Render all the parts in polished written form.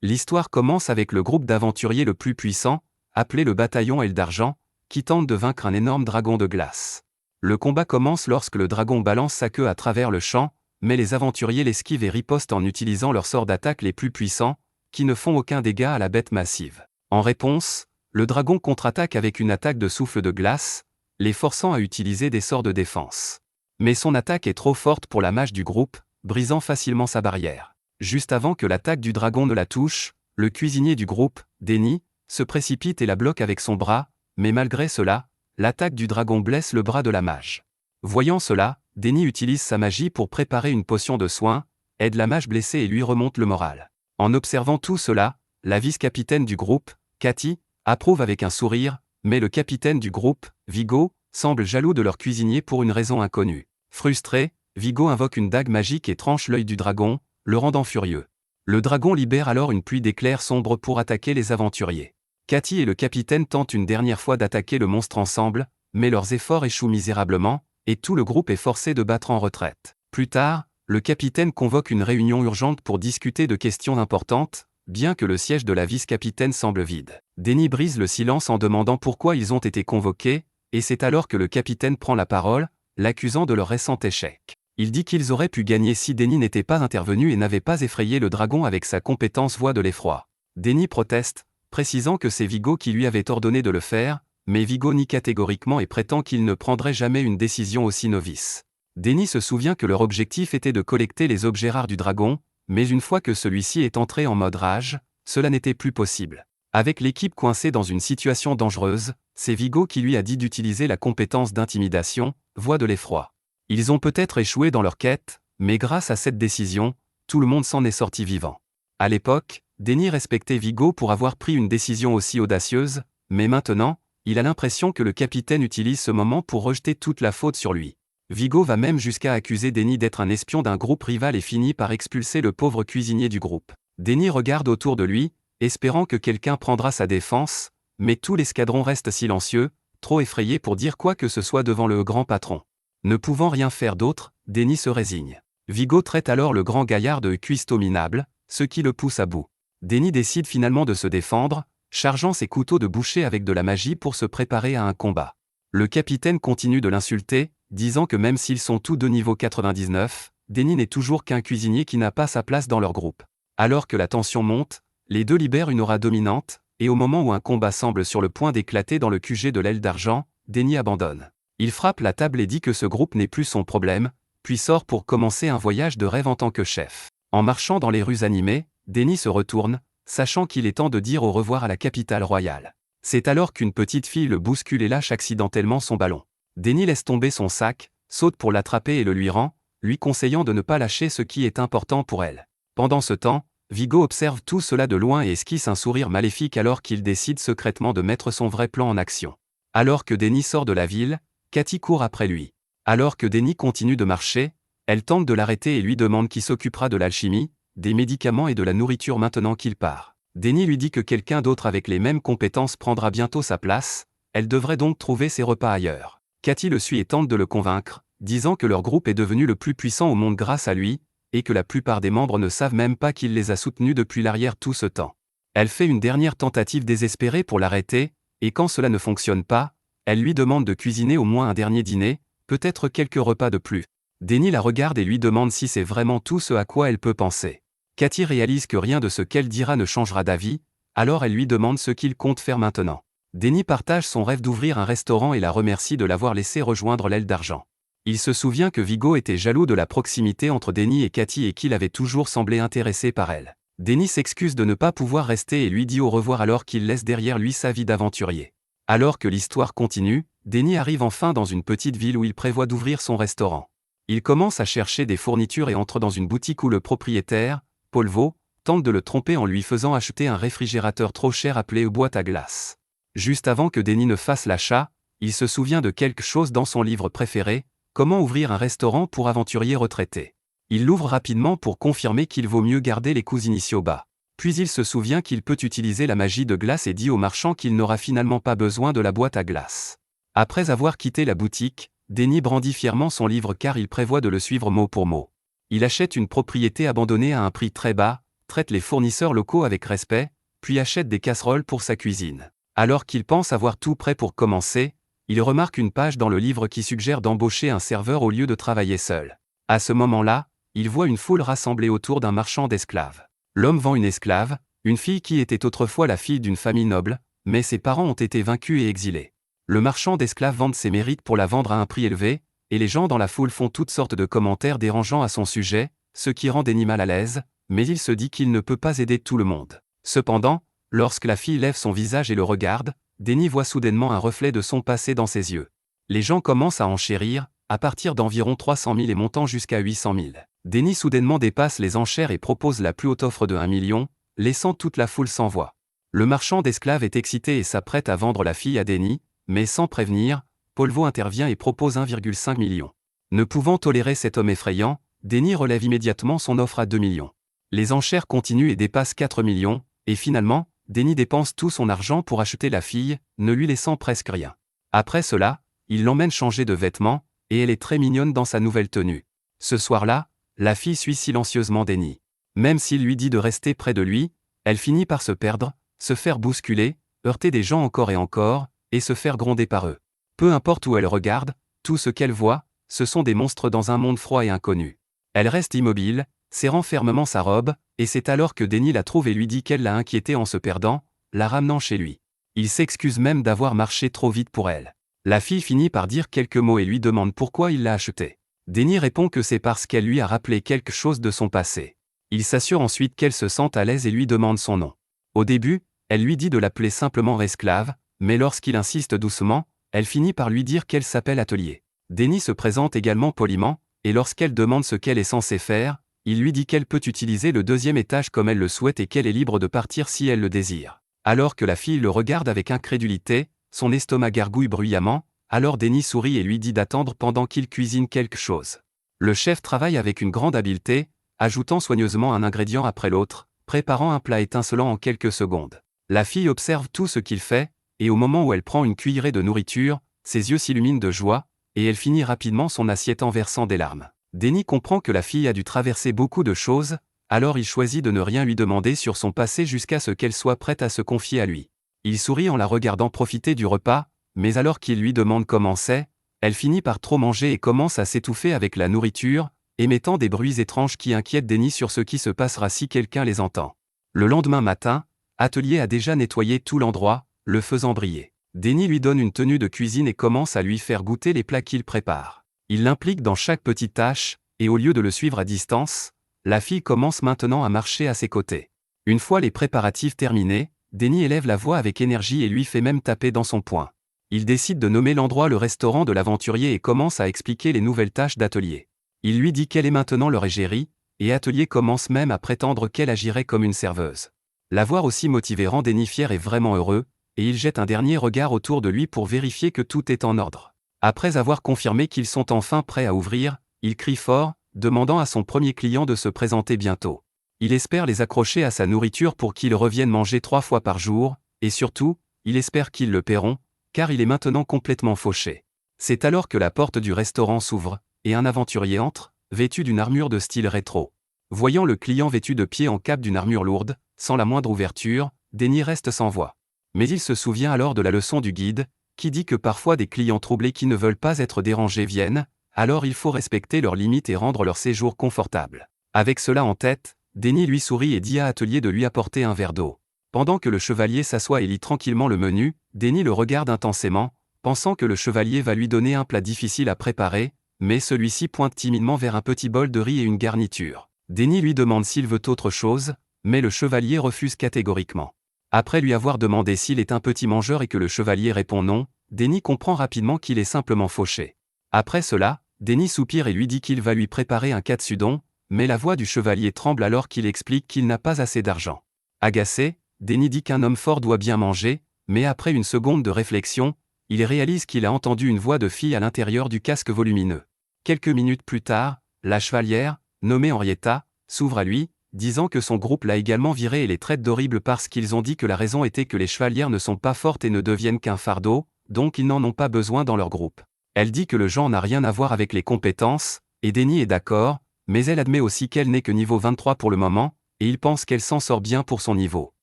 L'histoire commence avec le groupe d'aventuriers le plus puissant, appelé le bataillon Aile d'Argent, qui tente de vaincre un énorme dragon de glace. Le combat commence lorsque le dragon balance sa queue à travers le champ, mais les aventuriers l'esquivent et ripostent en utilisant leurs sorts d'attaque les plus puissants, qui ne font aucun dégât à la bête massive. En réponse, le dragon contre-attaque avec une attaque de souffle de glace, les forçant à utiliser des sorts de défense. Mais son attaque est trop forte pour la mage du groupe, brisant facilement sa barrière. Juste avant que l'attaque du dragon ne la touche, le cuisinier du groupe, Denny, se précipite et la bloque avec son bras, mais malgré cela, l'attaque du dragon blesse le bras de la mage. Voyant cela, Denny utilise sa magie pour préparer une potion de soin, aide la mage blessée et lui remonte le moral. En observant tout cela, la vice-capitaine du groupe, Cathy, approuve avec un sourire, mais le capitaine du groupe, Vigo, semble jaloux de leur cuisinier pour une raison inconnue. Frustré, Vigo invoque une dague magique et tranche l'œil du dragon, le rendant furieux. Le dragon libère alors une pluie d'éclairs sombres pour attaquer les aventuriers. Cathy et le capitaine tentent une dernière fois d'attaquer le monstre ensemble, mais leurs efforts échouent misérablement, et tout le groupe est forcé de battre en retraite. Plus tard, le capitaine convoque une réunion urgente pour discuter de questions importantes, bien que le siège de la vice-capitaine semble vide. Denny brise le silence en demandant pourquoi ils ont été convoqués, et c'est alors que le capitaine prend la parole, l'accusant de leur récent échec. Il dit qu'ils auraient pu gagner si Denny n'était pas intervenu et n'avait pas effrayé le dragon avec sa compétence voix de l'effroi. Denny proteste, précisant que c'est Vigo qui lui avait ordonné de le faire, mais Vigo nie catégoriquement et prétend qu'il ne prendrait jamais une décision aussi novice. Denny se souvient que leur objectif était de collecter les objets rares du dragon, mais une fois que celui-ci est entré en mode rage, cela n'était plus possible. Avec l'équipe coincée dans une situation dangereuse, c'est Vigo qui lui a dit d'utiliser la compétence d'intimidation, voix de l'effroi. Ils ont peut-être échoué dans leur quête, mais grâce à cette décision, tout le monde s'en est sorti vivant. À l'époque, Denny respectait Vigo pour avoir pris une décision aussi audacieuse, mais maintenant, il a l'impression que le capitaine utilise ce moment pour rejeter toute la faute sur lui. Vigo va même jusqu'à accuser Denny d'être un espion d'un groupe rival et finit par expulser le pauvre cuisinier du groupe. Denny regarde autour de lui, espérant que quelqu'un prendra sa défense, mais tout l'escadron reste silencieux, trop effrayé pour dire quoi que ce soit devant le grand patron. Ne pouvant rien faire d'autre, Denny se résigne. Vigo traite alors le grand gaillard de cuistot minable, ce qui le pousse à bout. Denny décide finalement de se défendre, chargeant ses couteaux de boucher avec de la magie pour se préparer à un combat. Le capitaine continue de l'insulter, disant que même s'ils sont tous de niveau 99, Denny n'est toujours qu'un cuisinier qui n'a pas sa place dans leur groupe. Alors que la tension monte, les deux libèrent une aura dominante, et au moment où un combat semble sur le point d'éclater dans le QG de l'Aile d'Argent, Denny abandonne. Il frappe la table et dit que ce groupe n'est plus son problème, puis sort pour commencer un voyage de rêve en tant que chef. En marchant dans les rues animées, Denny se retourne, sachant qu'il est temps de dire au revoir à la capitale royale. C'est alors qu'une petite fille le bouscule et lâche accidentellement son ballon. Denny laisse tomber son sac, saute pour l'attraper et le lui rend, lui conseillant de ne pas lâcher ce qui est important pour elle. Pendant ce temps, Vigo observe tout cela de loin et esquisse un sourire maléfique alors qu'il décide secrètement de mettre son vrai plan en action. Alors que Denny sort de la ville, Cathy court après lui. Alors que Denny continue de marcher, elle tente de l'arrêter et lui demande qui s'occupera de l'alchimie, des médicaments et de la nourriture maintenant qu'il part. Denny lui dit que quelqu'un d'autre avec les mêmes compétences prendra bientôt sa place, elle devrait donc trouver ses repas ailleurs. Cathy le suit et tente de le convaincre, disant que leur groupe est devenu le plus puissant au monde grâce à lui, et que la plupart des membres ne savent même pas qu'il les a soutenus depuis l'arrière tout ce temps. Elle fait une dernière tentative désespérée pour l'arrêter, et quand cela ne fonctionne pas, elle lui demande de cuisiner au moins un dernier dîner, peut-être quelques repas de plus. Denny la regarde et lui demande si c'est vraiment tout ce à quoi elle peut penser. Cathy réalise que rien de ce qu'elle dira ne changera d'avis, alors elle lui demande ce qu'il compte faire maintenant. Denny partage son rêve d'ouvrir un restaurant et la remercie de l'avoir laissé rejoindre l'Aile d'Argent. Il se souvient que Vigo était jaloux de la proximité entre Denny et Cathy et qu'il avait toujours semblé intéressé par elle. Denny s'excuse de ne pas pouvoir rester et lui dit au revoir alors qu'il laisse derrière lui sa vie d'aventurier. Alors que l'histoire continue, Denny arrive enfin dans une petite ville où il prévoit d'ouvrir son restaurant. Il commence à chercher des fournitures et entre dans une boutique où le propriétaire, Paul Vaux, tente de le tromper en lui faisant acheter un réfrigérateur trop cher appelé boîte à glace. Juste avant que Denny ne fasse l'achat, il se souvient de quelque chose dans son livre préféré, Comment ouvrir un restaurant pour aventuriers retraités. Il l'ouvre rapidement pour confirmer qu'il vaut mieux garder les coûts initiaux bas. Puis il se souvient qu'il peut utiliser la magie de glace et dit au marchand qu'il n'aura finalement pas besoin de la boîte à glace. Après avoir quitté la boutique, Denny brandit fièrement son livre car il prévoit de le suivre mot pour mot. Il achète une propriété abandonnée à un prix très bas, traite les fournisseurs locaux avec respect, puis achète des casseroles pour sa cuisine. Alors qu'il pense avoir tout prêt pour commencer, il remarque une page dans le livre qui suggère d'embaucher un serveur au lieu de travailler seul. À ce moment-là, il voit une foule rassemblée autour d'un marchand d'esclaves. L'homme vend une esclave, une fille qui était autrefois la fille d'une famille noble, mais ses parents ont été vaincus et exilés. Le marchand d'esclaves vante ses mérites pour la vendre à un prix élevé, et les gens dans la foule font toutes sortes de commentaires dérangeants à son sujet, ce qui rend Denny mal à l'aise, mais il se dit qu'il ne peut pas aider tout le monde. Cependant, lorsque la fille lève son visage et le regarde, Denny voit soudainement un reflet de son passé dans ses yeux. Les gens commencent à enchérir, à partir d'environ 300 000 et montant jusqu'à 800 000. Denny soudainement dépasse les enchères et propose la plus haute offre de 1 million, laissant toute la foule sans voix. Le marchand d'esclaves est excité et s'apprête à vendre la fille à Denny, mais sans prévenir, Polvo intervient et propose 1,5 million. Ne pouvant tolérer cet homme effrayant, Denny relève immédiatement son offre à 2 millions. Les enchères continuent et dépassent 4 millions, et finalement, Denny dépense tout son argent pour acheter la fille, ne lui laissant presque rien. Après cela, il l'emmène changer de vêtements, et elle est très mignonne dans sa nouvelle tenue. Ce soir-là, la fille suit silencieusement Denny. Même s'il lui dit de rester près de lui, elle finit par se perdre, se faire bousculer, heurter des gens encore et encore, et se faire gronder par eux. Peu importe où elle regarde, tout ce qu'elle voit, ce sont des monstres dans un monde froid et inconnu. Elle reste immobile, serrant fermement sa robe, et c'est alors que Denny la trouve et lui dit qu'elle l'a inquiété en se perdant, la ramenant chez lui. Il s'excuse même d'avoir marché trop vite pour elle. La fille finit par dire quelques mots et lui demande pourquoi il l'a achetée. Denny répond que c'est parce qu'elle lui a rappelé quelque chose de son passé. Il s'assure ensuite qu'elle se sente à l'aise et lui demande son nom. Au début, elle lui dit de l'appeler simplement esclave, mais lorsqu'il insiste doucement, elle finit par lui dire qu'elle s'appelle Atelier. Denny se présente également poliment, et lorsqu'elle demande ce qu'elle est censée faire, il lui dit qu'elle peut utiliser le 2e étage comme elle le souhaite et qu'elle est libre de partir si elle le désire. Alors que la fille le regarde avec incrédulité, son estomac gargouille bruyamment, alors Denny sourit et lui dit d'attendre pendant qu'il cuisine quelque chose. Le chef travaille avec une grande habileté, ajoutant soigneusement un ingrédient après l'autre, préparant un plat étincelant en quelques secondes. La fille observe tout ce qu'il fait, et au moment où elle prend une cuillerée de nourriture, ses yeux s'illuminent de joie, et elle finit rapidement son assiette en versant des larmes. Denny comprend que la fille a dû traverser beaucoup de choses, alors il choisit de ne rien lui demander sur son passé jusqu'à ce qu'elle soit prête à se confier à lui. Il sourit en la regardant profiter du repas, mais alors qu'il lui demande comment c'est, elle finit par trop manger et commence à s'étouffer avec la nourriture, émettant des bruits étranges qui inquiètent Denny sur ce qui se passera si quelqu'un les entend. Le lendemain matin, Atelier a déjà nettoyé tout l'endroit, le faisant briller. Denny lui donne une tenue de cuisine et commence à lui faire goûter les plats qu'il prépare. Il l'implique dans chaque petite tâche, et au lieu de le suivre à distance, la fille commence maintenant à marcher à ses côtés. Une fois les préparatifs terminés, Denny élève la voix avec énergie et lui fait même taper dans son poing. Il décide de nommer l'endroit le restaurant de l'aventurier et commence à expliquer les nouvelles tâches d'Atelier. Il lui dit qu'elle est maintenant leur égérie, et Atelier commence même à prétendre qu'elle agirait comme une serveuse. La voir aussi motivée rend Denny fier et vraiment heureux, et il jette un dernier regard autour de lui pour vérifier que tout est en ordre. Après avoir confirmé qu'ils sont enfin prêts à ouvrir, il crie fort, demandant à son premier client de se présenter bientôt. Il espère les accrocher à sa nourriture pour qu'ils reviennent manger 3 fois par jour, et surtout, il espère qu'ils le paieront, car il est maintenant complètement fauché. C'est alors que la porte du restaurant s'ouvre, et un aventurier entre, vêtu d'une armure de style rétro. Voyant le client vêtu de pied en cap d'une armure lourde, sans la moindre ouverture, Denny reste sans voix. Mais il se souvient alors de la leçon du guide, qui dit que parfois des clients troublés qui ne veulent pas être dérangés viennent, alors il faut respecter leurs limites et rendre leur séjour confortable. Avec cela en tête, Denny lui sourit et dit à Atelier de lui apporter un verre d'eau. Pendant que le chevalier s'assoit et lit tranquillement le menu, Denny le regarde intensément, pensant que le chevalier va lui donner un plat difficile à préparer, mais celui-ci pointe timidement vers un petit bol de riz et une garniture. Denny lui demande s'il veut autre chose, mais le chevalier refuse catégoriquement. Après lui avoir demandé s'il est un petit mangeur et que le chevalier répond non, Denny comprend rapidement qu'il est simplement fauché. Après cela, Denny soupire et lui dit qu'il va lui préparer un katsudon, mais la voix du chevalier tremble alors qu'il explique qu'il n'a pas assez d'argent. Agacé, Denny dit qu'un homme fort doit bien manger, mais après une seconde de réflexion, il réalise qu'il a entendu une voix de fille à l'intérieur du casque volumineux. Quelques minutes plus tard, la chevalière, nommée Henrietta, s'ouvre à lui, disant que son groupe l'a également viré et les traite d'horrible parce qu'ils ont dit que la raison était que les chevalières ne sont pas fortes et ne deviennent qu'un fardeau, donc ils n'en ont pas besoin dans leur groupe. Elle dit que le genre n'a rien à voir avec les compétences, et Denny est d'accord, mais elle admet aussi qu'elle n'est que niveau 23 pour le moment, et il pense qu'elle s'en sort bien pour son niveau.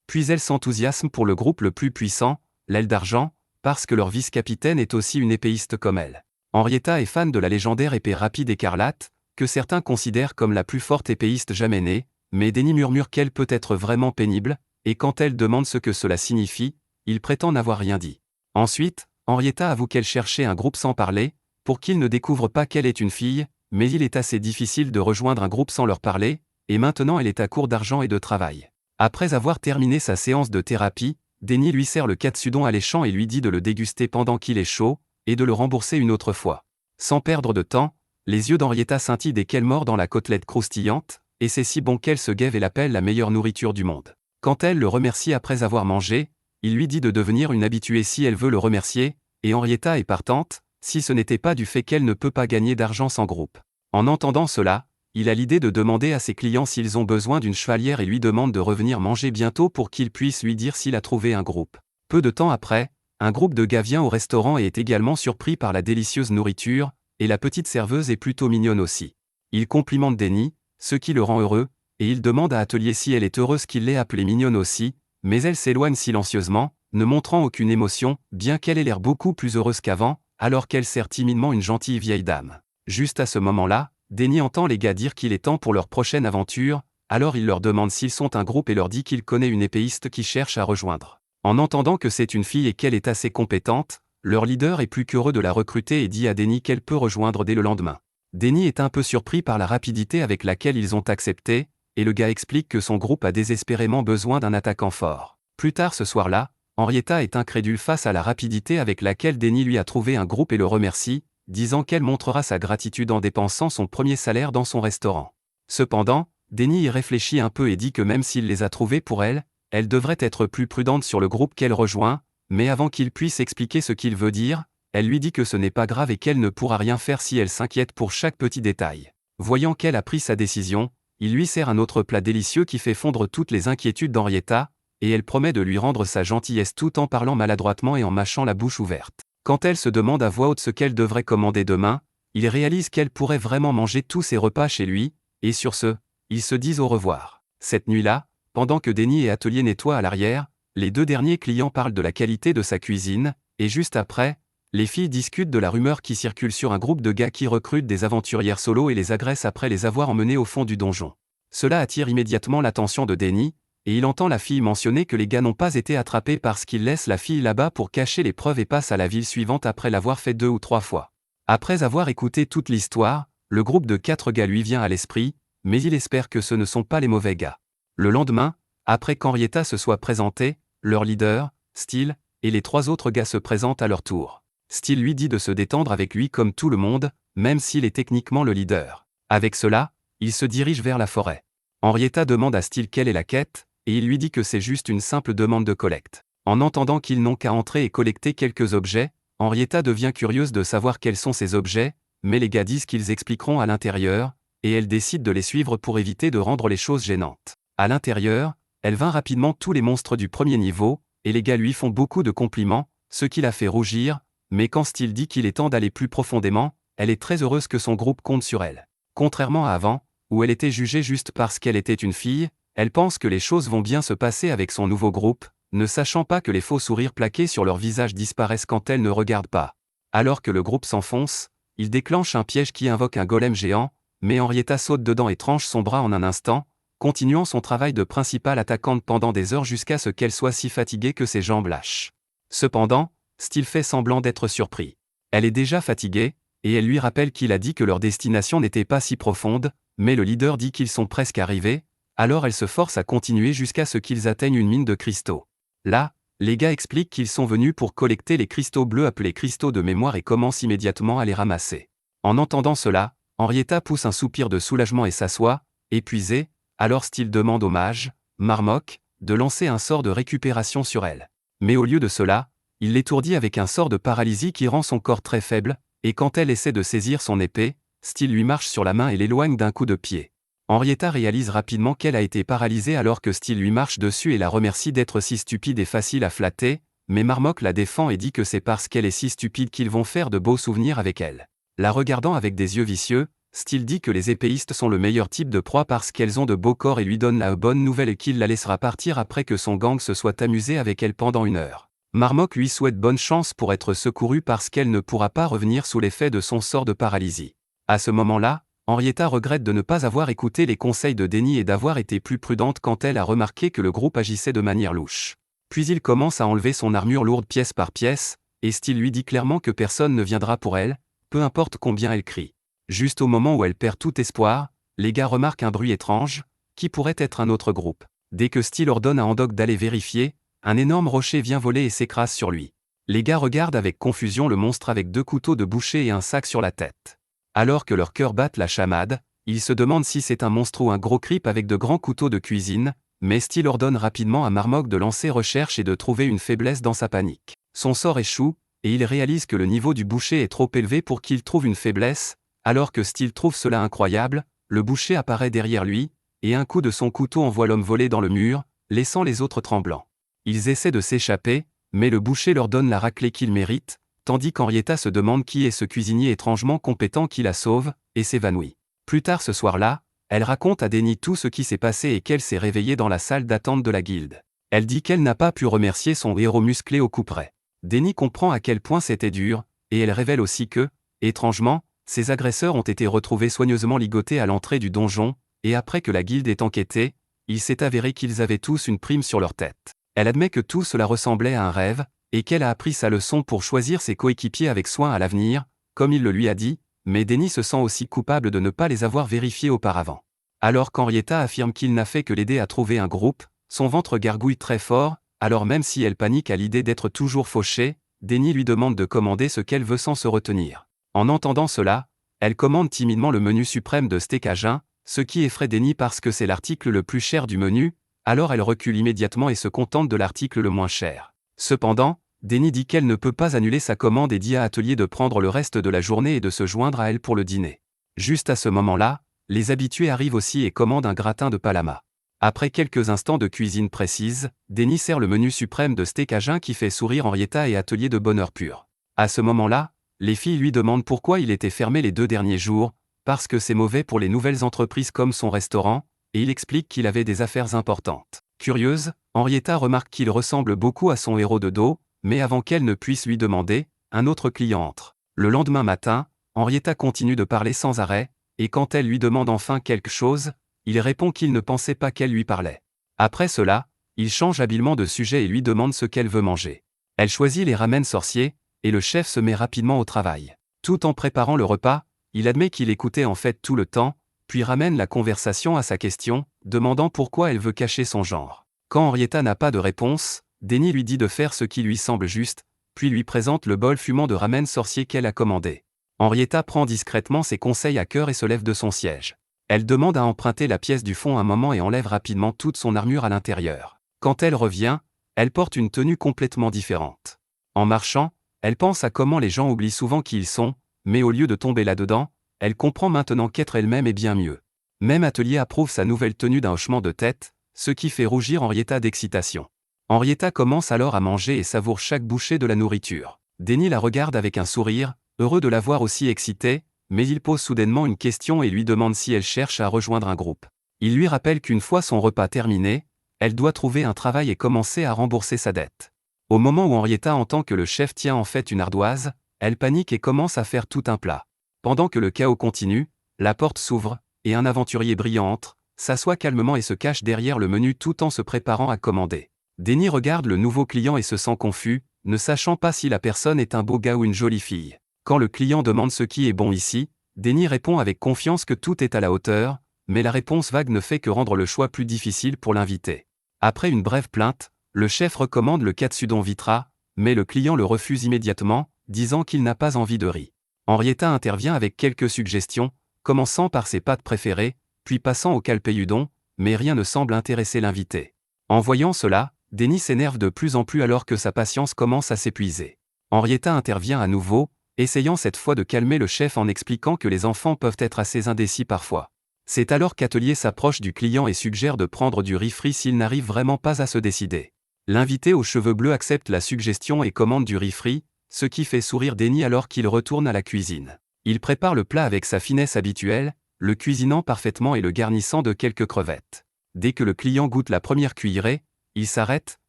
Puis elle s'enthousiasme pour le groupe le plus puissant, l'Aile d'Argent, parce que leur vice-capitaine est aussi une épéiste comme elle. Henrietta est fan de la légendaire épée rapide écarlate, que certains considèrent comme la plus forte épéiste jamais née, mais Denny murmure qu'elle peut être vraiment pénible, et quand elle demande ce que cela signifie, il prétend n'avoir rien dit. Ensuite, Henrietta avoue qu'elle cherchait un groupe sans parler, pour qu'ils ne découvrent pas qu'elle est une fille, mais il est assez difficile de rejoindre un groupe sans leur parler, et maintenant elle est à court d'argent et de travail. Après avoir terminé sa séance de thérapie, Denny lui sert le katsudon alléchant et lui dit de le déguster pendant qu'il est chaud, et de le rembourser une autre fois. Sans perdre de temps, les yeux d'Henrietta scintillent dès qu'elle mord dans la côtelette croustillante, et c'est si bon qu'elle se gave et l'appelle la meilleure nourriture du monde. Quand elle le remercie après avoir mangé, il lui dit de devenir une habituée si elle veut le remercier, et Henrietta est partante, si ce n'était pas du fait qu'elle ne peut pas gagner d'argent sans groupe. En entendant cela, il a l'idée de demander à ses clients s'ils ont besoin d'une chevalière et lui demande de revenir manger bientôt pour qu'il puisse lui dire s'il a trouvé un groupe. Peu de temps après, un groupe de gars vient au restaurant et est également surpris par la délicieuse nourriture, et la petite serveuse est plutôt mignonne aussi. Il complimente Denny, ce qui le rend heureux, et il demande à Atelier si elle est heureuse qu'il l'ait appelée mignonne aussi, mais elle s'éloigne silencieusement, ne montrant aucune émotion, bien qu'elle ait l'air beaucoup plus heureuse qu'avant, alors qu'elle sert timidement une gentille vieille dame. Juste à ce moment-là, Denny entend les gars dire qu'il est temps pour leur prochaine aventure, alors il leur demande s'ils sont un groupe et leur dit qu'il connaît une épéiste qui cherche à rejoindre. En entendant que c'est une fille et qu'elle est assez compétente, leur leader est plus qu'heureux de la recruter et dit à Denny qu'elle peut rejoindre dès le lendemain. Denny est un peu surpris par la rapidité avec laquelle ils ont accepté, et le gars explique que son groupe a désespérément besoin d'un attaquant fort. Plus tard ce soir-là, Henrietta est incrédule face à la rapidité avec laquelle Denny lui a trouvé un groupe et le remercie, disant qu'elle montrera sa gratitude en dépensant son premier salaire dans son restaurant. Cependant, Denny y réfléchit un peu et dit que même s'il les a trouvés pour elle, elle devrait être plus prudente sur le groupe qu'elle rejoint, mais avant qu'il puisse expliquer ce qu'il veut dire, elle lui dit que ce n'est pas grave et qu'elle ne pourra rien faire si elle s'inquiète pour chaque petit détail. Voyant qu'elle a pris sa décision, il lui sert un autre plat délicieux qui fait fondre toutes les inquiétudes d'Henrietta, et elle promet de lui rendre sa gentillesse tout en parlant maladroitement et en mâchant la bouche ouverte. Quand elle se demande à voix haute ce qu'elle devrait commander demain, il réalise qu'elle pourrait vraiment manger tous ses repas chez lui, et sur ce, ils se disent au revoir. Cette nuit-là, pendant que Denny et Atelier nettoient à l'arrière, les deux derniers clients parlent de la qualité de sa cuisine, et juste après, les filles discutent de la rumeur qui circule sur un groupe de gars qui recrutent des aventurières solo et les agressent après les avoir emmenés au fond du donjon. Cela attire immédiatement l'attention de Denny, et il entend la fille mentionner que les gars n'ont pas été attrapés parce qu'ils laissent la fille là-bas pour cacher les preuves et passent à la ville suivante après l'avoir fait 2 ou 3 fois. Après avoir écouté toute l'histoire, le groupe de 4 gars lui vient à l'esprit, mais il espère que ce ne sont pas les mauvais gars. Le lendemain, après qu'Henrietta se soit présentée, leur leader, Steele, et les 3 autres gars se présentent à leur tour. Steele lui dit de se détendre avec lui comme tout le monde, même s'il est techniquement le leader. Avec cela, il se dirige vers la forêt. Henrietta demande à Steele quelle est la quête, et il lui dit que c'est juste une simple demande de collecte. En entendant qu'ils n'ont qu'à entrer et collecter quelques objets, Henrietta devient curieuse de savoir quels sont ces objets, mais les gars disent qu'ils expliqueront à l'intérieur, et elle décide de les suivre pour éviter de rendre les choses gênantes. À l'intérieur, elle vainc rapidement tous les monstres du premier niveau, et les gars lui font beaucoup de compliments, ce qui la fait rougir, mais quand Steele dit qu'il est temps d'aller plus profondément, elle est très heureuse que son groupe compte sur elle. Contrairement à avant, où elle était jugée juste parce qu'elle était une fille, elle pense que les choses vont bien se passer avec son nouveau groupe, ne sachant pas que les faux sourires plaqués sur leur visage disparaissent quand elle ne regarde pas. Alors que le groupe s'enfonce, il déclenche un piège qui invoque un golem géant, mais Henrietta saute dedans et tranche son bras en un instant, continuant son travail de principale attaquante pendant des heures jusqu'à ce qu'elle soit si fatiguée que ses jambes lâchent. Cependant, Steele fait semblant d'être surpris. Elle est déjà fatiguée, et elle lui rappelle qu'il a dit que leur destination n'était pas si profonde, mais le leader dit qu'ils sont presque arrivés, alors elle se force à continuer jusqu'à ce qu'ils atteignent une mine de cristaux. Là, les gars expliquent qu'ils sont venus pour collecter les cristaux bleus appelés cristaux de mémoire et commencent immédiatement à les ramasser. En entendant cela, Henrietta pousse un soupir de soulagement et s'assoit, épuisée, alors Steele demande au mage, Marmok, de lancer un sort de récupération sur elle. Mais au lieu de cela, il l'étourdit avec un sort de paralysie qui rend son corps très faible, et quand elle essaie de saisir son épée, Steele lui marche sur la main et l'éloigne d'un coup de pied. Henrietta réalise rapidement qu'elle a été paralysée alors que Steele lui marche dessus et la remercie d'être si stupide et facile à flatter, mais Marmok la défend et dit que c'est parce qu'elle est si stupide qu'ils vont faire de beaux souvenirs avec elle. La regardant avec des yeux vicieux, Steele dit que les épéistes sont le meilleur type de proie parce qu'elles ont de beaux corps et lui donne la bonne nouvelle et qu'il la laissera partir après que son gang se soit amusé avec elle pendant 1 heure. Marmok lui souhaite bonne chance pour être secourue parce qu'elle ne pourra pas revenir sous l'effet de son sort de paralysie. À ce moment-là, Henrietta regrette de ne pas avoir écouté les conseils de Denny et d'avoir été plus prudente quand elle a remarqué que le groupe agissait de manière louche. Puis il commence à enlever son armure lourde pièce par pièce, et Steele lui dit clairement que personne ne viendra pour elle, peu importe combien elle crie. Juste au moment où elle perd tout espoir, les gars remarquent un bruit étrange, qui pourrait être un autre groupe. Dès que Steele ordonne à Handok d'aller vérifier, un énorme rocher vient voler et s'écrase sur lui. Les gars regardent avec confusion le monstre avec 2 couteaux de boucher et un sac sur la tête. Alors que leurs cœurs battent la chamade, ils se demandent si c'est un monstre ou un gros creep avec de grands couteaux de cuisine, mais Steele ordonne rapidement à Marmok de lancer recherche et de trouver une faiblesse dans sa panique. Son sort échoue, et il réalise que le niveau du boucher est trop élevé pour qu'il trouve une faiblesse. Alors que Steele trouve cela incroyable, le boucher apparaît derrière lui, et un coup de son couteau envoie l'homme voler dans le mur, laissant les autres tremblants. Ils essaient de s'échapper, mais le boucher leur donne la raclée qu'ils méritent, tandis qu'Henrietta se demande qui est ce cuisinier étrangement compétent qui la sauve, et s'évanouit. Plus tard ce soir-là, elle raconte à Denny tout ce qui s'est passé et qu'elle s'est réveillée dans la salle d'attente de la guilde. Elle dit qu'elle n'a pas pu remercier son héros musclé au couperet. Denny comprend à quel point c'était dur, et elle révèle aussi que, étrangement, ces agresseurs ont été retrouvés soigneusement ligotés à l'entrée du donjon, et après que la guilde ait enquêté, il s'est avéré qu'ils avaient tous une prime sur leur tête. Elle admet que tout cela ressemblait à un rêve, et qu'elle a appris sa leçon pour choisir ses coéquipiers avec soin à l'avenir, comme il le lui a dit, mais Denny se sent aussi coupable de ne pas les avoir vérifiés auparavant. Alors qu'Henrietta affirme qu'il n'a fait que l'aider à trouver un groupe, son ventre gargouille très fort, alors même si elle panique à l'idée d'être toujours fauchée, Denny lui demande de commander ce qu'elle veut sans se retenir. En entendant cela, elle commande timidement le menu suprême de steak à jeun, ce qui effraie Denny parce que c'est l'article le plus cher du menu, alors elle recule immédiatement et se contente de l'article le moins cher. Cependant, Denny dit qu'elle ne peut pas annuler sa commande et dit à Atelier de prendre le reste de la journée et de se joindre à elle pour le dîner. Juste à ce moment-là, les habitués arrivent aussi et commandent un gratin de palama. Après quelques instants de cuisine précise, Denny sert le menu suprême de steak à jeun qui fait sourire Henrietta et Atelier de bonheur pur. À ce moment-là, les filles lui demandent pourquoi il était fermé les 2 derniers jours, parce que c'est mauvais pour les nouvelles entreprises comme son restaurant, et il explique qu'il avait des affaires importantes. Curieuse, Henrietta remarque qu'il ressemble beaucoup à son héros de dos, mais avant qu'elle ne puisse lui demander, un autre client entre. Le lendemain matin, Henrietta continue de parler sans arrêt, et quand elle lui demande enfin quelque chose, il répond qu'il ne pensait pas qu'elle lui parlait. Après cela, il change habilement de sujet et lui demande ce qu'elle veut manger. Elle choisit les ramen sorciers, et le chef se met rapidement au travail. Tout en préparant le repas, il admet qu'il écoutait en fait tout le temps, puis ramène la conversation à sa question, demandant pourquoi elle veut cacher son genre. Quand Henrietta n'a pas de réponse, Denny lui dit de faire ce qui lui semble juste, puis lui présente le bol fumant de ramen sorcier qu'elle a commandé. Henrietta prend discrètement ses conseils à cœur et se lève de son siège. Elle demande à emprunter la pièce du fond un moment et enlève rapidement toute son armure à l'intérieur. Quand elle revient, elle porte une tenue complètement différente. En marchant, elle pense à comment les gens oublient souvent qui ils sont, mais au lieu de tomber là-dedans, elle comprend maintenant qu'être elle-même est bien mieux. Même Atelier approuve sa nouvelle tenue d'un hochement de tête, ce qui fait rougir Henrietta d'excitation. Henrietta commence alors à manger et savoure chaque bouchée de la nourriture. Denny la regarde avec un sourire, heureux de la voir aussi excitée, mais il pose soudainement une question et lui demande si elle cherche à rejoindre un groupe. Il lui rappelle qu'une fois son repas terminé, elle doit trouver un travail et commencer à rembourser sa dette. Au moment où Henrietta entend que le chef tient en fait une ardoise, elle panique et commence à faire tout un plat. Pendant que le chaos continue, la porte s'ouvre, et un aventurier brillant entre, s'assoit calmement et se cache derrière le menu tout en se préparant à commander. Denny regarde le nouveau client et se sent confus, ne sachant pas si la personne est un beau gars ou une jolie fille. Quand le client demande ce qui est bon ici, Denny répond avec confiance que tout est à la hauteur, mais la réponse vague ne fait que rendre le choix plus difficile pour l'invité. Après une brève plainte, le chef recommande le katsudon vitra, mais le client le refuse immédiatement, disant qu'il n'a pas envie de riz. Henrietta intervient avec quelques suggestions, commençant par ses pâtes préférées, puis passant au calpéudon, mais rien ne semble intéresser l'invité. En voyant cela, Denny s'énerve de plus en plus alors que sa patience commence à s'épuiser. Henrietta intervient à nouveau, essayant cette fois de calmer le chef en expliquant que les enfants peuvent être assez indécis parfois. C'est alors qu'Atelier s'approche du client et suggère de prendre du riz frit s'il n'arrive vraiment pas à se décider. L'invité aux cheveux bleus accepte la suggestion et commande du riz frit, ce qui fait sourire Denny alors qu'il retourne à la cuisine. Il prépare le plat avec sa finesse habituelle, le cuisinant parfaitement et le garnissant de quelques crevettes. Dès que le client goûte la première cuillerée, il s'arrête,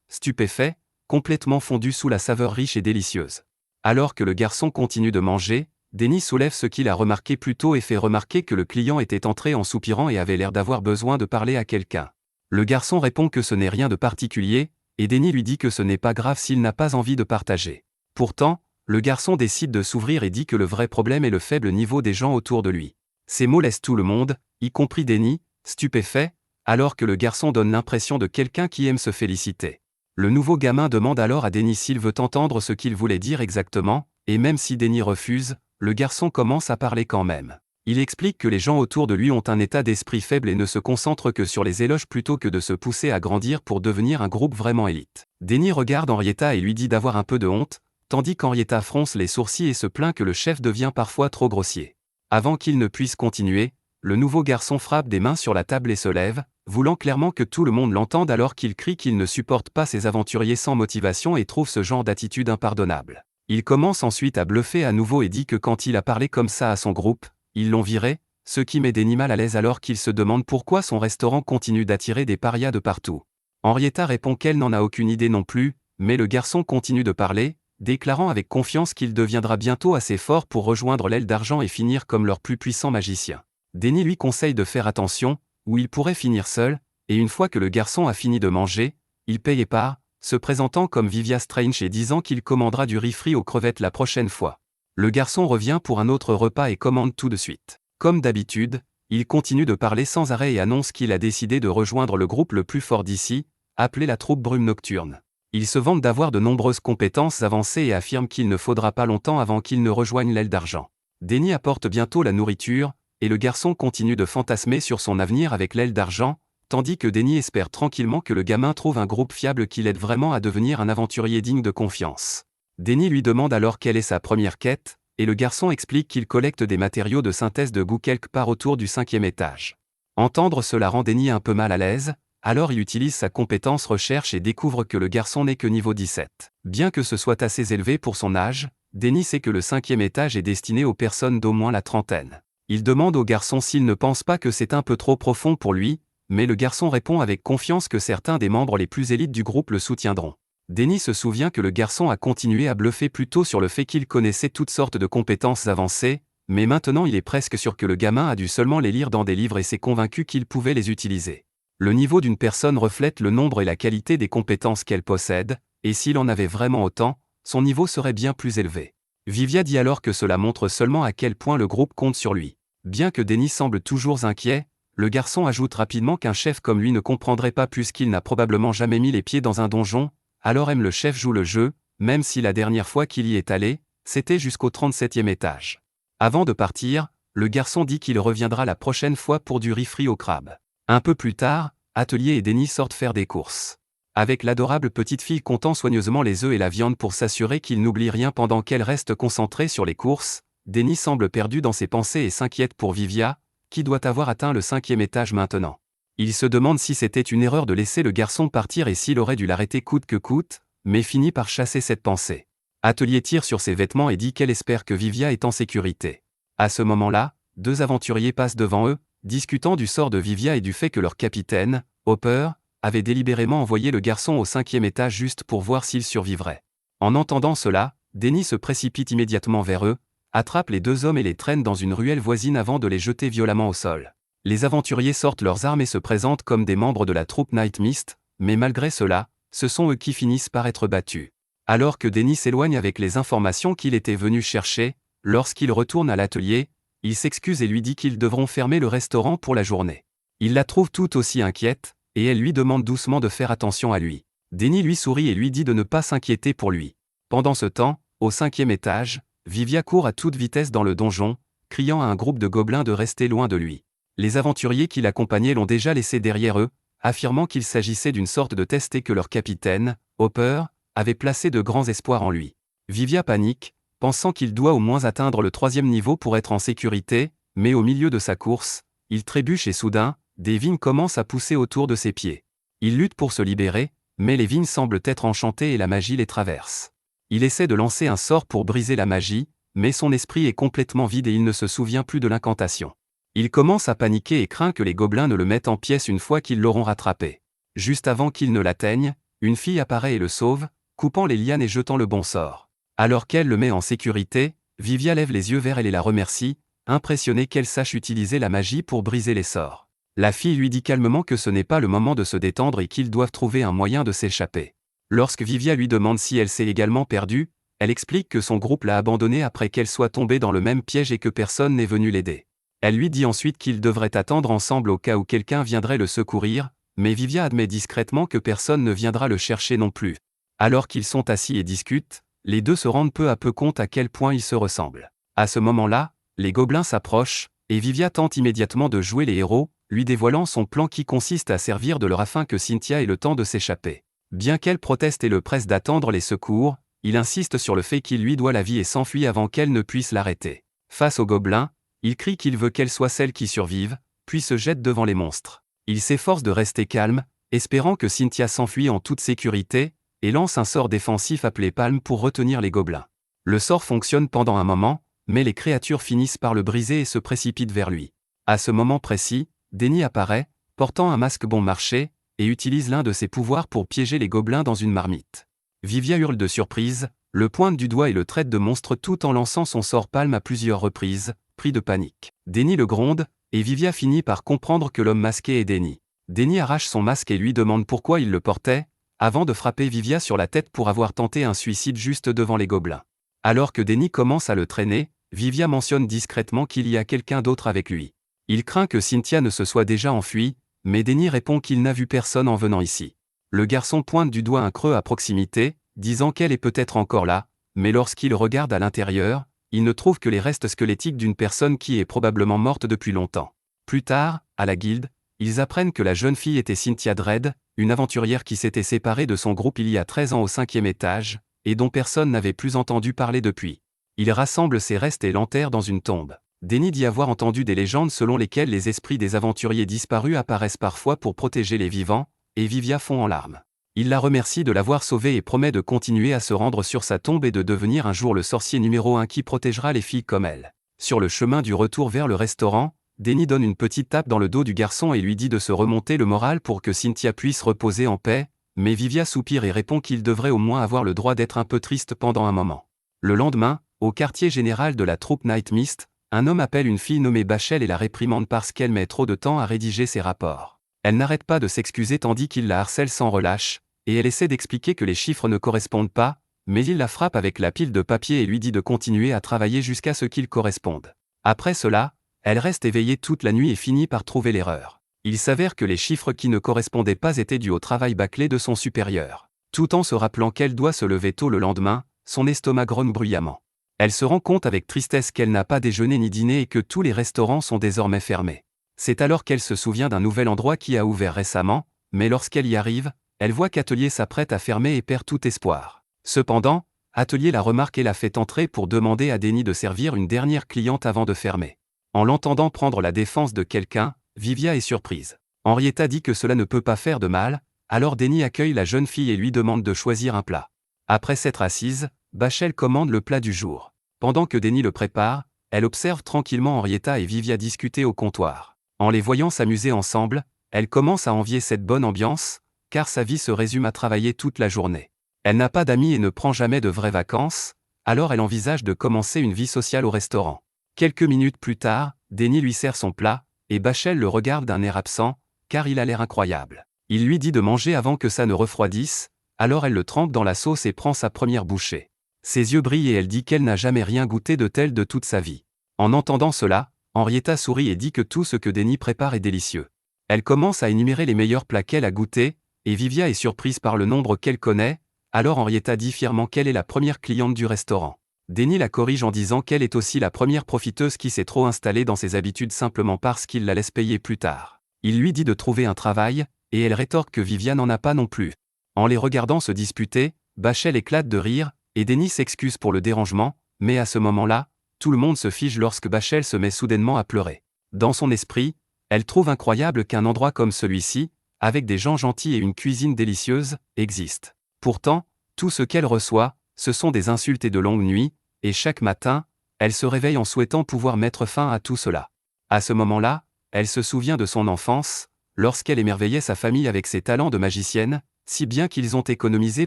stupéfait, complètement fondu sous la saveur riche et délicieuse. Alors que le garçon continue de manger, Denny soulève ce qu'il a remarqué plus tôt et fait remarquer que le client était entré en soupirant et avait l'air d'avoir besoin de parler à quelqu'un. Le garçon répond que ce n'est rien de particulier, et Denny lui dit que ce n'est pas grave s'il n'a pas envie de partager. Pourtant, le garçon décide de s'ouvrir et dit que le vrai problème est le faible niveau des gens autour de lui. Ces mots laissent tout le monde, y compris Denny, stupéfait, alors que le garçon donne l'impression de quelqu'un qui aime se féliciter. Le nouveau gamin demande alors à Denny s'il veut entendre ce qu'il voulait dire exactement, et même si Denny refuse, le garçon commence à parler quand même. Il explique que les gens autour de lui ont un état d'esprit faible et ne se concentrent que sur les éloges plutôt que de se pousser à grandir pour devenir un groupe vraiment élite. Denny regarde Henrietta et lui dit d'avoir un peu de honte, tandis qu'Henrietta fronce les sourcils et se plaint que le chef devient parfois trop grossier. Avant qu'il ne puisse continuer, le nouveau garçon frappe des mains sur la table et se lève, voulant clairement que tout le monde l'entende alors qu'il crie qu'il ne supporte pas ces aventuriers sans motivation et trouve ce genre d'attitude impardonnable. Il commence ensuite à bluffer à nouveau et dit que quand il a parlé comme ça à son groupe, ils l'ont viré, ce qui met Denny mal à l'aise alors qu'il se demande pourquoi son restaurant continue d'attirer des parias de partout. Henrietta répond qu'elle n'en a aucune idée non plus, mais le garçon continue de parler, déclarant avec confiance qu'il deviendra bientôt assez fort pour rejoindre l'Aile d'Argent et finir comme leur plus puissant magicien. Denny lui conseille de faire attention, ou il pourrait finir seul, et une fois que le garçon a fini de manger, il paye et part, se présentant comme Vivia Strange et disant qu'il commandera du riz frit aux crevettes la prochaine fois. Le garçon revient pour un autre repas et commande tout de suite. Comme d'habitude, il continue de parler sans arrêt et annonce qu'il a décidé de rejoindre le groupe le plus fort d'ici, appelé la troupe Brume Nocturne. Il se vante d'avoir de nombreuses compétences avancées et affirme qu'il ne faudra pas longtemps avant qu'il ne rejoigne l'Aile d'Argent. Denny apporte bientôt la nourriture, et le garçon continue de fantasmer sur son avenir avec l'Aile d'Argent, tandis que Denny espère tranquillement que le gamin trouve un groupe fiable qui l'aide vraiment à devenir un aventurier digne de confiance. Denny lui demande alors quelle est sa première quête, et le garçon explique qu'il collecte des matériaux de synthèse de goût quelque part autour du 5e étage. Entendre cela rend Denny un peu mal à l'aise, alors il utilise sa compétence recherche et découvre que le garçon n'est que niveau 17. Bien que ce soit assez élevé pour son âge, Denny sait que le 5e étage est destiné aux personnes d'au moins la trentaine. Il demande au garçon s'il ne pense pas que c'est un peu trop profond pour lui, mais le garçon répond avec confiance que certains des membres les plus élites du groupe le soutiendront. Denny se souvient que le garçon a continué à bluffer plus tôt sur le fait qu'il connaissait toutes sortes de compétences avancées, mais maintenant il est presque sûr que le gamin a dû seulement les lire dans des livres et s'est convaincu qu'il pouvait les utiliser. Le niveau d'une personne reflète le nombre et la qualité des compétences qu'elle possède, et s'il en avait vraiment autant, son niveau serait bien plus élevé. Vivia dit alors que cela montre seulement à quel point le groupe compte sur lui. Bien que Denny semble toujours inquiet, le garçon ajoute rapidement qu'un chef comme lui ne comprendrait pas puisqu'il n'a probablement jamais mis les pieds dans un donjon, alors le chef joue le jeu, même si la dernière fois qu'il y est allé, c'était jusqu'au 37e étage. Avant de partir, le garçon dit qu'il reviendra la prochaine fois pour du riz frit au crabe. Un peu plus tard, Atelier et Denny sortent faire des courses. Avec l'adorable petite fille comptant soigneusement les œufs et la viande pour s'assurer qu'il n'oublie rien pendant qu'elle reste concentrée sur les courses, Denny semble perdu dans ses pensées et s'inquiète pour Vivia, qui doit avoir atteint le 5e étage maintenant. Il se demande si c'était une erreur de laisser le garçon partir et s'il aurait dû l'arrêter coûte que coûte, mais finit par chasser cette pensée. Atelier tire sur ses vêtements et dit qu'elle espère que Vivia est en sécurité. À ce moment-là, deux aventuriers passent devant eux, discutant du sort de Vivia et du fait que leur capitaine, Hopper, avait délibérément envoyé le garçon au 5e étage juste pour voir s'il survivrait. En entendant cela, Denny se précipite immédiatement vers eux, attrape les deux hommes et les traîne dans une ruelle voisine avant de les jeter violemment au sol. Les aventuriers sortent leurs armes et se présentent comme des membres de la troupe Night Mist, mais malgré cela, ce sont eux qui finissent par être battus. Alors que Denny s'éloigne avec les informations qu'il était venu chercher, lorsqu'il retourne à l'atelier, il s'excuse et lui dit qu'ils devront fermer le restaurant pour la journée. Il la trouve tout aussi inquiète, et elle lui demande doucement de faire attention à lui. Denny lui sourit et lui dit de ne pas s'inquiéter pour lui. Pendant ce temps, au 5e étage, Vivia court à toute vitesse dans le donjon, criant à un groupe de gobelins de rester loin de lui. Les aventuriers qui l'accompagnaient l'ont déjà laissé derrière eux, affirmant qu'il s'agissait d'une sorte de test et que leur capitaine, Hopper, avait placé de grands espoirs en lui. Vivia panique, pensant qu'il doit au moins atteindre le 3e niveau pour être en sécurité, mais au milieu de sa course, il trébuche et soudain, des vignes commencent à pousser autour de ses pieds. Il lutte pour se libérer, mais les vignes semblent être enchantées et la magie les traverse. Il essaie de lancer un sort pour briser la magie, Mais son esprit est complètement vide et il ne se souvient plus de l'incantation. Il commence à paniquer et craint que les gobelins ne le mettent en pièces une fois qu'ils l'auront rattrapé. Juste avant qu'il ne l'atteigne, une fille apparaît et le sauve, coupant les lianes et jetant le bon sort. Alors qu'elle le met en sécurité, Vivia lève les yeux vers elle et la remercie, impressionnée qu'elle sache utiliser la magie pour briser les sorts. La fille lui dit calmement que ce n'est pas le moment de se détendre et qu'ils doivent trouver un moyen de s'échapper. Lorsque Vivia lui demande si elle s'est également perdue, elle explique que son groupe l'a abandonnée après qu'elle soit tombée dans le même piège et que personne n'est venu l'aider. Elle lui dit ensuite qu'ils devraient attendre ensemble au cas où quelqu'un viendrait le secourir, mais Vivia admet discrètement que personne ne viendra le chercher non plus. Alors qu'ils sont assis et discutent, les deux se rendent peu à peu compte à quel point ils se ressemblent. À ce moment-là, les gobelins s'approchent, et Vivia tente immédiatement de jouer les héros, lui dévoilant son plan qui consiste à servir de leur afin que Cynthia ait le temps de s'échapper. Bien qu'elle proteste et le presse d'attendre les secours, il insiste sur le fait qu'il lui doit la vie et s'enfuit avant qu'elle ne puisse l'arrêter. Face aux gobelins, il crie qu'il veut qu'elle soit celle qui survive, puis se jette devant les monstres. Il s'efforce de rester calme, espérant que Cynthia s'enfuit en toute sécurité, et lance un sort défensif appelé Palme pour retenir les gobelins. Le sort fonctionne pendant un moment, mais les créatures finissent par le briser et se précipitent vers lui. À ce moment précis, Denny apparaît, portant un masque bon marché, et utilise l'un de ses pouvoirs pour piéger les gobelins dans une marmite. Vivia hurle de surprise, le pointe du doigt et le traite de monstre tout en lançant son sort Palme à plusieurs reprises, pris de panique. Denny le gronde, et Vivia finit par comprendre que l'homme masqué est Denny. Denny arrache son masque et lui demande pourquoi il le portait, avant de frapper Vivia sur la tête pour avoir tenté un suicide juste devant les gobelins. Alors que Denny commence à le traîner, Vivia mentionne discrètement qu'il y a quelqu'un d'autre avec lui. Il craint que Cynthia ne se soit déjà enfuie, mais Denny répond qu'il n'a vu personne en venant ici. Le garçon pointe du doigt un creux à proximité, disant qu'elle est peut-être encore là, mais lorsqu'il regarde à l'intérieur, il ne trouve que les restes squelettiques d'une personne qui est probablement morte depuis longtemps. Plus tard, à la guilde, ils apprennent que la jeune fille était Cynthia Dredd, une aventurière qui s'était séparée de son groupe il y a 13 ans au 5e étage, et dont personne n'avait plus entendu parler depuis. Ils rassemblent ses restes et l'enterrent dans une tombe. Denny dit avoir entendu des légendes selon lesquelles les esprits des aventuriers disparus apparaissent parfois pour protéger les vivants, et Vivia fond en larmes. Il la remercie de l'avoir sauvée et promet de continuer à se rendre sur sa tombe et de devenir un jour le sorcier numéro 1 qui protégera les filles comme elle. Sur le chemin du retour vers le restaurant, Denny donne une petite tape dans le dos du garçon et lui dit de se remonter le moral pour que Cynthia puisse reposer en paix, mais Vivia soupire et répond qu'il devrait au moins avoir le droit d'être un peu triste pendant un moment. Le lendemain, au quartier général de la troupe Night Mist, un homme appelle une fille nommée Bachel et la réprimande parce qu'elle met trop de temps à rédiger ses rapports. Elle n'arrête pas de s'excuser tandis qu'il la harcèle sans relâche, et elle essaie d'expliquer que les chiffres ne correspondent pas, mais il la frappe avec la pile de papier et lui dit de continuer à travailler jusqu'à ce qu'ils correspondent. Après cela, elle reste éveillée toute la nuit et finit par trouver l'erreur. Il s'avère que les chiffres qui ne correspondaient pas étaient dus au travail bâclé de son supérieur. Tout en se rappelant qu'elle doit se lever tôt le lendemain, son estomac grogne bruyamment. Elle se rend compte avec tristesse qu'elle n'a pas déjeuné ni dîné et que tous les restaurants sont désormais fermés. C'est alors qu'elle se souvient d'un nouvel endroit qui a ouvert récemment, mais lorsqu'elle y arrive, elle voit qu'Atelier s'apprête à fermer et perd tout espoir. Cependant, Atelier la remarque et la fait entrer pour demander à Denny de servir une dernière cliente avant de fermer. En l'entendant prendre la défense de quelqu'un, Vivia est surprise. Henrietta dit que cela ne peut pas faire de mal, alors Denny accueille la jeune fille et lui demande de choisir un plat. Après s'être assise, Bachel commande le plat du jour. Pendant que Denny le prépare, elle observe tranquillement Henrietta et Vivia discuter au comptoir. En les voyant s'amuser ensemble, elle commence à envier cette bonne ambiance, car sa vie se résume à travailler toute la journée. Elle n'a pas d'amis et ne prend jamais de vraies vacances, alors elle envisage de commencer une vie sociale au restaurant. Quelques minutes plus tard, Denny lui sert son plat, et Bachel le regarde d'un air absent, car il a l'air incroyable. Il lui dit de manger avant que ça ne refroidisse, alors elle le trempe dans la sauce et prend sa première bouchée. Ses yeux brillent et elle dit qu'elle n'a jamais rien goûté de tel de toute sa vie. En entendant cela, Henrietta sourit et dit que tout ce que Denny prépare est délicieux. Elle commence à énumérer les meilleurs plats qu'elle a goûtés, et Vivia est surprise par le nombre qu'elle connaît, alors Henrietta dit fièrement qu'elle est la première cliente du restaurant. Denny la corrige en disant qu'elle est aussi la première profiteuse qui s'est trop installée dans ses habitudes simplement parce qu'il la laisse payer plus tard. Il lui dit de trouver un travail, et elle rétorque que Vivia n'en a pas non plus. En les regardant se disputer, Bachel éclate de rire, et Denny s'excuse pour le dérangement, mais à ce moment-là, tout le monde se fige lorsque Bachel se met soudainement à pleurer. Dans son esprit, elle trouve incroyable qu'un endroit comme celui-ci, avec des gens gentils et une cuisine délicieuse, existe. Pourtant, tout ce qu'elle reçoit, ce sont des insultes et de longues nuits, et chaque matin, Elle se réveille en souhaitant pouvoir mettre fin à tout cela. À ce moment-là, elle se souvient de son enfance, lorsqu'elle émerveillait sa famille avec ses talents de magicienne, si bien qu'ils ont économisé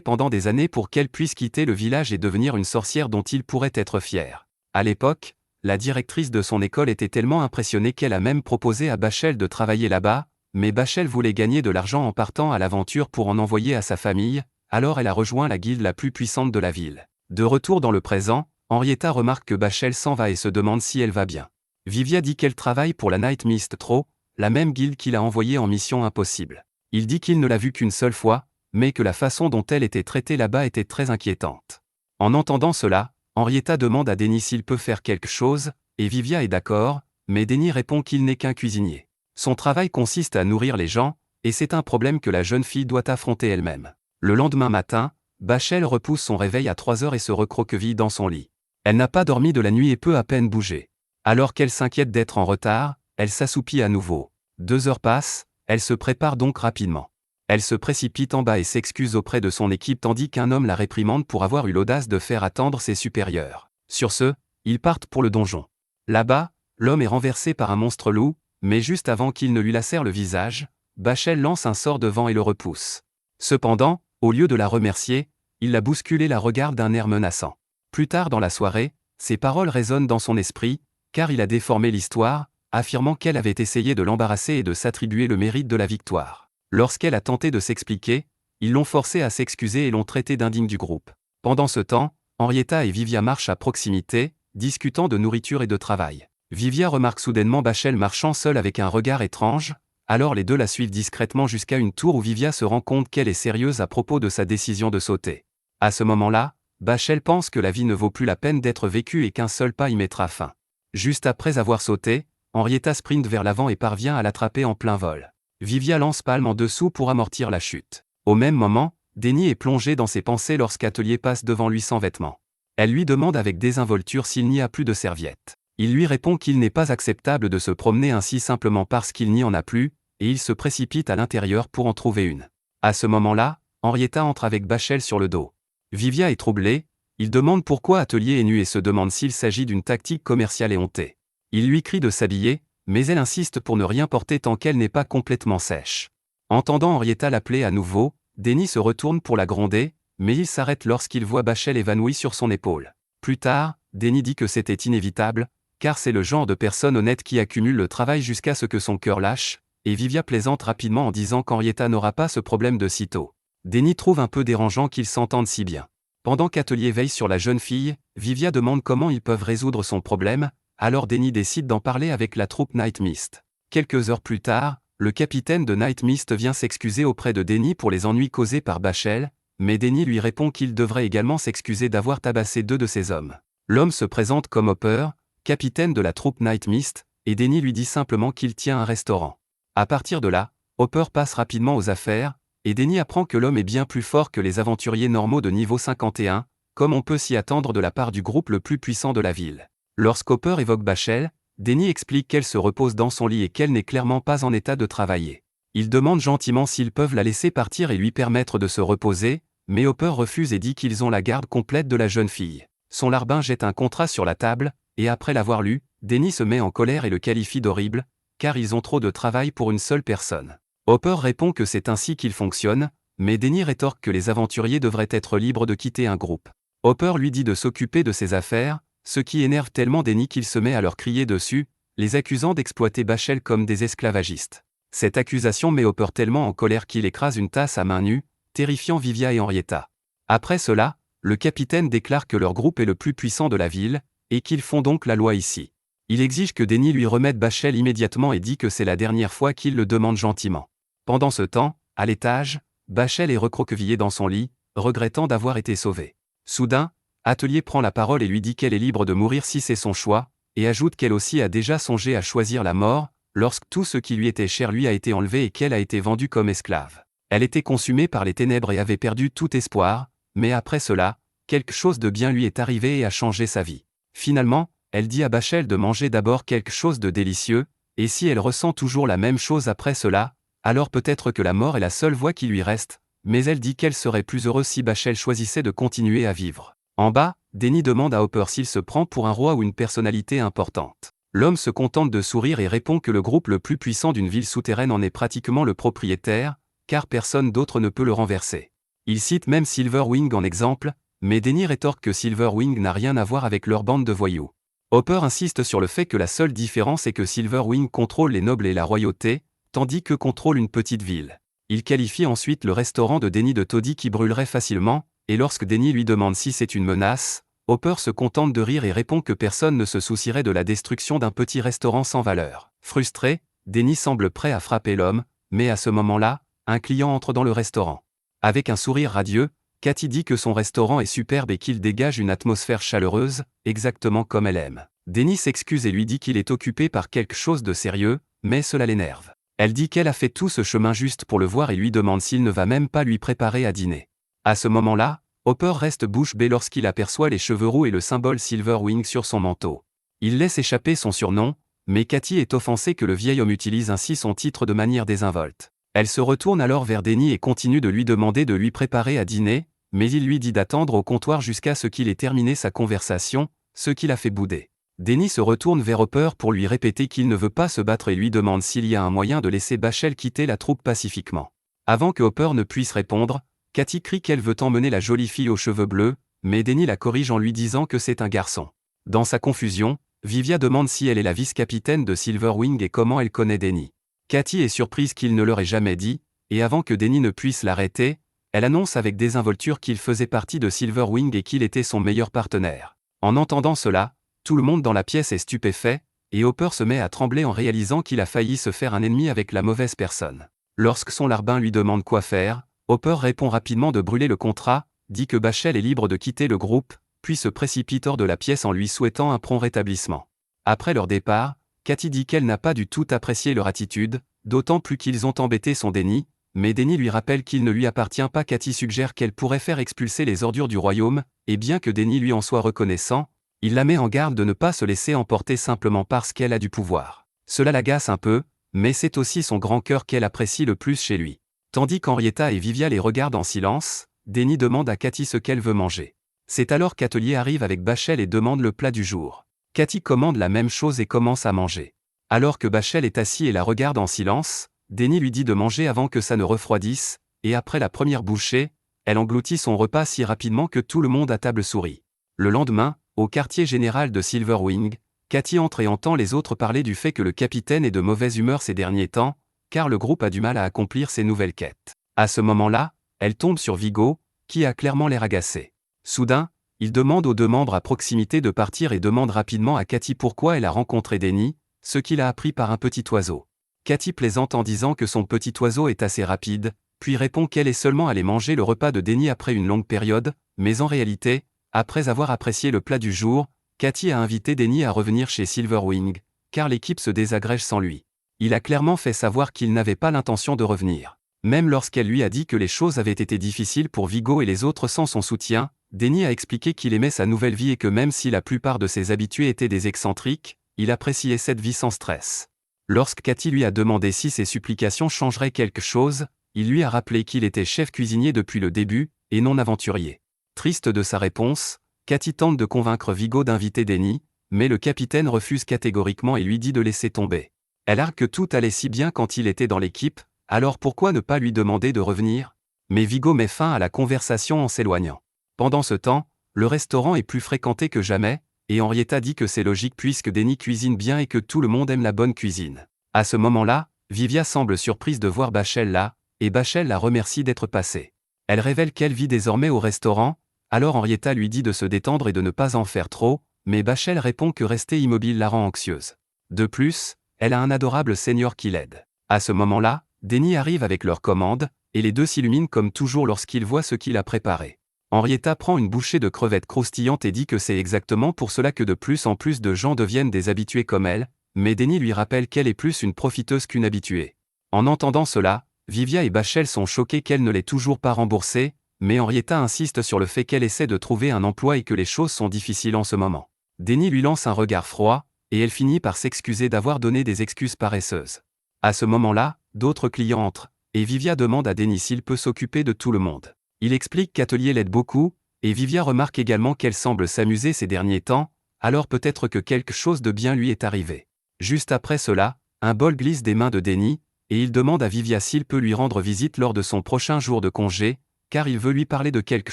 pendant des années pour qu'elle puisse quitter le village et devenir une sorcière dont ils pourraient être fiers. À l'époque, la directrice de son école était tellement impressionnée qu'elle a même proposé à Bachel de travailler là-bas, mais Bachel voulait gagner de l'argent en partant à l'aventure pour en envoyer à sa famille, alors elle a rejoint la guilde la plus puissante de la ville. De retour dans le présent, Henrietta remarque que Bachel s'en va et se demande si elle va bien. Vivia dit qu'elle travaille pour la Night Mist Troll, la même guilde qu'il a envoyée en mission impossible. Il dit qu'il ne l'a vue qu'une seule fois, mais que la façon dont elle était traitée là-bas était très inquiétante. En entendant cela, Henrietta demande à Denny s'il peut faire quelque chose, et Vivia est d'accord, mais Denny répond qu'il n'est qu'un cuisinier. Son travail consiste à nourrir les gens, et c'est un problème que la jeune fille doit affronter elle-même. Le lendemain matin, Bachel repousse son réveil à 3 heures et se recroqueville dans son lit. Elle n'a pas dormi de la nuit et peut à peine bouger. Alors qu'elle s'inquiète d'être en retard, elle s'assoupit à nouveau. 2 heures passent, elle se prépare donc rapidement. Elle se précipite en bas et s'excuse auprès de son équipe tandis qu'un homme la réprimande pour avoir eu l'audace de faire attendre ses supérieurs. Sur ce, ils partent pour le donjon. Là-bas, l'homme est renversé par un monstre loup, mais juste avant qu'il ne lui lacère le visage, Bachel lance un sort devant et le repousse. Cependant, au lieu de la remercier, il la bouscule et la regarde d'un air menaçant. Plus tard dans la soirée, ces paroles résonnent dans son esprit, car il a déformé l'histoire, affirmant qu'elle avait essayé de l'embarrasser et de s'attribuer le mérite de la victoire. Lorsqu'elle a tenté de s'expliquer, ils l'ont forcée à s'excuser et l'ont traitée d'indigne du groupe. Pendant ce temps, Henrietta et Vivia marchent à proximité, discutant de nourriture et de travail. Vivia remarque soudainement Bachel marchant seule avec un regard étrange, alors les deux la suivent discrètement jusqu'à une tour où Vivia se rend compte qu'elle est sérieuse à propos de sa décision de sauter. À ce moment-là, Bachel pense que la vie ne vaut plus la peine d'être vécue et qu'un seul pas y mettra fin. Juste après avoir sauté, Henrietta sprinte vers l'avant et parvient à l'attraper en plein vol. Vivia lance Palme en dessous pour amortir la chute. Au même moment, Denny est plongé dans ses pensées lorsqu'Atelier passe devant lui sans vêtements. Elle lui demande avec désinvolture s'il n'y a plus de serviettes. Il lui répond qu'il n'est pas acceptable de se promener ainsi simplement parce qu'il n'y en a plus, et il se précipite à l'intérieur pour en trouver une. À ce moment-là, Henrietta entre avec Bachel sur le dos. Vivia est troublée, il demande pourquoi Atelier est nu et se demande s'il s'agit d'une tactique commerciale éhontée. Il lui crie de s'habiller, mais elle insiste pour ne rien porter tant qu'elle n'est pas complètement sèche. Entendant Henrietta l'appeler à nouveau, Denny se retourne pour la gronder, mais il s'arrête lorsqu'il voit Bachel évanouie sur son épaule. Plus tard, Denny dit que c'était inévitable, car c'est le genre de personne honnête qui accumule le travail jusqu'à ce que son cœur lâche, et Vivia plaisante rapidement en disant qu'Henrietta n'aura pas ce problème de sitôt. Denny trouve un peu dérangeant qu'ils s'entendent si bien. Pendant qu'Atelier veille sur la jeune fille, Vivia demande comment ils peuvent résoudre son problème, alors Denny décide d'en parler avec la troupe Night Mist. Quelques heures plus tard, le capitaine de Night Mist vient s'excuser auprès de Denny pour les ennuis causés par Bachel, mais Denny lui répond qu'il devrait également s'excuser d'avoir tabassé 2 de ses hommes. L'homme se présente comme Hopper, capitaine de la troupe Night Mist, et Denny lui dit simplement qu'il tient un restaurant. À partir de là, Hopper passe rapidement aux affaires, et Denny apprend que l'homme est bien plus fort que les aventuriers normaux de niveau 51, comme on peut s'y attendre de la part du groupe le plus puissant de la ville. Lorsqu'Hopper évoque Bachel, Denny explique qu'elle se repose dans son lit et qu'elle n'est clairement pas en état de travailler. Il demande gentiment s'ils peuvent la laisser partir et lui permettre de se reposer, mais Hopper refuse et dit qu'ils ont la garde complète de la jeune fille. Son larbin jette un contrat sur la table, et après l'avoir lu, Denny se met en colère et le qualifie d'horrible, car ils ont trop de travail pour une seule personne. Hopper répond que c'est ainsi qu'il fonctionne, mais Denny rétorque que les aventuriers devraient être libres de quitter un groupe. Hopper lui dit de s'occuper de ses affaires, ce qui énerve tellement Denny qu'il se met à leur crier dessus, les accusant d'exploiter Bachel comme des esclavagistes. Cette accusation met Hopper tellement en colère qu'il écrase une tasse à main nue, terrifiant Vivia et Henrietta. Après cela, le capitaine déclare que leur groupe est le plus puissant de la ville, et qu'ils font donc la loi ici. Il exige que Denny lui remette Bachel immédiatement et dit que c'est la dernière fois qu'il le demande gentiment. Pendant ce temps, à l'étage, Bachel est recroquevillée dans son lit, regrettant d'avoir été sauvée. Soudain, Atelier prend la parole et lui dit qu'elle est libre de mourir si c'est son choix, et ajoute qu'elle aussi a déjà songé à choisir la mort, lorsque tout ce qui lui était cher lui a été enlevé et qu'elle a été vendue comme esclave. Elle était consumée par les ténèbres et avait perdu tout espoir, mais après cela, quelque chose de bien lui est arrivé et a changé sa vie. Finalement, elle dit à Bachel de manger d'abord quelque chose de délicieux, et si elle ressent toujours la même chose après cela, alors peut-être que la mort est la seule voie qui lui reste, mais elle dit qu'elle serait plus heureuse si Bachel choisissait de continuer à vivre. En bas, Denny demande à Hopper s'il se prend pour un roi ou une personnalité importante. L'homme se contente de sourire et répond que le groupe le plus puissant d'une ville souterraine en est pratiquement le propriétaire, car personne d'autre ne peut le renverser. Il cite même Silverwing en exemple, mais Denny rétorque que Silverwing n'a rien à voir avec leur bande de voyous. Hopper insiste sur le fait que la seule différence est que Silverwing contrôle les nobles et la royauté, tandis que contrôle une petite ville. Il qualifie ensuite le restaurant de Denny de taudis qui brûlerait facilement, et lorsque Denny lui demande si c'est une menace, Hopper se contente de rire et répond que personne ne se soucierait de la destruction d'un petit restaurant sans valeur. Frustré, Denny semble prêt à frapper l'homme, mais à ce moment-là, un client entre dans le restaurant. Avec un sourire radieux, Katy dit que son restaurant est superbe et qu'il dégage une atmosphère chaleureuse, exactement comme elle aime. Denny s'excuse et lui dit qu'il est occupé par quelque chose de sérieux, mais cela l'énerve. Elle dit qu'elle a fait tout ce chemin juste pour le voir et lui demande s'il ne va même pas lui préparer à dîner. À ce moment-là, Hopper reste bouche bée lorsqu'il aperçoit les cheveux roux et le symbole Silverwing sur son manteau. Il laisse échapper son surnom, mais Katy est offensée que le vieil homme utilise ainsi son titre de manière désinvolte. Elle se retourne alors vers Denny et continue de lui demander de lui préparer à dîner, mais il lui dit d'attendre au comptoir jusqu'à ce qu'il ait terminé sa conversation, ce qui l'a fait bouder. Denny se retourne vers Hopper pour lui répéter qu'il ne veut pas se battre et lui demande s'il y a un moyen de laisser Bachel quitter la troupe pacifiquement. Avant que Hopper ne puisse répondre, Katy crie qu'elle veut emmener la jolie fille aux cheveux bleus, mais Denny la corrige en lui disant que c'est un garçon. Dans sa confusion, Vivia demande si elle est la vice-capitaine de Silverwing et comment elle connaît Denny. Katy est surprise qu'il ne leur ait jamais dit, et avant que Denny ne puisse l'arrêter, elle annonce avec désinvolture qu'il faisait partie de Silverwing et qu'il était son meilleur partenaire. En entendant cela, tout le monde dans la pièce est stupéfait, et Hopper se met à trembler en réalisant qu'il a failli se faire un ennemi avec la mauvaise personne. Lorsque son larbin lui demande quoi faire, Hopper répond rapidement de brûler le contrat, dit que Bachel est libre de quitter le groupe, puis se précipite hors de la pièce en lui souhaitant un prompt rétablissement. Après leur départ, Katy dit qu'elle n'a pas du tout apprécié leur attitude, d'autant plus qu'ils ont embêté son Denny, mais Denny lui rappelle qu'il ne lui appartient pas. Katy suggère qu'elle pourrait faire expulser les ordures du royaume, et bien que Denny lui en soit reconnaissant, il la met en garde de ne pas se laisser emporter simplement parce qu'elle a du pouvoir. Cela l'agace un peu, mais c'est aussi son grand cœur qu'elle apprécie le plus chez lui. Tandis qu'Henrietta et Vivia les regardent en silence, Denny demande à Katy ce qu'elle veut manger. C'est alors qu'Atelier arrive avec Bachel et demande le plat du jour. Katy commande la même chose et commence à manger. Alors que Bachel est assis et la regarde en silence, Denny lui dit de manger avant que ça ne refroidisse, et après la première bouchée, elle engloutit son repas si rapidement que tout le monde à table sourit. Le lendemain, au quartier général de Silverwing, Katy entre et entend les autres parler du fait que le capitaine est de mauvaise humeur ces derniers temps, car le groupe a du mal à accomplir ses nouvelles quêtes. À ce moment-là, elle tombe sur Vigo, qui a clairement l'air agacé. Soudain, il demande aux deux membres à proximité de partir et demande rapidement à Katy pourquoi elle a rencontré Denny, ce qu'il a appris par un petit oiseau. Katy plaisante en disant que son petit oiseau est assez rapide, puis répond qu'elle est seulement allée manger le repas de Denny après une longue période, mais en réalité, après avoir apprécié le plat du jour, Katy a invité Denny à revenir chez Silverwing, car l'équipe se désagrège sans lui. Il a clairement fait savoir qu'il n'avait pas l'intention de revenir. Même lorsqu'elle lui a dit que les choses avaient été difficiles pour Vigo et les autres sans son soutien, Denny a expliqué qu'il aimait sa nouvelle vie et que même si la plupart de ses habitués étaient des excentriques, il appréciait cette vie sans stress. Lorsque Katy lui a demandé si ses supplications changeraient quelque chose, il lui a rappelé qu'il était chef cuisinier depuis le début, et non aventurier. Triste de sa réponse, Katy tente de convaincre Vigo d'inviter Denny, mais le capitaine refuse catégoriquement et lui dit de laisser tomber. Elle argue que tout allait si bien quand il était dans l'équipe, alors pourquoi ne pas lui demander de revenir? Mais Vigo met fin à la conversation en s'éloignant. Pendant ce temps, le restaurant est plus fréquenté que jamais, et Henrietta dit que c'est logique puisque Denny cuisine bien et que tout le monde aime la bonne cuisine. À ce moment-là, Vivia semble surprise de voir Bachel là, et Bachel la remercie d'être passée. Elle révèle qu'elle vit désormais au restaurant, alors Henrietta lui dit de se détendre et de ne pas en faire trop, mais Bachel répond que rester immobile la rend anxieuse. De plus, elle a un adorable senior qui l'aide. À ce moment-là, Denny arrive avec leur commande, et les deux s'illuminent comme toujours lorsqu'ils voient ce qu'il a préparé. Henrietta prend une bouchée de crevettes croustillantes et dit que c'est exactement pour cela que de plus en plus de gens deviennent des habitués comme elle, mais Denny lui rappelle qu'elle est plus une profiteuse qu'une habituée. En entendant cela, Vivia et Bachel sont choqués qu'elle ne l'ait toujours pas remboursée, mais Henrietta insiste sur le fait qu'elle essaie de trouver un emploi et que les choses sont difficiles en ce moment. Denny lui lance un regard froid, et elle finit par s'excuser d'avoir donné des excuses paresseuses. À ce moment-là, d'autres clients entrent, et Vivia demande à Denny s'il peut s'occuper de tout le monde. Il explique qu'Atelier l'aide beaucoup, Et Vivia remarque également qu'elle semble s'amuser ces derniers temps, alors peut-être que quelque chose de bien lui est arrivé. Juste après cela, un bol glisse des mains de Denny, et il demande à Vivia s'il peut lui rendre visite lors de son prochain jour de congé, car il veut lui parler de quelque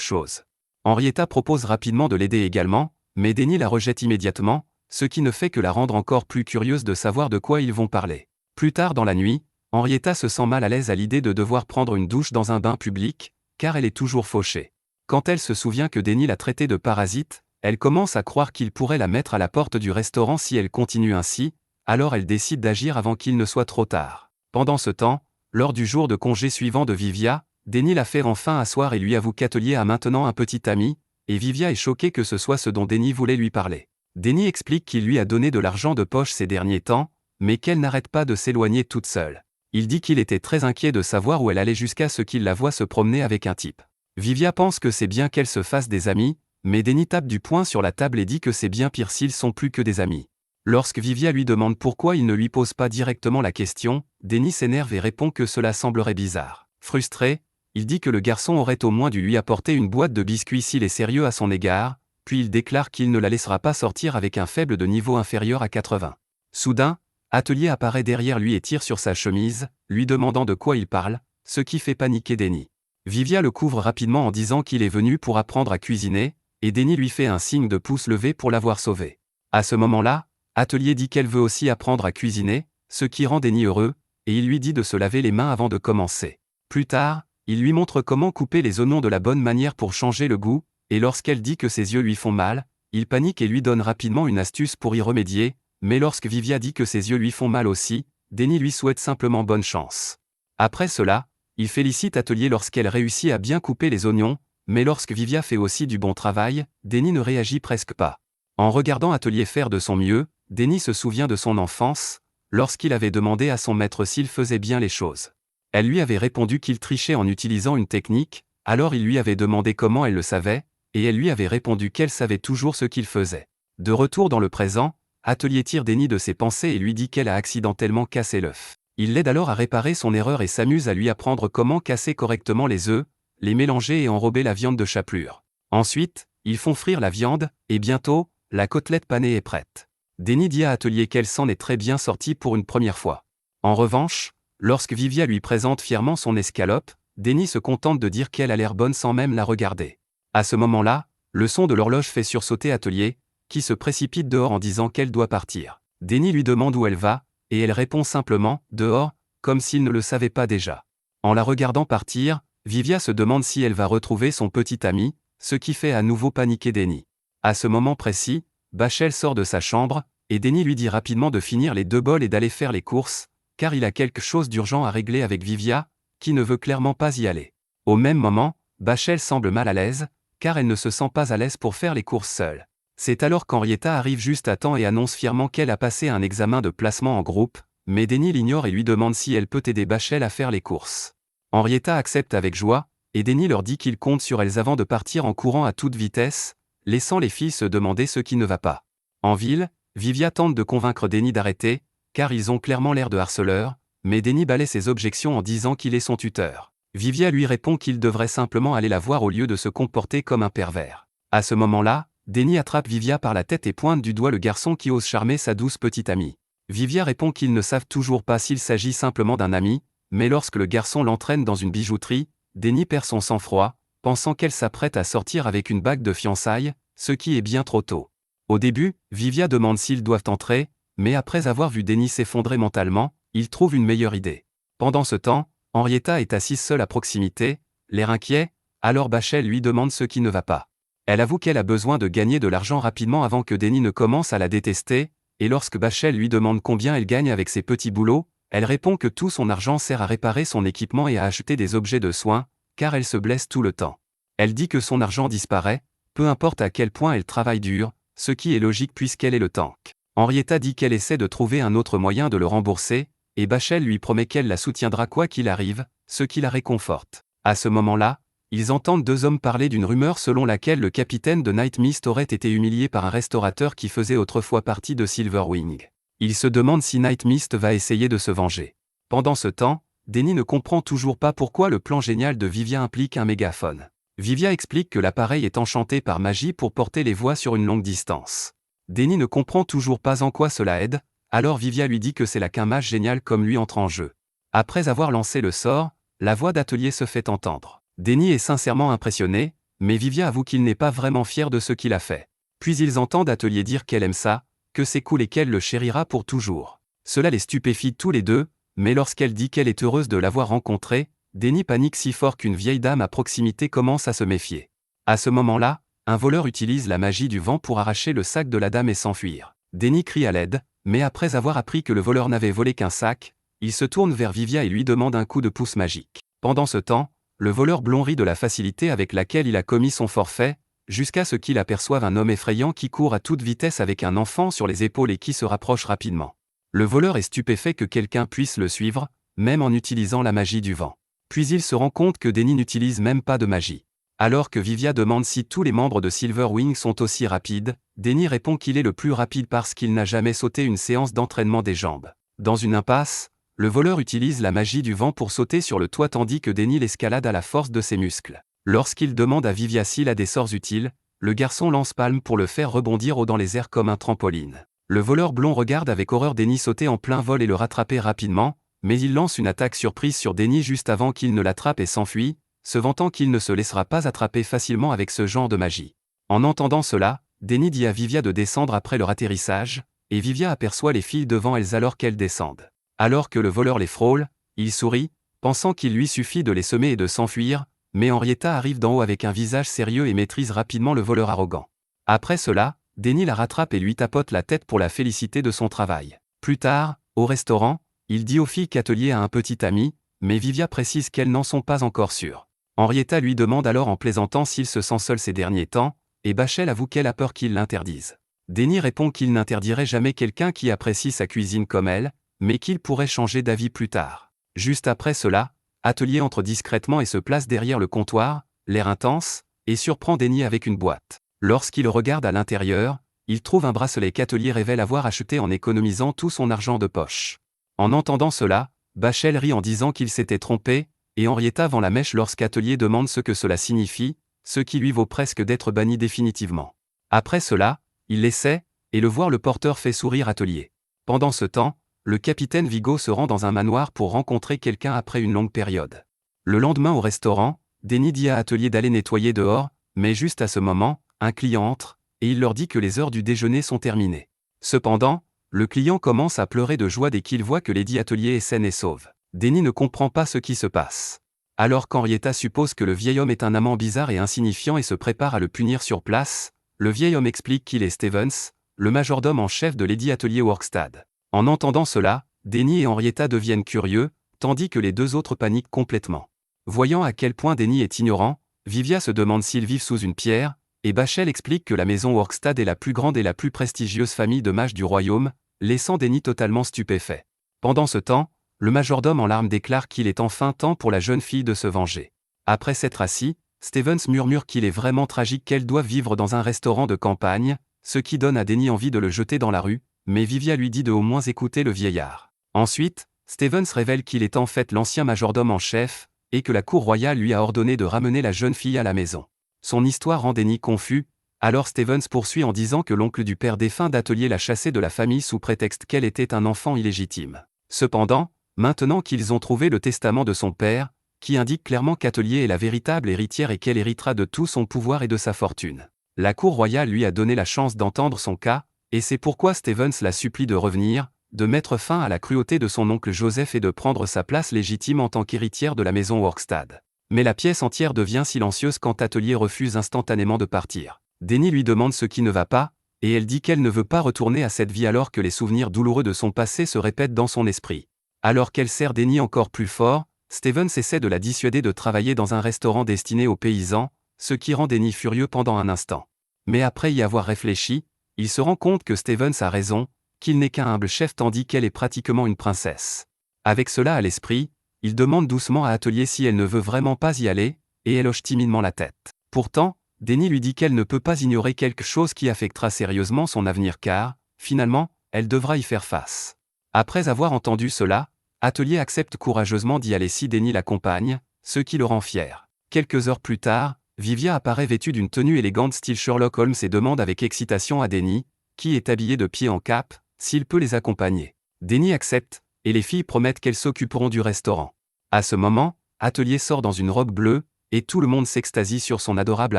chose. Henrietta propose rapidement de l'aider également, mais Denny la rejette immédiatement, ce qui ne fait que la rendre encore plus curieuse de savoir de quoi ils vont parler. Plus tard dans la nuit, Henrietta se sent mal à l'aise à l'idée de devoir prendre une douche dans un bain public, car elle est toujours fauchée. Quand elle se souvient que Denny l'a traitée de parasite, elle commence à croire qu'il pourrait la mettre à la porte du restaurant si elle continue ainsi, alors elle décide d'agir avant qu'il ne soit trop tard. Pendant ce temps, lors du jour de congé suivant de Vivia, Denny la fait enfin asseoir et lui avoue qu'Atelier a maintenant un petit ami, et Vivia est choquée que ce soit ce dont Denny voulait lui parler. Denny explique qu'il lui a donné de l'argent de poche ces derniers temps, mais qu'elle n'arrête pas de s'éloigner toute seule. Il dit qu'il était très inquiet de savoir où elle allait jusqu'à ce qu'il la voie se promener avec un type. Vivia pense que c'est bien qu'elle se fasse des amis, mais Denny tape du poing sur la table et dit que c'est bien pire s'ils sont plus que des amis. Lorsque Vivia lui demande pourquoi il ne lui pose pas directement la question, Denny s'énerve et répond que cela semblerait bizarre. Frustré, il dit que le garçon aurait au moins dû lui apporter une boîte de biscuits s'il est sérieux à son égard, puis il déclare qu'il ne la laissera pas sortir avec un faible de niveau inférieur à 80. Soudain, Atelier apparaît derrière lui et tire sur sa chemise, lui demandant de quoi il parle, ce qui fait paniquer Denny. Vivia le couvre rapidement en disant qu'il est venu pour apprendre à cuisiner, et Denny lui fait un signe de pouce levé pour l'avoir sauvé. À ce moment-là, Atelier dit qu'elle veut aussi apprendre à cuisiner, ce qui rend Denny heureux, et il lui dit de se laver les mains avant de commencer. Plus tard, il lui montre comment couper les oignons de la bonne manière pour changer le goût, et lorsqu'elle dit que ses yeux lui font mal, il panique et lui donne rapidement une astuce pour y remédier, mais lorsque Vivia dit que ses yeux lui font mal aussi, Denny lui souhaite simplement bonne chance. Après cela, il félicite Atelier lorsqu'elle réussit à bien couper les oignons, mais lorsque Vivia fait aussi du bon travail, Denny ne réagit presque pas. En regardant Atelier faire de son mieux, Denny se souvient de son enfance, lorsqu'il avait demandé à son maître s'il faisait bien les choses. Elle lui avait répondu qu'il trichait en utilisant une technique, alors il lui avait demandé comment elle le savait, et elle lui avait répondu qu'elle savait toujours ce qu'il faisait. De retour dans le présent, Atelier tire Denny de ses pensées et lui dit qu'elle a accidentellement cassé l'œuf. Il l'aide alors à réparer son erreur et s'amuse à lui apprendre comment casser correctement les œufs, les mélanger et enrober la viande de chapelure. Ensuite, ils font frire la viande, et bientôt, la côtelette panée est prête. Denny dit à Atelier qu'elle s'en est très bien sortie pour une première fois. En revanche, lorsque Vivia lui présente fièrement son escalope, Denny se contente de dire qu'elle a l'air bonne sans même la regarder. À ce moment-là, le son de l'horloge fait sursauter Atelier, qui se précipite dehors en disant qu'elle doit partir. Denny lui demande où elle va, et elle répond simplement « dehors », comme s'il ne le savait pas déjà. En la regardant partir, Vivia se demande si elle va retrouver son petit ami, ce qui fait à nouveau paniquer Denny. À ce moment précis, Bachel sort de sa chambre, et Denny lui dit rapidement de finir les 2 bols et d'aller faire les courses, car il a quelque chose d'urgent à régler avec Vivia, qui ne veut clairement pas y aller. Au même moment, Bachel semble mal à l'aise, car elle ne se sent pas à l'aise pour faire les courses seule. C'est alors qu'Henrietta arrive juste à temps et annonce fièrement qu'elle a passé un examen de placement en groupe, mais Denny l'ignore et lui demande si elle peut aider Bachel à faire les courses. Henrietta accepte avec joie, et Denny leur dit qu'il compte sur elles avant de partir en courant à toute vitesse, laissant les filles se demander ce qui ne va pas. En ville, Vivia tente de convaincre Denny d'arrêter, car ils ont clairement l'air de harceleurs, mais Denny balaie ses objections en disant qu'il est son tuteur. Vivia lui répond qu'il devrait simplement aller la voir au lieu de se comporter comme un pervers. À ce moment-là, Denny attrape Vivia par la tête et pointe du doigt le garçon qui ose charmer sa douce petite amie. Vivia répond qu'ils ne savent toujours pas s'il s'agit simplement d'un ami, mais lorsque le garçon l'entraîne dans une bijouterie, Denny perd son sang-froid, pensant qu'elle s'apprête à sortir avec une bague de fiançailles, ce qui est bien trop tôt. Au début, Vivia demande s'ils doivent entrer, mais après avoir vu Denny s'effondrer mentalement, il trouve une meilleure idée. Pendant ce temps, Henrietta est assise seule à proximité, l'air inquiet, alors Bachel lui demande ce qui ne va pas. Elle avoue qu'elle a besoin de gagner de l'argent rapidement avant que Denny ne commence à la détester, et lorsque Bachel lui demande combien elle gagne avec ses petits boulots, elle répond que tout son argent sert à réparer son équipement et à acheter des objets de soins, car elle se blesse tout le temps. Elle dit que son argent disparaît, peu importe à quel point elle travaille dur, ce qui est logique puisqu'elle est le tank. Henrietta dit qu'elle essaie de trouver un autre moyen de le rembourser, et Bachel lui promet qu'elle la soutiendra quoi qu'il arrive, ce qui la réconforte. À ce moment-là, ils entendent 2 hommes parler d'une rumeur selon laquelle le capitaine de Night Mist aurait été humilié par un restaurateur qui faisait autrefois partie de Silverwing. Ils se demandent si Night Mist va essayer de se venger. Pendant ce temps, Denny ne comprend toujours pas pourquoi le plan génial de Vivia implique un mégaphone. Vivia explique que l'appareil est enchanté par magie pour porter les voix sur une longue distance. Denny ne comprend toujours pas en quoi cela aide, alors Vivia lui dit que c'est là qu'un mage génial comme lui entre en jeu. Après avoir lancé le sort, la voix d'Atelier se fait entendre. Denny est sincèrement impressionné, mais Vivia avoue qu'il n'est pas vraiment fier de ce qu'il a fait. Puis ils entendent Atelier dire qu'elle aime ça, que c'est cool et qu'elle le chérira pour toujours. Cela les stupéfie tous les deux, mais lorsqu'elle dit qu'elle est heureuse de l'avoir rencontré, Denny panique si fort qu'une vieille dame à proximité commence à se méfier. À ce moment-là, un voleur utilise la magie du vent pour arracher le sac de la dame et s'enfuir. Denny crie à l'aide, mais après avoir appris que le voleur n'avait volé qu'un sac, il se tourne vers Vivia et lui demande un coup de pouce magique. Pendant ce temps, le voleur blond rit de la facilité avec laquelle il a commis son forfait, jusqu'à ce qu'il aperçoive un homme effrayant qui court à toute vitesse avec un enfant sur les épaules et qui se rapproche rapidement. Le voleur est stupéfait que quelqu'un puisse le suivre, même en utilisant la magie du vent. Puis il se rend compte que Denny n'utilise même pas de magie. Alors que Vivia demande si tous les membres de Silverwing sont aussi rapides, Denny répond qu'il est le plus rapide parce qu'il n'a jamais sauté une séance d'entraînement des jambes. Dans une impasse, le voleur utilise la magie du vent pour sauter sur le toit tandis que Denny l'escalade à la force de ses muscles. Lorsqu'il demande à Vivia s'il a des sorts utiles, le garçon lance Palme pour le faire rebondir haut dans les airs comme un trampoline. Le voleur blond regarde avec horreur Denny sauter en plein vol et le rattraper rapidement, mais il lance une attaque surprise sur Denny juste avant qu'il ne l'attrape et s'enfuit, se vantant qu'il ne se laissera pas attraper facilement avec ce genre de magie. En entendant cela, Denny dit à Vivia de descendre après leur atterrissage, et Vivia aperçoit les filles devant elles alors qu'elles descendent. Alors que le voleur les frôle, il sourit, pensant qu'il lui suffit de les semer et de s'enfuir, mais Henrietta arrive d'en haut avec un visage sérieux et maîtrise rapidement le voleur arrogant. Après cela, Denny la rattrape et lui tapote la tête pour la féliciter de son travail. Plus tard, au restaurant, il dit aux filles qu'Atelier a un petit ami, mais Vivia précise qu'elles n'en sont pas encore sûres. Henrietta lui demande alors en plaisantant s'il se sent seul ces derniers temps, et Bachel avoue qu'elle a peur qu'il l'interdise. Denny répond qu'il n'interdirait jamais quelqu'un qui apprécie sa cuisine comme elle, mais qu'il pourrait changer d'avis plus tard. Juste après cela, Atelier entre discrètement et se place derrière le comptoir, l'air intense, et surprend Denny avec une boîte. Lorsqu'il regarde à l'intérieur, il trouve un bracelet qu'Atelier révèle avoir acheté en économisant tout son argent de poche. En entendant cela, Bachel rit en disant qu'il s'était trompé, et Henrietta vend la mèche lorsqu'Atelier demande ce que cela signifie, ce qui lui vaut presque d'être banni définitivement. Après cela, il l'essaie, et le voir le porteur fait sourire Atelier. Pendant ce temps, le capitaine Vigo se rend dans un manoir pour rencontrer quelqu'un après une longue période. Le lendemain au restaurant, Denny dit à Atelier d'aller nettoyer dehors, mais juste à ce moment, un client entre, et il leur dit que les heures du déjeuner sont terminées. Cependant, le client commence à pleurer de joie dès qu'il voit que Lady Atelier est saine et sauve. Denny ne comprend pas ce qui se passe. Alors qu'Henrietta suppose que le vieil homme est un amant bizarre et insignifiant et se prépare à le punir sur place, le vieil homme explique qu'il est Stevens, le majordome en chef de Lady Atelier Workstad. En entendant cela, Denny et Henrietta deviennent curieux, tandis que les deux autres paniquent complètement. Voyant à quel point Denny est ignorant, Vivia se demande s'ils vivent sous une pierre, et Bachel explique que la maison Workstad est la plus grande et la plus prestigieuse famille de mages du royaume, laissant Denny totalement stupéfait. Pendant ce temps, le majordome en larmes déclare qu'il est enfin temps pour la jeune fille de se venger. Après s'être assis, Stevens murmure qu'il est vraiment tragique qu'elle doive vivre dans un restaurant de campagne, ce qui donne à Denny envie de le jeter dans la rue, mais Vivia lui dit de au moins écouter le vieillard. Ensuite, Stevens révèle qu'il est en fait l'ancien majordome en chef, et que la cour royale lui a ordonné de ramener la jeune fille à la maison. Son histoire rend Denny confus, alors Stevens poursuit en disant que l'oncle du père défunt d'Atelier l'a chassée de la famille sous prétexte qu'elle était un enfant illégitime. Cependant, maintenant qu'ils ont trouvé le testament de son père, qui indique clairement qu'Atelier est la véritable héritière et qu'elle héritera de tout son pouvoir et de sa fortune. La cour royale lui a donné la chance d'entendre son cas, et c'est pourquoi Stevens la supplie de revenir, de mettre fin à la cruauté de son oncle Joseph et de prendre sa place légitime en tant qu'héritière de la maison Workstad. Mais la pièce entière devient silencieuse quand Atelier refuse instantanément de partir. Denny lui demande ce qui ne va pas, et elle dit qu'elle ne veut pas retourner à cette vie alors que les souvenirs douloureux de son passé se répètent dans son esprit. Alors qu'elle serre Denny encore plus fort, Stevens essaie de la dissuader de travailler dans un restaurant destiné aux paysans, ce qui rend Denny furieux pendant un instant. Mais après y avoir réfléchi, il se rend compte que Stevens a raison, qu'il n'est qu'un humble chef tandis qu'elle est pratiquement une princesse. Avec cela à l'esprit, il demande doucement à Atelier si elle ne veut vraiment pas y aller, et elle hoche timidement la tête. Pourtant, Denny lui dit qu'elle ne peut pas ignorer quelque chose qui affectera sérieusement son avenir car, finalement, elle devra y faire face. Après avoir entendu cela, Atelier accepte courageusement d'y aller si Denny l'accompagne, ce qui le rend fier. Quelques heures plus tard, Vivia apparaît vêtue d'une tenue élégante style Sherlock Holmes et demande avec excitation à Denny, qui est habillé de pied en cap, s'il peut les accompagner. Denny accepte, et les filles promettent qu'elles s'occuperont du restaurant. À ce moment, Atelier sort dans une robe bleue, et tout le monde s'extasie sur son adorable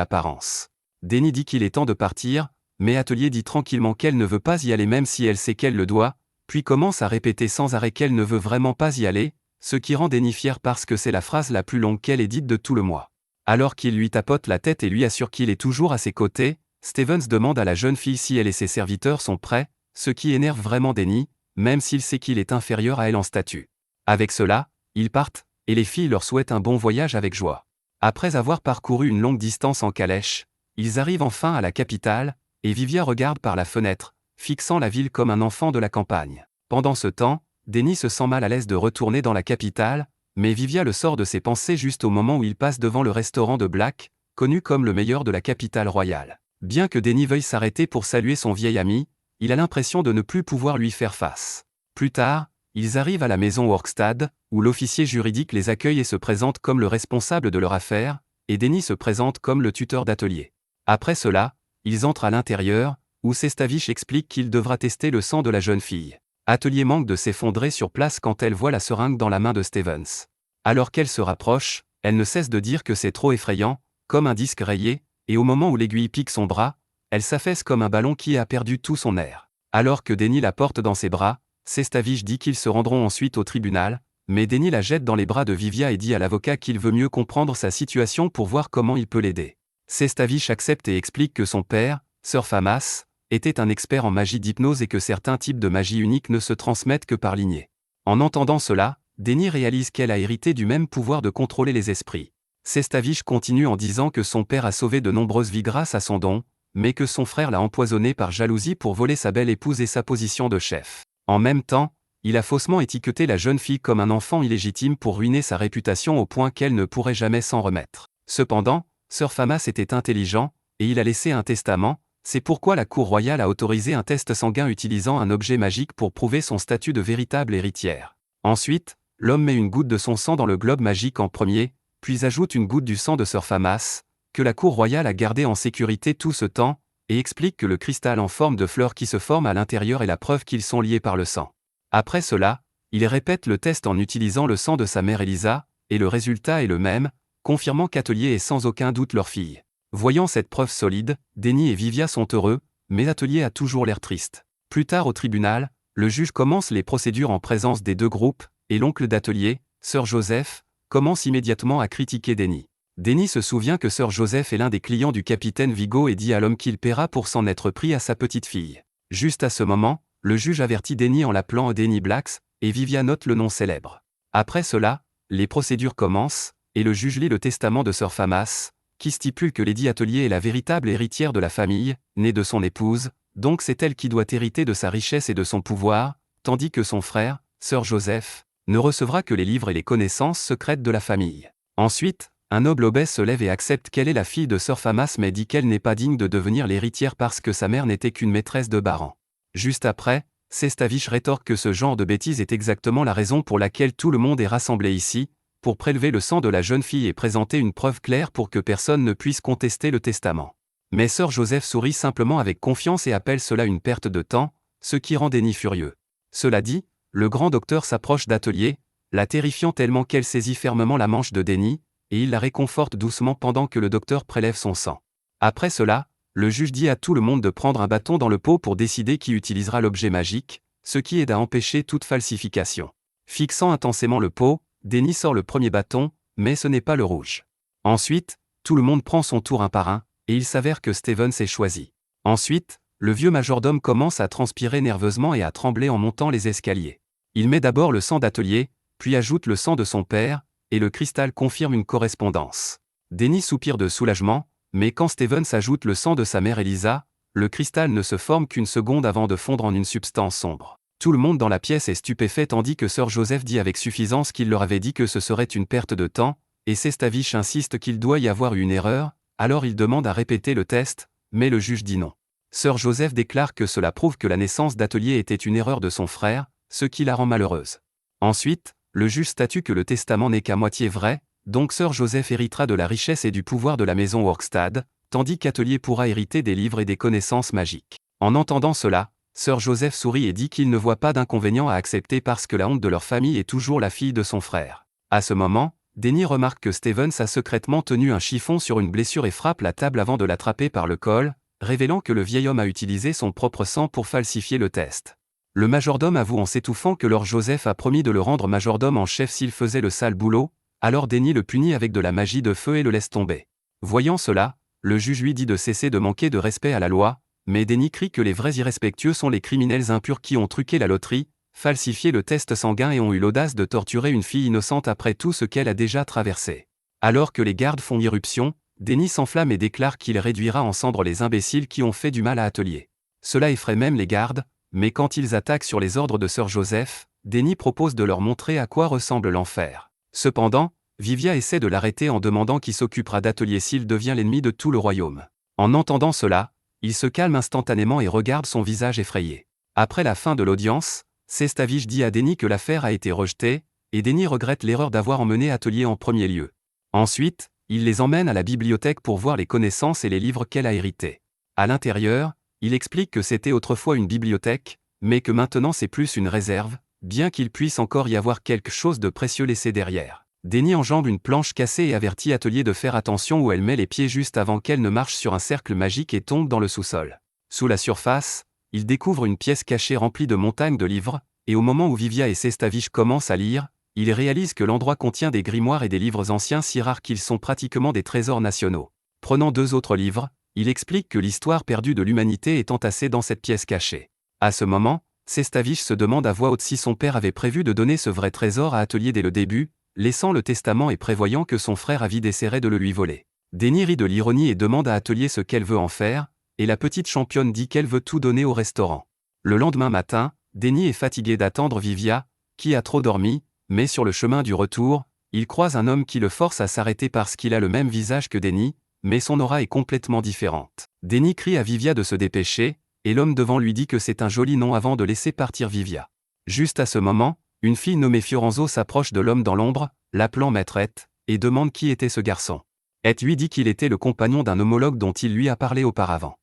apparence. Denny dit qu'il est temps de partir, mais Atelier dit tranquillement qu'elle ne veut pas y aller même si elle sait qu'elle le doit, puis commence à répéter sans arrêt qu'elle ne veut vraiment pas y aller, ce qui rend Denny fier parce que c'est la phrase la plus longue qu'elle ait dite de tout le mois. Alors qu'il lui tapote la tête et lui assure qu'il est toujours à ses côtés, Stevens demande à la jeune fille si elle et ses serviteurs sont prêts, ce qui énerve vraiment Denny, même s'il sait qu'il est inférieur à elle en statut. Avec cela, ils partent, et les filles leur souhaitent un bon voyage avec joie. Après avoir parcouru une longue distance en calèche, ils arrivent enfin à la capitale, et Vivia regarde par la fenêtre, fixant la ville comme un enfant de la campagne. Pendant ce temps, Denny se sent mal à l'aise de retourner dans la capitale, mais Vivia le sort de ses pensées juste au moment où il passe devant le restaurant de Black, connu comme le meilleur de la capitale royale. Bien que Denny veuille s'arrêter pour saluer son vieil ami, il a l'impression de ne plus pouvoir lui faire face. Plus tard, ils arrivent à la maison Workstad, où l'officier juridique les accueille et se présente comme le responsable de leur affaire, et Denny se présente comme le tuteur d'atelier. Après cela, ils entrent à l'intérieur, où Sestavich explique qu'il devra tester le sang de la jeune fille. Atelier manque de s'effondrer sur place quand elle voit la seringue dans la main de Stevens. Alors qu'elle se rapproche, elle ne cesse de dire que c'est trop effrayant, comme un disque rayé, et au moment où l'aiguille pique son bras, elle s'affaisse comme un ballon qui a perdu tout son air. Alors que Denny la porte dans ses bras, Sestavich dit qu'ils se rendront ensuite au tribunal, mais Denny la jette dans les bras de Vivia et dit à l'avocat qu'il veut mieux comprendre sa situation pour voir comment il peut l'aider. Sestavich accepte et explique que son père, Sir Famas, était un expert en magie d'hypnose et que certains types de magie unique ne se transmettent que par lignée. En entendant cela, Denny réalise qu'elle a hérité du même pouvoir de contrôler les esprits. Sestavich continue en disant que son père a sauvé de nombreuses vies grâce à son don, mais que son frère l'a empoisonné par jalousie pour voler sa belle épouse et sa position de chef. En même temps, il a faussement étiqueté la jeune fille comme un enfant illégitime pour ruiner sa réputation au point qu'elle ne pourrait jamais s'en remettre. Cependant, Sir Famas était intelligent, et il a laissé un testament, c'est pourquoi la cour royale a autorisé un test sanguin utilisant un objet magique pour prouver son statut de véritable héritière. Ensuite, l'homme met une goutte de son sang dans le globe magique en premier, puis ajoute une goutte du sang de Sir Famas, que la cour royale a gardé en sécurité tout ce temps, et explique que le cristal en forme de fleur qui se forme à l'intérieur est la preuve qu'ils sont liés par le sang. Après cela, il répète le test en utilisant le sang de sa mère Elisa, et le résultat est le même, confirmant qu'Atelier est sans aucun doute leur fille. Voyant cette preuve solide, Denny et Vivia sont heureux, mais Atelier a toujours l'air triste. Plus tard au tribunal, le juge commence les procédures en présence des deux groupes, et l'oncle d'Atelier, Sir Joseph, commence immédiatement à critiquer Denny. Denny se souvient que Sir Joseph est l'un des clients du capitaine Vigo et dit à l'homme qu'il paiera pour s'en être pris à sa petite fille. Juste à ce moment, le juge avertit Denny en l'appelant Denny Blacks, et Vivia note le nom célèbre. Après cela, les procédures commencent, et le juge lit le testament de Sir Famas, qui stipule que Lady Atelier est la véritable héritière de la famille, née de son épouse, donc c'est elle qui doit hériter de sa richesse et de son pouvoir, tandis que son frère, Sir Joseph, ne recevra que les livres et les connaissances secrètes de la famille. Ensuite, un noble obèse se lève et accepte qu'elle est la fille de Sir Famas mais dit qu'elle n'est pas digne de devenir l'héritière parce que sa mère n'était qu'une maîtresse de Baran. Juste après, Sestavich rétorque que ce genre de bêtises est exactement la raison pour laquelle tout le monde est rassemblé ici, pour prélever le sang de la jeune fille et présenter une preuve claire pour que personne ne puisse contester le testament. Mais Sir Joseph sourit simplement avec confiance et appelle cela une perte de temps, ce qui rend Denny furieux. Cela dit, le grand docteur s'approche d'Atelier, la terrifiant tellement qu'elle saisit fermement la manche de Denny, et il la réconforte doucement pendant que le docteur prélève son sang. Après cela, le juge dit à tout le monde de prendre un bâton dans le pot pour décider qui utilisera l'objet magique, ce qui aide à empêcher toute falsification. Fixant intensément le pot, Denny sort le premier bâton, mais ce n'est pas le rouge. Ensuite, tout le monde prend son tour un par un, et il s'avère que Stevens est choisi. Ensuite, le vieux majordome commence à transpirer nerveusement et à trembler en montant les escaliers. Il met d'abord le sang d'Atelier, puis ajoute le sang de son père, et le cristal confirme une correspondance. Denny soupire de soulagement, mais quand Stevens ajoute le sang de sa mère Elisa, le cristal ne se forme qu'une seconde avant de fondre en une substance sombre. Tout le monde dans la pièce est stupéfait tandis que Sir Joseph dit avec suffisance qu'il leur avait dit que ce serait une perte de temps, et Sestavich insiste qu'il doit y avoir eu une erreur, alors il demande à répéter le test, mais le juge dit non. Sir Joseph déclare que cela prouve que la naissance d'Atelier était une erreur de son frère, ce qui la rend malheureuse. Ensuite, le juge statue que le testament n'est qu'à moitié vrai, donc Sir Joseph héritera de la richesse et du pouvoir de la maison Workstad, tandis qu'Atelier pourra hériter des livres et des connaissances magiques. En entendant cela, Sir Joseph sourit et dit qu'il ne voit pas d'inconvénient à accepter parce que la honte de leur famille est toujours la fille de son frère. À ce moment, Denny remarque que Stevens a secrètement tenu un chiffon sur une blessure et frappe la table avant de l'attraper par le col, révélant que le vieil homme a utilisé son propre sang pour falsifier le test. Le majordome avoue en s'étouffant que Lord Joseph a promis de le rendre majordome en chef s'il faisait le sale boulot, alors Denny le punit avec de la magie de feu et le laisse tomber. Voyant cela, le juge lui dit de cesser de manquer de respect à la loi, mais Denny crie que les vrais irrespectueux sont les criminels impurs qui ont truqué la loterie, falsifié le test sanguin et ont eu l'audace de torturer une fille innocente après tout ce qu'elle a déjà traversé. Alors que les gardes font irruption, Denny s'enflamme et déclare qu'il réduira en cendres les imbéciles qui ont fait du mal à Atelier. Cela effraie même les gardes, mais quand ils attaquent sur les ordres de Sir Joseph, Denny propose de leur montrer à quoi ressemble l'enfer. Cependant, Vivia essaie de l'arrêter en demandant qui s'occupera d'Atelier s'il devient l'ennemi de tout le royaume. En entendant cela, il se calme instantanément et regarde son visage effrayé. Après la fin de l'audience, Sestavich dit à Denny que l'affaire a été rejetée, et Denny regrette l'erreur d'avoir emmené Atelier en premier lieu. Ensuite, il les emmène à la bibliothèque pour voir les connaissances et les livres qu'elle a hérités. À l'intérieur, il explique que c'était autrefois une bibliothèque, mais que maintenant c'est plus une réserve, bien qu'il puisse encore y avoir quelque chose de précieux laissé derrière. Denny enjambe une planche cassée et avertit Atelier de faire attention où elle met les pieds juste avant qu'elle ne marche sur un cercle magique et tombe dans le sous-sol. Sous la surface, il découvre une pièce cachée remplie de montagnes de livres, et au moment où Vivia et Sestavich commencent à lire, il réalise que l'endroit contient des grimoires et des livres anciens si rares qu'ils sont pratiquement des trésors nationaux. Prenant 2 autres livres, il explique que l'histoire perdue de l'humanité est entassée dans cette pièce cachée. À ce moment, Sestavich se demande à voix haute si son père avait prévu de donner ce vrai trésor à Atelier dès le début, laissant le testament et prévoyant que son frère avide essaierait de le lui voler. Denny rit de l'ironie et demande à Atelier ce qu'elle veut en faire, et la petite championne dit qu'elle veut tout donner au restaurant. Le lendemain matin, Denny est fatigué d'attendre Vivia, qui a trop dormi, mais sur le chemin du retour, il croise un homme qui le force à s'arrêter parce qu'il a le même visage que Denny, mais son aura est complètement différente. Denny crie à Vivia de se dépêcher, et l'homme devant lui dit que c'est un joli nom avant de laisser partir Vivia. Juste à ce moment, une fille nommée Fiorenzo s'approche de l'homme dans l'ombre, l'appelant Maître Et, et demande qui était ce garçon. Et lui dit qu'il était le compagnon d'un homologue dont il lui a parlé auparavant.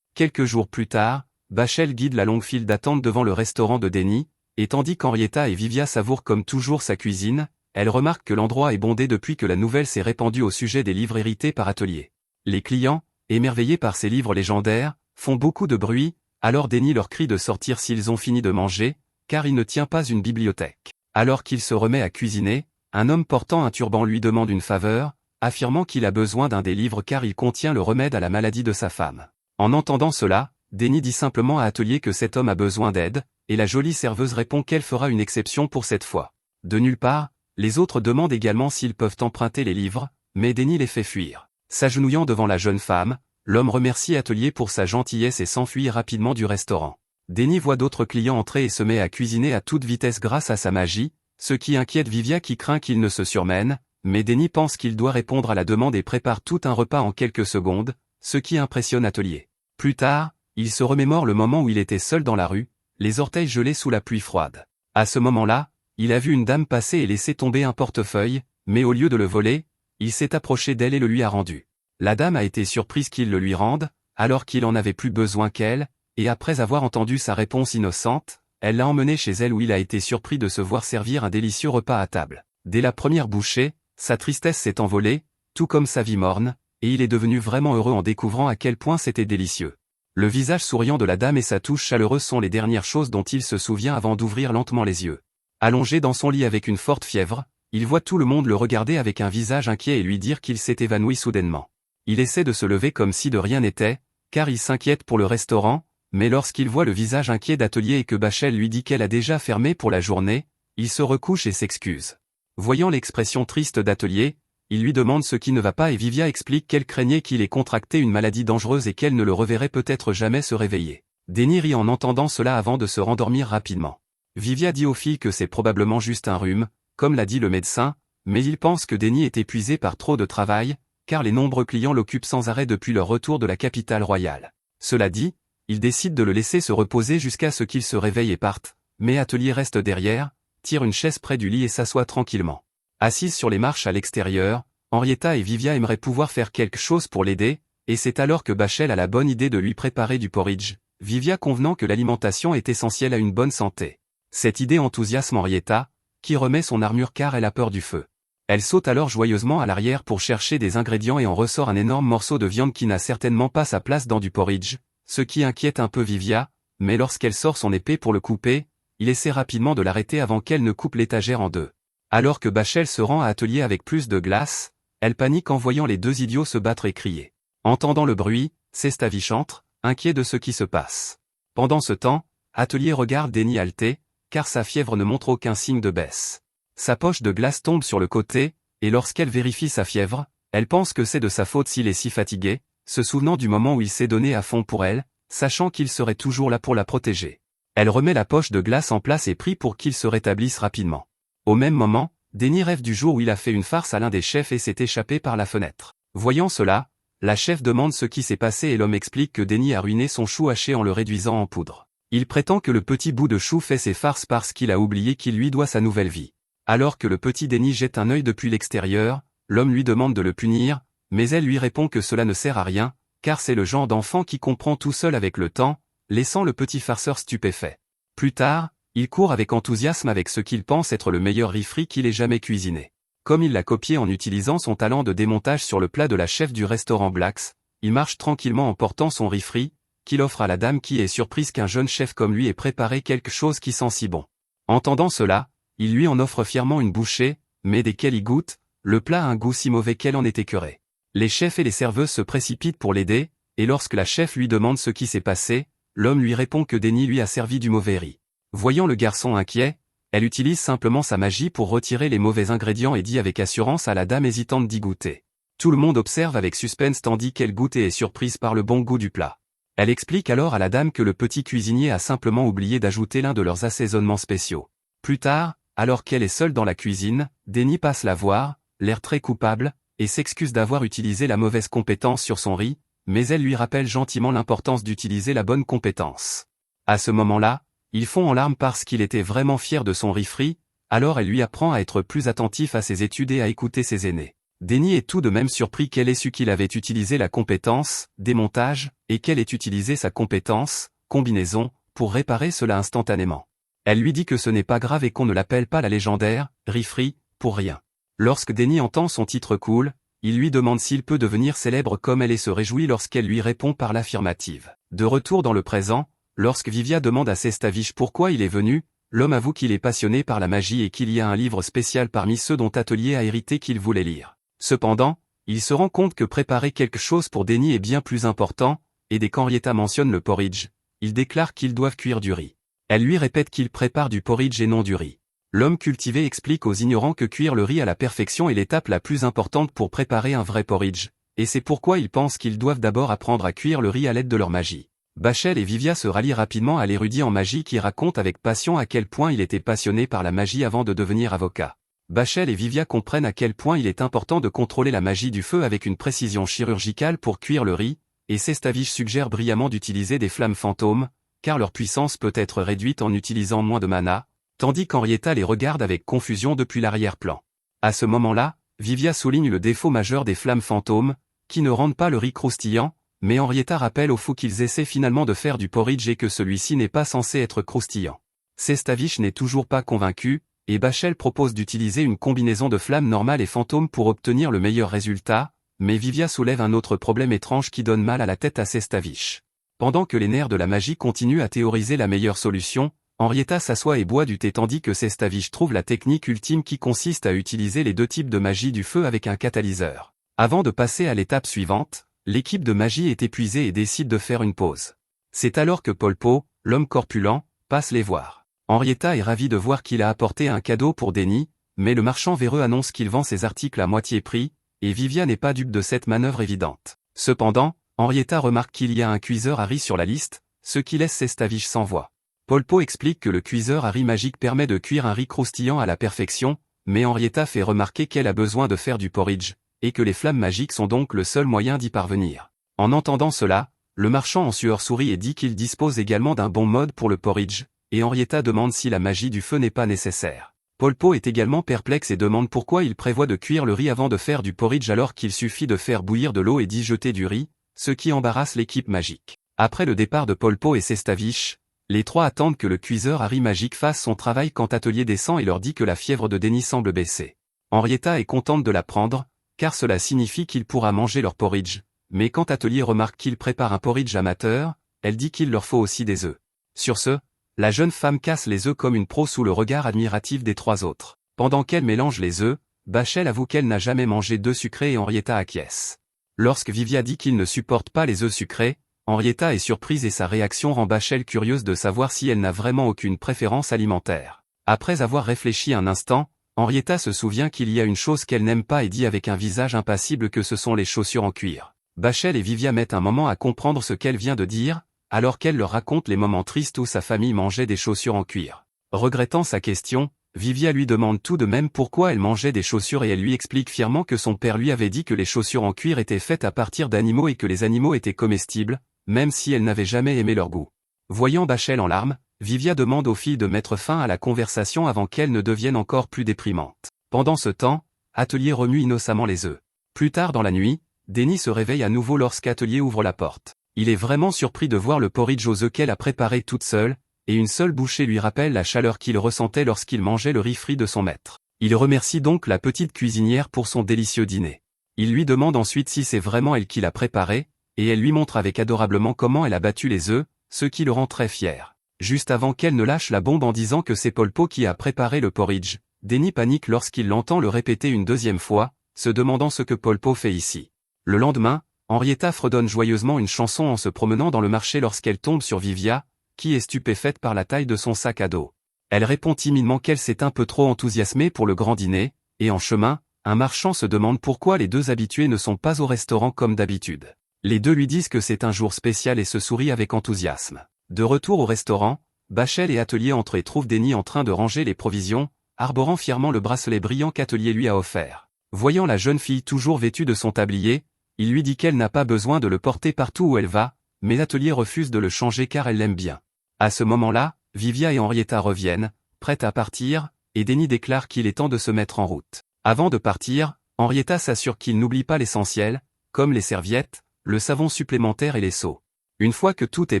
Quelques jours plus tard, Bachel guide la longue file d'attente devant le restaurant de Denny, et tandis qu'Henrietta et Vivia savourent comme toujours sa cuisine, elle remarque que l'endroit est bondé depuis que la nouvelle s'est répandue au sujet des livres hérités par Atelier. Les clients, émerveillés par ces livres légendaires, font beaucoup de bruit, alors Denny leur crie de sortir s'ils ont fini de manger, car il ne tient pas une bibliothèque. Alors qu'il se remet à cuisiner, un homme portant un turban lui demande une faveur, affirmant qu'il a besoin d'un des livres car il contient le remède à la maladie de sa femme. En entendant cela, Denny dit simplement à Atelier que cet homme a besoin d'aide, et la jolie serveuse répond qu'elle fera une exception pour cette fois. De nulle part, les autres demandent également s'ils peuvent emprunter les livres, mais Denny les fait fuir. S'agenouillant devant la jeune femme, l'homme remercie Atelier pour sa gentillesse et s'enfuit rapidement du restaurant. Denny voit d'autres clients entrer et se met à cuisiner à toute vitesse grâce à sa magie, ce qui inquiète Vivia qui craint qu'il ne se surmène, mais Denny pense qu'il doit répondre à la demande et prépare tout un repas en quelques secondes, ce qui impressionne Atelier. Plus tard, il se remémore le moment où il était seul dans la rue, les orteils gelés sous la pluie froide. À ce moment-là, il a vu une dame passer et laisser tomber un portefeuille, mais au lieu de le voler, il s'est approché d'elle et le lui a rendu. La dame a été surprise qu'il le lui rende, alors qu'il en avait plus besoin qu'elle, et après avoir entendu sa réponse innocente, elle l'a emmené chez elle où il a été surpris de se voir servir un délicieux repas à table. Dès la première bouchée, sa tristesse s'est envolée, tout comme sa vie morne, et il est devenu vraiment heureux en découvrant à quel point c'était délicieux. Le visage souriant de la dame et sa touche chaleureuse sont les dernières choses dont il se souvient avant d'ouvrir lentement les yeux. Allongé dans son lit avec une forte fièvre, il voit tout le monde le regarder avec un visage inquiet et lui dire qu'il s'est évanoui soudainement. Il essaie de se lever comme si de rien n'était, car il s'inquiète pour le restaurant, mais lorsqu'il voit le visage inquiet d'Atelier et que Bachel lui dit qu'elle a déjà fermé pour la journée, il se recouche et s'excuse. Voyant l'expression triste d'Atelier, il lui demande ce qui ne va pas et Vivia explique qu'elle craignait qu'il ait contracté une maladie dangereuse et qu'elle ne le reverrait peut-être jamais se réveiller. Denny rit en entendant cela avant de se rendormir rapidement. Vivia dit aux filles que c'est probablement juste un rhume, comme l'a dit le médecin, mais il pense que Denny est épuisé par trop de travail, car les nombreux clients l'occupent sans arrêt depuis leur retour de la capitale royale. Cela dit, il décide de le laisser se reposer jusqu'à ce qu'il se réveille et parte, mais Atelier reste derrière, tire une chaise près du lit et s'assoit tranquillement. Assises sur les marches à l'extérieur, Henrietta et Vivia aimeraient pouvoir faire quelque chose pour l'aider, et c'est alors que Bachel a la bonne idée de lui préparer du porridge, Vivia convenant que l'alimentation est essentielle à une bonne santé. Cette idée enthousiasme Henrietta, qui remet son armure car elle a peur du feu. Elle saute alors joyeusement à l'arrière pour chercher des ingrédients et en ressort un énorme morceau de viande qui n'a certainement pas sa place dans du porridge, ce qui inquiète un peu Vivia, mais lorsqu'elle sort son épée pour le couper, il essaie rapidement de l'arrêter avant qu'elle ne coupe l'étagère en deux. Alors que Bachel se rend à Atelier avec plus de glace, elle panique en voyant les deux idiots se battre et crier. Entendant le bruit, Sestavish entre, inquiet de ce qui se passe. Pendant ce temps, Atelier regarde Denny halter, car sa fièvre ne montre aucun signe de baisse. Sa poche de glace tombe sur le côté, et lorsqu'elle vérifie sa fièvre, elle pense que c'est de sa faute s'il est si fatigué, se souvenant du moment où il s'est donné à fond pour elle, sachant qu'il serait toujours là pour la protéger. Elle remet la poche de glace en place et prie pour qu'il se rétablisse rapidement. Au même moment, Denny rêve du jour où il a fait une farce à l'un des chefs et s'est échappé par la fenêtre. Voyant cela, la chef demande ce qui s'est passé et l'homme explique que Denny a ruiné son chou haché en le réduisant en poudre. Il prétend que le petit bout de chou fait ses farces parce qu'il a oublié qu'il lui doit sa nouvelle vie. Alors que le petit Denny jette un œil depuis l'extérieur, l'homme lui demande de le punir, mais elle lui répond que cela ne sert à rien, car c'est le genre d'enfant qui comprend tout seul avec le temps, laissant le petit farceur stupéfait. Plus tard, il court avec enthousiasme avec ce qu'il pense être le meilleur riz-frit qu'il ait jamais cuisiné. Comme il l'a copié en utilisant son talent de démontage sur le plat de la chef du restaurant Black's, il marche tranquillement en portant son riz-frit, qu'il offre à la dame qui est surprise qu'un jeune chef comme lui ait préparé quelque chose qui sent si bon. Entendant cela, il lui en offre fièrement une bouchée, mais dès qu'elle y goûte, le plat a un goût si mauvais qu'elle en est écœurée. Les chefs et les serveuses se précipitent pour l'aider, et lorsque la chef lui demande ce qui s'est passé, l'homme lui répond que Denny lui a servi du mauvais riz. Voyant le garçon inquiet, elle utilise simplement sa magie pour retirer les mauvais ingrédients et dit avec assurance à la dame hésitante d'y goûter. Tout le monde observe avec suspense tandis qu'elle goûte et est surprise par le bon goût du plat. Elle explique alors à la dame que le petit cuisinier a simplement oublié d'ajouter l'un de leurs assaisonnements spéciaux. Plus tard, alors qu'elle est seule dans la cuisine, Denny passe la voir, l'air très coupable, et s'excuse d'avoir utilisé la mauvaise compétence sur son riz, mais elle lui rappelle gentiment l'importance d'utiliser la bonne compétence. À ce moment-là, il fond en larmes parce qu'il était vraiment fier de son riz frit, alors elle lui apprend à être plus attentif à ses études et à écouter ses aînés. Denny est tout de même surpris qu'elle ait su qu'il avait utilisé la compétence, démontage, et qu'elle ait utilisé sa compétence, combinaison, pour réparer cela instantanément. Elle lui dit que ce n'est pas grave et qu'on ne l'appelle pas la légendaire, riz frit, pour rien. Lorsque Denny entend son titre cool, il lui demande s'il peut devenir célèbre comme elle et se réjouit lorsqu'elle lui répond par l'affirmative. De retour dans le présent, lorsque Vivia demande à Sestavish pourquoi il est venu, l'homme avoue qu'il est passionné par la magie et qu'il y a un livre spécial parmi ceux dont Atelier a hérité qu'il voulait lire. Cependant, il se rend compte que préparer quelque chose pour Denny est bien plus important, et dès qu'Henrietta mentionne le porridge, il déclare qu'ils doivent cuire du riz. Elle lui répète qu'il prépare du porridge et non du riz. L'homme cultivé explique aux ignorants que cuire le riz à la perfection est l'étape la plus importante pour préparer un vrai porridge, et c'est pourquoi ils pensent qu'ils doivent d'abord apprendre à cuire le riz à l'aide de leur magie. Bachel et Vivia se rallient rapidement à l'érudit en magie qui raconte avec passion à quel point il était passionné par la magie avant de devenir avocat. Bachel et Vivia comprennent à quel point il est important de contrôler la magie du feu avec une précision chirurgicale pour cuire le riz, et Sestavish suggère brillamment d'utiliser des flammes fantômes, car leur puissance peut être réduite en utilisant moins de mana, tandis qu'Henrietta les regarde avec confusion depuis l'arrière-plan. À ce moment-là, Vivia souligne le défaut majeur des flammes fantômes, qui ne rendent pas le riz croustillant, mais Henrietta rappelle au fou qu'ils essaient finalement de faire du porridge et que celui-ci n'est pas censé être croustillant. Sestavish n'est toujours pas convaincu, et Bachel propose d'utiliser une combinaison de flammes normales et fantômes pour obtenir le meilleur résultat, mais Vivia soulève un autre problème étrange qui donne mal à la tête à Sestavish. Pendant que les nerfs de la magie continuent à théoriser la meilleure solution, Henrietta s'assoit et boit du thé tandis que Sestavish trouve la technique ultime qui consiste à utiliser les deux types de magie du feu avec un catalyseur. Avant de passer à l'étape suivante, l'équipe de magie est épuisée et décide de faire une pause. C'est alors que Polpo, l'homme corpulent, passe les voir. Henrietta est ravie de voir qu'il a apporté un cadeau pour Denny, mais le marchand véreux annonce qu'il vend ses articles à moitié prix, et Vivia n'est pas dupe de cette manœuvre évidente. Cependant, Henrietta remarque qu'il y a un cuiseur à riz sur la liste, ce qui laisse Sestavish sans voix. Polpo explique que le cuiseur à riz magique permet de cuire un riz croustillant à la perfection, mais Henrietta fait remarquer qu'elle a besoin de faire du porridge, et que les flammes magiques sont donc le seul moyen d'y parvenir. En entendant cela, le marchand en sueur sourit et dit qu'il dispose également d'un bon mode pour le porridge, et Henrietta demande si la magie du feu n'est pas nécessaire. Polpo est également perplexe et demande pourquoi il prévoit de cuire le riz avant de faire du porridge alors qu'il suffit de faire bouillir de l'eau et d'y jeter du riz, ce qui embarrasse l'équipe magique. Après le départ de Polpo et Sestavich, les trois attendent que le cuiseur à riz magique fasse son travail quand Atelier descend et leur dit que la fièvre de Denny semble baisser. Henrietta est contente de l'apprendre, car cela signifie qu'il pourra manger leur porridge, mais quand Atelier remarque qu'il prépare un porridge amateur, elle dit qu'il leur faut aussi des œufs. Sur ce, la jeune femme casse les œufs comme une pro sous le regard admiratif des trois autres. Pendant qu'elle mélange les œufs, Bachel avoue qu'elle n'a jamais mangé d'œufs sucrés et Henrietta acquiesce. Lorsque Vivia dit qu'il ne supporte pas les œufs sucrés, Henrietta est surprise et sa réaction rend Bachel curieuse de savoir si elle n'a vraiment aucune préférence alimentaire. Après avoir réfléchi un instant, Henrietta se souvient qu'il y a une chose qu'elle n'aime pas et dit avec un visage impassible que ce sont les chaussures en cuir. Bachel et Vivia mettent un moment à comprendre ce qu'elle vient de dire, alors qu'elle leur raconte les moments tristes où sa famille mangeait des chaussures en cuir. Regrettant sa question, Vivia lui demande tout de même pourquoi elle mangeait des chaussures et elle lui explique fièrement que son père lui avait dit que les chaussures en cuir étaient faites à partir d'animaux et que les animaux étaient comestibles, même si elle n'avait jamais aimé leur goût. Voyant Bachel en larmes, Vivia demande aux filles de mettre fin à la conversation avant qu'elle ne devienne encore plus déprimante. Pendant ce temps, Atelier remue innocemment les œufs. Plus tard dans la nuit, Denny se réveille à nouveau lorsqu'Atelier ouvre la porte. Il est vraiment surpris de voir le porridge aux œufs qu'elle a préparé toute seule, et une seule bouchée lui rappelle la chaleur qu'il ressentait lorsqu'il mangeait le riz frit de son maître. Il remercie donc la petite cuisinière pour son délicieux dîner. Il lui demande ensuite si c'est vraiment elle qui l'a préparé, et elle lui montre avec adorablement comment elle a battu les œufs, ce qui le rend très fier. Juste avant qu'elle ne lâche la bombe en disant que c'est Polpo qui a préparé le porridge, Denny panique lorsqu'il l'entend le répéter une deuxième fois, se demandant ce que Polpo fait ici. Le lendemain, Henrietta fredonne joyeusement une chanson en se promenant dans le marché lorsqu'elle tombe sur Vivia, qui est stupéfaite par la taille de son sac à dos. Elle répond timidement qu'elle s'est un peu trop enthousiasmée pour le grand dîner, et en chemin, un marchand se demande pourquoi les deux habitués ne sont pas au restaurant comme d'habitude. Les deux lui disent que c'est un jour spécial et se sourient avec enthousiasme. De retour au restaurant, Bachel et Atelier entrent et trouvent Denny en train de ranger les provisions, arborant fièrement le bracelet brillant qu'Atelier lui a offert. Voyant la jeune fille toujours vêtue de son tablier, il lui dit qu'elle n'a pas besoin de le porter partout où elle va, mais Atelier refuse de le changer car elle l'aime bien. À ce moment-là, Vivia et Henrietta reviennent, prêtes à partir, et Denny déclare qu'il est temps de se mettre en route. Avant de partir, Henrietta s'assure qu'il n'oublie pas l'essentiel, comme les serviettes, le savon supplémentaire et les seaux. Une fois que tout est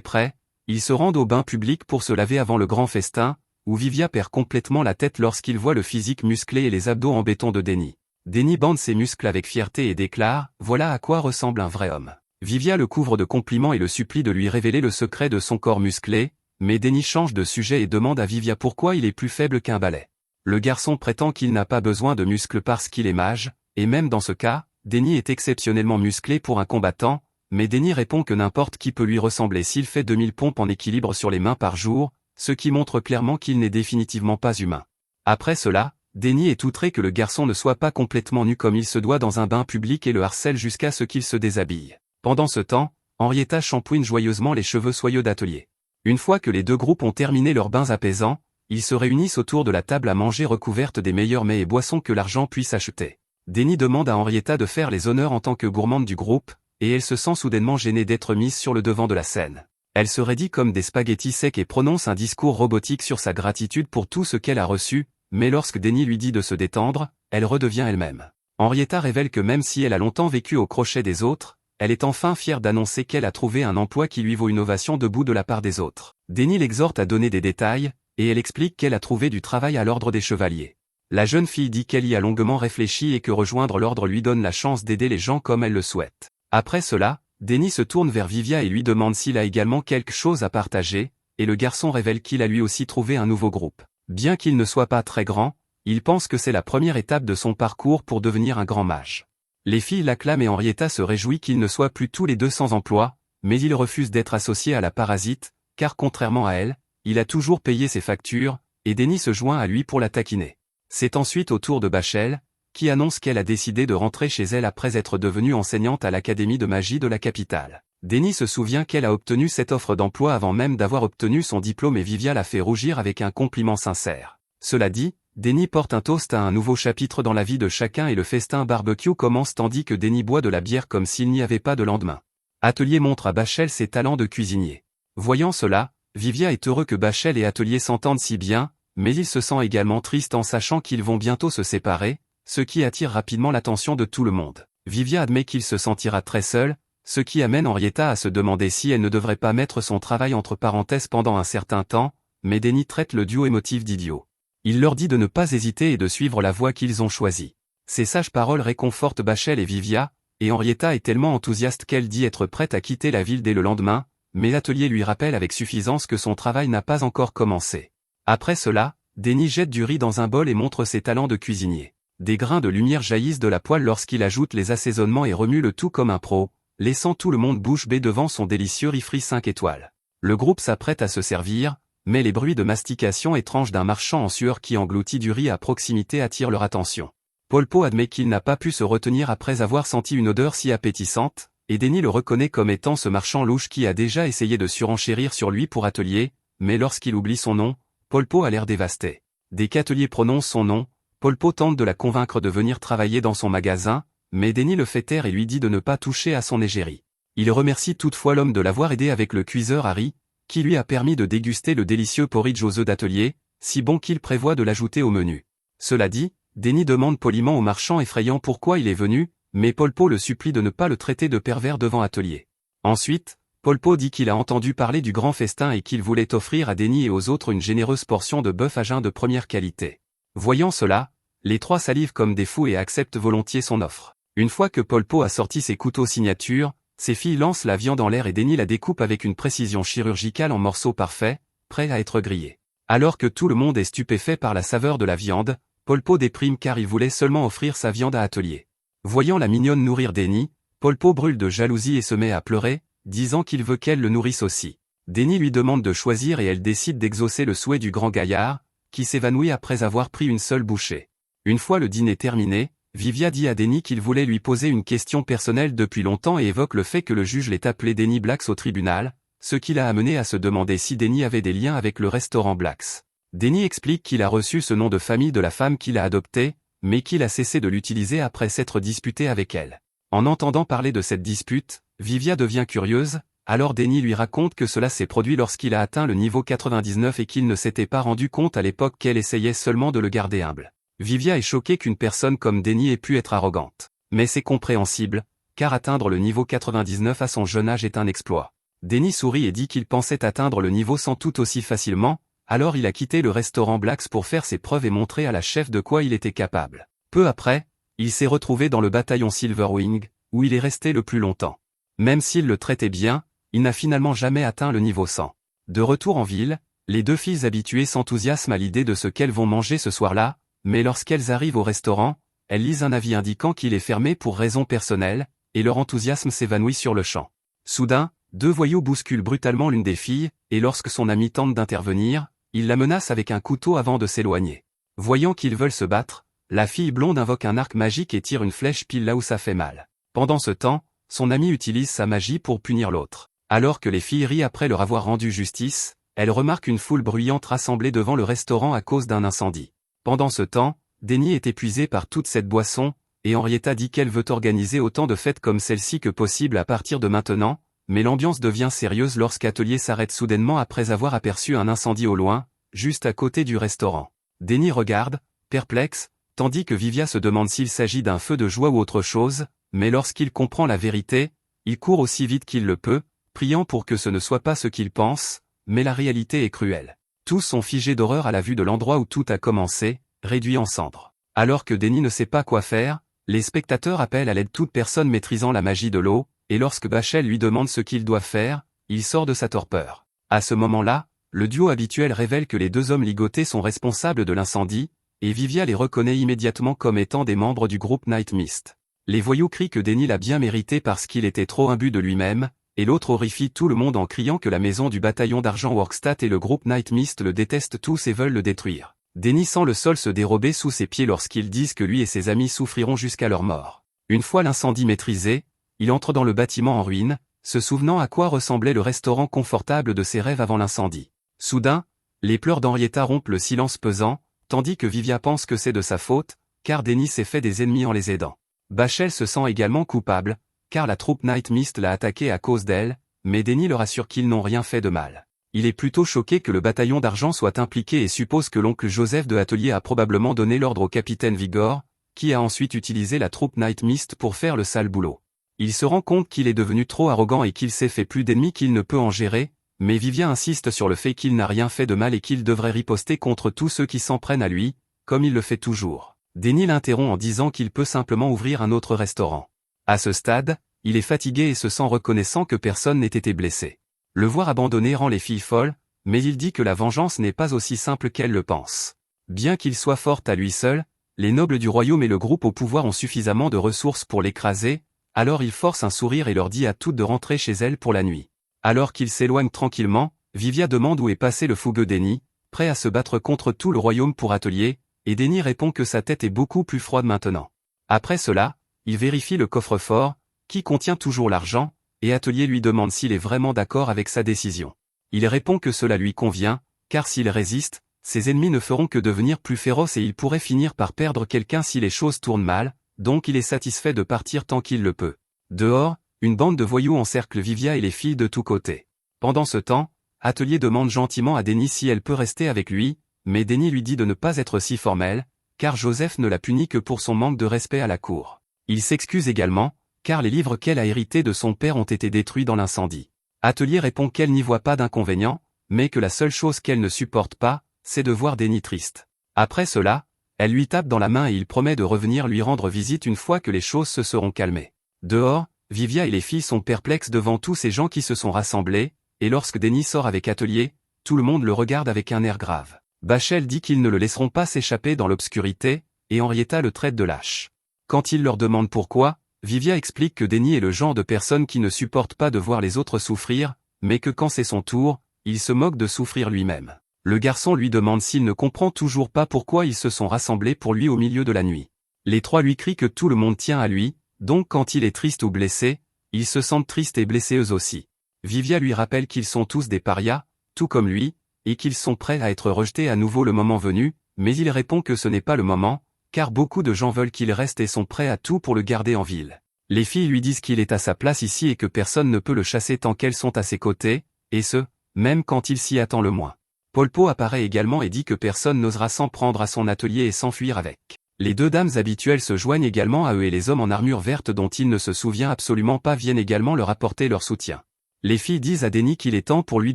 prêt, ils se rendent au bain public pour se laver avant le grand festin, où Vivia perd complètement la tête lorsqu'il voit le physique musclé et les abdos en béton de Denny. Denny bande ses muscles avec fierté et déclare « Voilà à quoi ressemble un vrai homme ». Vivia le couvre de compliments et le supplie de lui révéler le secret de son corps musclé, mais Denny change de sujet et demande à Vivia pourquoi il est plus faible qu'un balai. Le garçon prétend qu'il n'a pas besoin de muscles parce qu'il est mage, et même dans ce cas, Denny est exceptionnellement musclé pour un combattant, mais Denny répond que n'importe qui peut lui ressembler s'il fait 2000 pompes en équilibre sur les mains par jour, ce qui montre clairement qu'il n'est définitivement pas humain. Après cela, Denny est outré que le garçon ne soit pas complètement nu comme il se doit dans un bain public et le harcèle jusqu'à ce qu'il se déshabille. Pendant ce temps, Henrietta shampouine joyeusement les cheveux soyeux d'Atelier. Une fois que les deux groupes ont terminé leurs bains apaisants, ils se réunissent autour de la table à manger recouverte des meilleurs mets et boissons que l'argent puisse acheter. Denny demande à Henrietta de faire les honneurs en tant que gourmande du groupe, et elle se sent soudainement gênée d'être mise sur le devant de la scène. Elle se raidit comme des spaghettis secs et prononce un discours robotique sur sa gratitude pour tout ce qu'elle a reçu, mais lorsque Denny lui dit de se détendre, elle redevient elle-même. Henrietta révèle que même si elle a longtemps vécu au crochet des autres, elle est enfin fière d'annoncer qu'elle a trouvé un emploi qui lui vaut une ovation debout de la part des autres. Denny l'exhorte à donner des détails, et elle explique qu'elle a trouvé du travail à l'ordre des chevaliers. La jeune fille dit qu'elle y a longuement réfléchi et que rejoindre l'ordre lui donne la chance d'aider les gens comme elle le souhaite. Après cela, Denny se tourne vers Vivia et lui demande s'il a également quelque chose à partager, et le garçon révèle qu'il a lui aussi trouvé un nouveau groupe. Bien qu'il ne soit pas très grand, il pense que c'est la première étape de son parcours pour devenir un grand mage. Les filles l'acclament et Henrietta se réjouit qu'ils ne soient plus tous les deux sans emploi, mais il refuse d'être associé à la parasite, car contrairement à elle, il a toujours payé ses factures, et Denny se joint à lui pour la taquiner. C'est ensuite au tour de Bachel, qui annonce qu'elle a décidé de rentrer chez elle après être devenue enseignante à l'Académie de magie de la capitale. Denny se souvient qu'elle a obtenu cette offre d'emploi avant même d'avoir obtenu son diplôme et Vivia la fait rougir avec un compliment sincère. Cela dit, Denny porte un toast à un nouveau chapitre dans la vie de chacun et le festin barbecue commence tandis que Denny boit de la bière comme s'il n'y avait pas de lendemain. Atelier montre à Bachel ses talents de cuisinier. Voyant cela, Vivia est heureux que Bachel et Atelier s'entendent si bien, mais il se sent également triste en sachant qu'ils vont bientôt se séparer, ce qui attire rapidement l'attention de tout le monde. Vivia admet qu'il se sentira très seul, ce qui amène Henrietta à se demander si elle ne devrait pas mettre son travail entre parenthèses pendant un certain temps, mais Denny traite le duo émotif d'idiot. Il leur dit de ne pas hésiter et de suivre la voie qu'ils ont choisie. Ces sages paroles réconfortent Bachel et Vivia, et Henrietta est tellement enthousiaste qu'elle dit être prête à quitter la ville dès le lendemain, mais l'atelier lui rappelle avec suffisance que son travail n'a pas encore commencé. Après cela, Denny jette du riz dans un bol et montre ses talents de cuisinier. Des grains de lumière jaillissent de la poêle lorsqu'il ajoute les assaisonnements et remue le tout comme un pro, laissant tout le monde bouche bée devant son délicieux riz frit 5 étoiles. Le groupe s'apprête à se servir, mais les bruits de mastication étranges d'un marchand en sueur qui engloutit du riz à proximité attirent leur attention. Polpo admet qu'il n'a pas pu se retenir après avoir senti une odeur si appétissante, et Denny le reconnaît comme étant ce marchand louche qui a déjà essayé de surenchérir sur lui pour atelier, mais lorsqu'il oublie son nom, Polpo a l'air dévasté. Dès qu'Atelier prononce son nom, Polpo tente de la convaincre de venir travailler dans son magasin, mais Denny le fait taire et lui dit de ne pas toucher à son égérie. Il remercie toutefois l'homme de l'avoir aidé avec le cuiseur Harry, qui lui a permis de déguster le délicieux porridge aux œufs d'atelier, si bon qu'il prévoit de l'ajouter au menu. Cela dit, Denny demande poliment au marchand effrayant pourquoi il est venu, mais Polpo le supplie de ne pas le traiter de pervers devant Atelier. Ensuite, Polpo dit qu'il a entendu parler du grand festin et qu'il voulait offrir à Denny et aux autres une généreuse portion de bœuf à jeun de première qualité. Voyant cela, les trois salivent comme des fous et acceptent volontiers son offre. Une fois que Polpo a sorti ses couteaux signature, ses filles lancent la viande en l'air et Denny la découpe avec une précision chirurgicale en morceaux parfaits, prêts à être grillés. Alors que tout le monde est stupéfait par la saveur de la viande, Polpo déprime car il voulait seulement offrir sa viande à Atelier. Voyant la mignonne nourrir Denny, Polpo brûle de jalousie et se met à pleurer, disant qu'il veut qu'elle le nourrisse aussi. Denny lui demande de choisir et elle décide d'exaucer le souhait du grand gaillard, qui s'évanouit après avoir pris une seule bouchée. Une fois le dîner terminé, Vivia dit à Denny qu'il voulait lui poser une question personnelle depuis longtemps et évoque le fait que le juge l'ait appelé Denny Blacks au tribunal, ce qui l'a amené à se demander si Denny avait des liens avec le restaurant Blacks. Denny explique qu'il a reçu ce nom de famille de la femme qu'il a adoptée, mais qu'il a cessé de l'utiliser après s'être disputé avec elle. En entendant parler de cette dispute, Vivia devient curieuse, alors Denny lui raconte que cela s'est produit lorsqu'il a atteint le niveau 99 et qu'il ne s'était pas rendu compte à l'époque qu'elle essayait seulement de le garder humble. Vivia est choquée qu'une personne comme Denny ait pu être arrogante. Mais c'est compréhensible, car atteindre le niveau 99 à son jeune âge est un exploit. Denny sourit et dit qu'il pensait atteindre le niveau 100 tout aussi facilement, alors il a quitté le restaurant Blacks pour faire ses preuves et montrer à la chef de quoi il était capable. Peu après, il s'est retrouvé dans le bataillon Silverwing, où il est resté le plus longtemps. Même s'il le traitait bien, il n'a finalement jamais atteint le niveau 100. De retour en ville, les deux filles habituées s'enthousiasment à l'idée de ce qu'elles vont manger ce soir-là, mais lorsqu'elles arrivent au restaurant, elles lisent un avis indiquant qu'il est fermé pour raisons personnelles, et leur enthousiasme s'évanouit sur le champ. Soudain, deux voyous bousculent brutalement l'une des filles, et lorsque son ami tente d'intervenir, il la menace avec un couteau avant de s'éloigner. Voyant qu'ils veulent se battre, la fille blonde invoque un arc magique et tire une flèche pile là où ça fait mal. Pendant ce temps, son ami utilise sa magie pour punir l'autre. Alors que les filles rient après leur avoir rendu justice, elles remarquent une foule bruyante rassemblée devant le restaurant à cause d'un incendie. Pendant ce temps, Denny est épuisé par toute cette boisson, et Henrietta dit qu'elle veut organiser autant de fêtes comme celle-ci que possible à partir de maintenant, mais l'ambiance devient sérieuse lorsqu'Atelier s'arrête soudainement après avoir aperçu un incendie au loin, juste à côté du restaurant. Denny regarde, perplexe, tandis que Vivia se demande s'il s'agit d'un feu de joie ou autre chose, mais lorsqu'il comprend la vérité, il court aussi vite qu'il le peut, priant pour que ce ne soit pas ce qu'il pense, mais la réalité est cruelle. Tous sont figés d'horreur à la vue de l'endroit où tout a commencé, réduit en cendres. Alors que Denny ne sait pas quoi faire, les spectateurs appellent à l'aide toute personne maîtrisant la magie de l'eau, et lorsque Bachel lui demande ce qu'il doit faire, il sort de sa torpeur. À ce moment-là, le duo habituel révèle que les deux hommes ligotés sont responsables de l'incendie, et Vivia les reconnaît immédiatement comme étant des membres du groupe Night Mist. Les voyous crient que Denny l'a bien mérité parce qu'il était trop imbu de lui-même, et l'autre horrifie tout le monde en criant que la maison du bataillon d'argent Workstat et le groupe Night Mist le détestent tous et veulent le détruire. Denny sent le sol se dérober sous ses pieds lorsqu'ils disent que lui et ses amis souffriront jusqu'à leur mort. Une fois l'incendie maîtrisé, il entre dans le bâtiment en ruine, se souvenant à quoi ressemblait le restaurant confortable de ses rêves avant l'incendie. Soudain, les pleurs d'Henrietta rompent le silence pesant, tandis que Vivia pense que c'est de sa faute, car Denny s'est fait des ennemis en les aidant. Bachel se sent également coupable, car la troupe Night Mist l'a attaqué à cause d'elle, mais Denny leur assure qu'ils n'ont rien fait de mal. Il est plutôt choqué que le bataillon d'argent soit impliqué et suppose que l'oncle Joseph de Atelier a probablement donné l'ordre au capitaine Vigor, qui a ensuite utilisé la troupe Night Mist pour faire le sale boulot. Il se rend compte qu'il est devenu trop arrogant et qu'il s'est fait plus d'ennemis qu'il ne peut en gérer, mais Vivia insiste sur le fait qu'il n'a rien fait de mal et qu'il devrait riposter contre tous ceux qui s'en prennent à lui, comme il le fait toujours. Denny l'interrompt en disant qu'il peut simplement ouvrir un autre restaurant. À ce stade, il est fatigué et se sent reconnaissant que personne n'ait été blessé. Le voir abandonné rend les filles folles, mais il dit que la vengeance n'est pas aussi simple qu'elles le pensent. Bien qu'il soit fort à lui seul, les nobles du royaume et le groupe au pouvoir ont suffisamment de ressources pour l'écraser, alors il force un sourire et leur dit à toutes de rentrer chez elles pour la nuit. Alors qu'il s'éloigne tranquillement, Vivia demande où est passé le fougueux Denny, prêt à se battre contre tout le royaume pour Atelier, et Denny répond que sa tête est beaucoup plus froide maintenant. Après cela, il vérifie le coffre-fort, qui contient toujours l'argent, et Atelier lui demande s'il est vraiment d'accord avec sa décision. Il répond que cela lui convient, car s'il résiste, ses ennemis ne feront que devenir plus féroces et il pourrait finir par perdre quelqu'un si les choses tournent mal, donc il est satisfait de partir tant qu'il le peut. Dehors, une bande de voyous encercle Vivia et les filles de tous côtés. Pendant ce temps, Atelier demande gentiment à Denny si elle peut rester avec lui, mais Denny lui dit de ne pas être si formel, car Joseph ne l'a puni que pour son manque de respect à la cour. Il s'excuse également, car les livres qu'elle a hérités de son père ont été détruits dans l'incendie. Atelier répond qu'elle n'y voit pas d'inconvénient, mais que la seule chose qu'elle ne supporte pas, c'est de voir Denny triste. Après cela, elle lui tape dans la main et il promet de revenir lui rendre visite une fois que les choses se seront calmées. Dehors, Vivia et les filles sont perplexes devant tous ces gens qui se sont rassemblés, et lorsque Denny sort avec Atelier, tout le monde le regarde avec un air grave. Bachel dit qu'ils ne le laisseront pas s'échapper dans l'obscurité, et Henrietta le traite de lâche. Quand il leur demande pourquoi, Vivia explique que Denny est le genre de personne qui ne supporte pas de voir les autres souffrir, mais que quand c'est son tour, il se moque de souffrir lui-même. Le garçon lui demande s'il ne comprend toujours pas pourquoi ils se sont rassemblés pour lui au milieu de la nuit. Les trois lui crient que tout le monde tient à lui, donc quand il est triste ou blessé, ils se sentent tristes et blessés eux aussi. Vivia lui rappelle qu'ils sont tous des parias, tout comme lui, et qu'ils sont prêts à être rejetés à nouveau le moment venu, mais il répond que ce n'est pas le moment, car beaucoup de gens veulent qu'il reste et sont prêts à tout pour le garder en ville. Les filles lui disent qu'il est à sa place ici et que personne ne peut le chasser tant qu'elles sont à ses côtés, et ce, même quand il s'y attend le moins. Polpo apparaît également et dit que personne n'osera s'en prendre à son atelier et s'enfuir avec. Les deux dames habituelles se joignent également à eux et les hommes en armure verte dont il ne se souvient absolument pas viennent également leur apporter leur soutien. Les filles disent à Denny qu'il est temps pour lui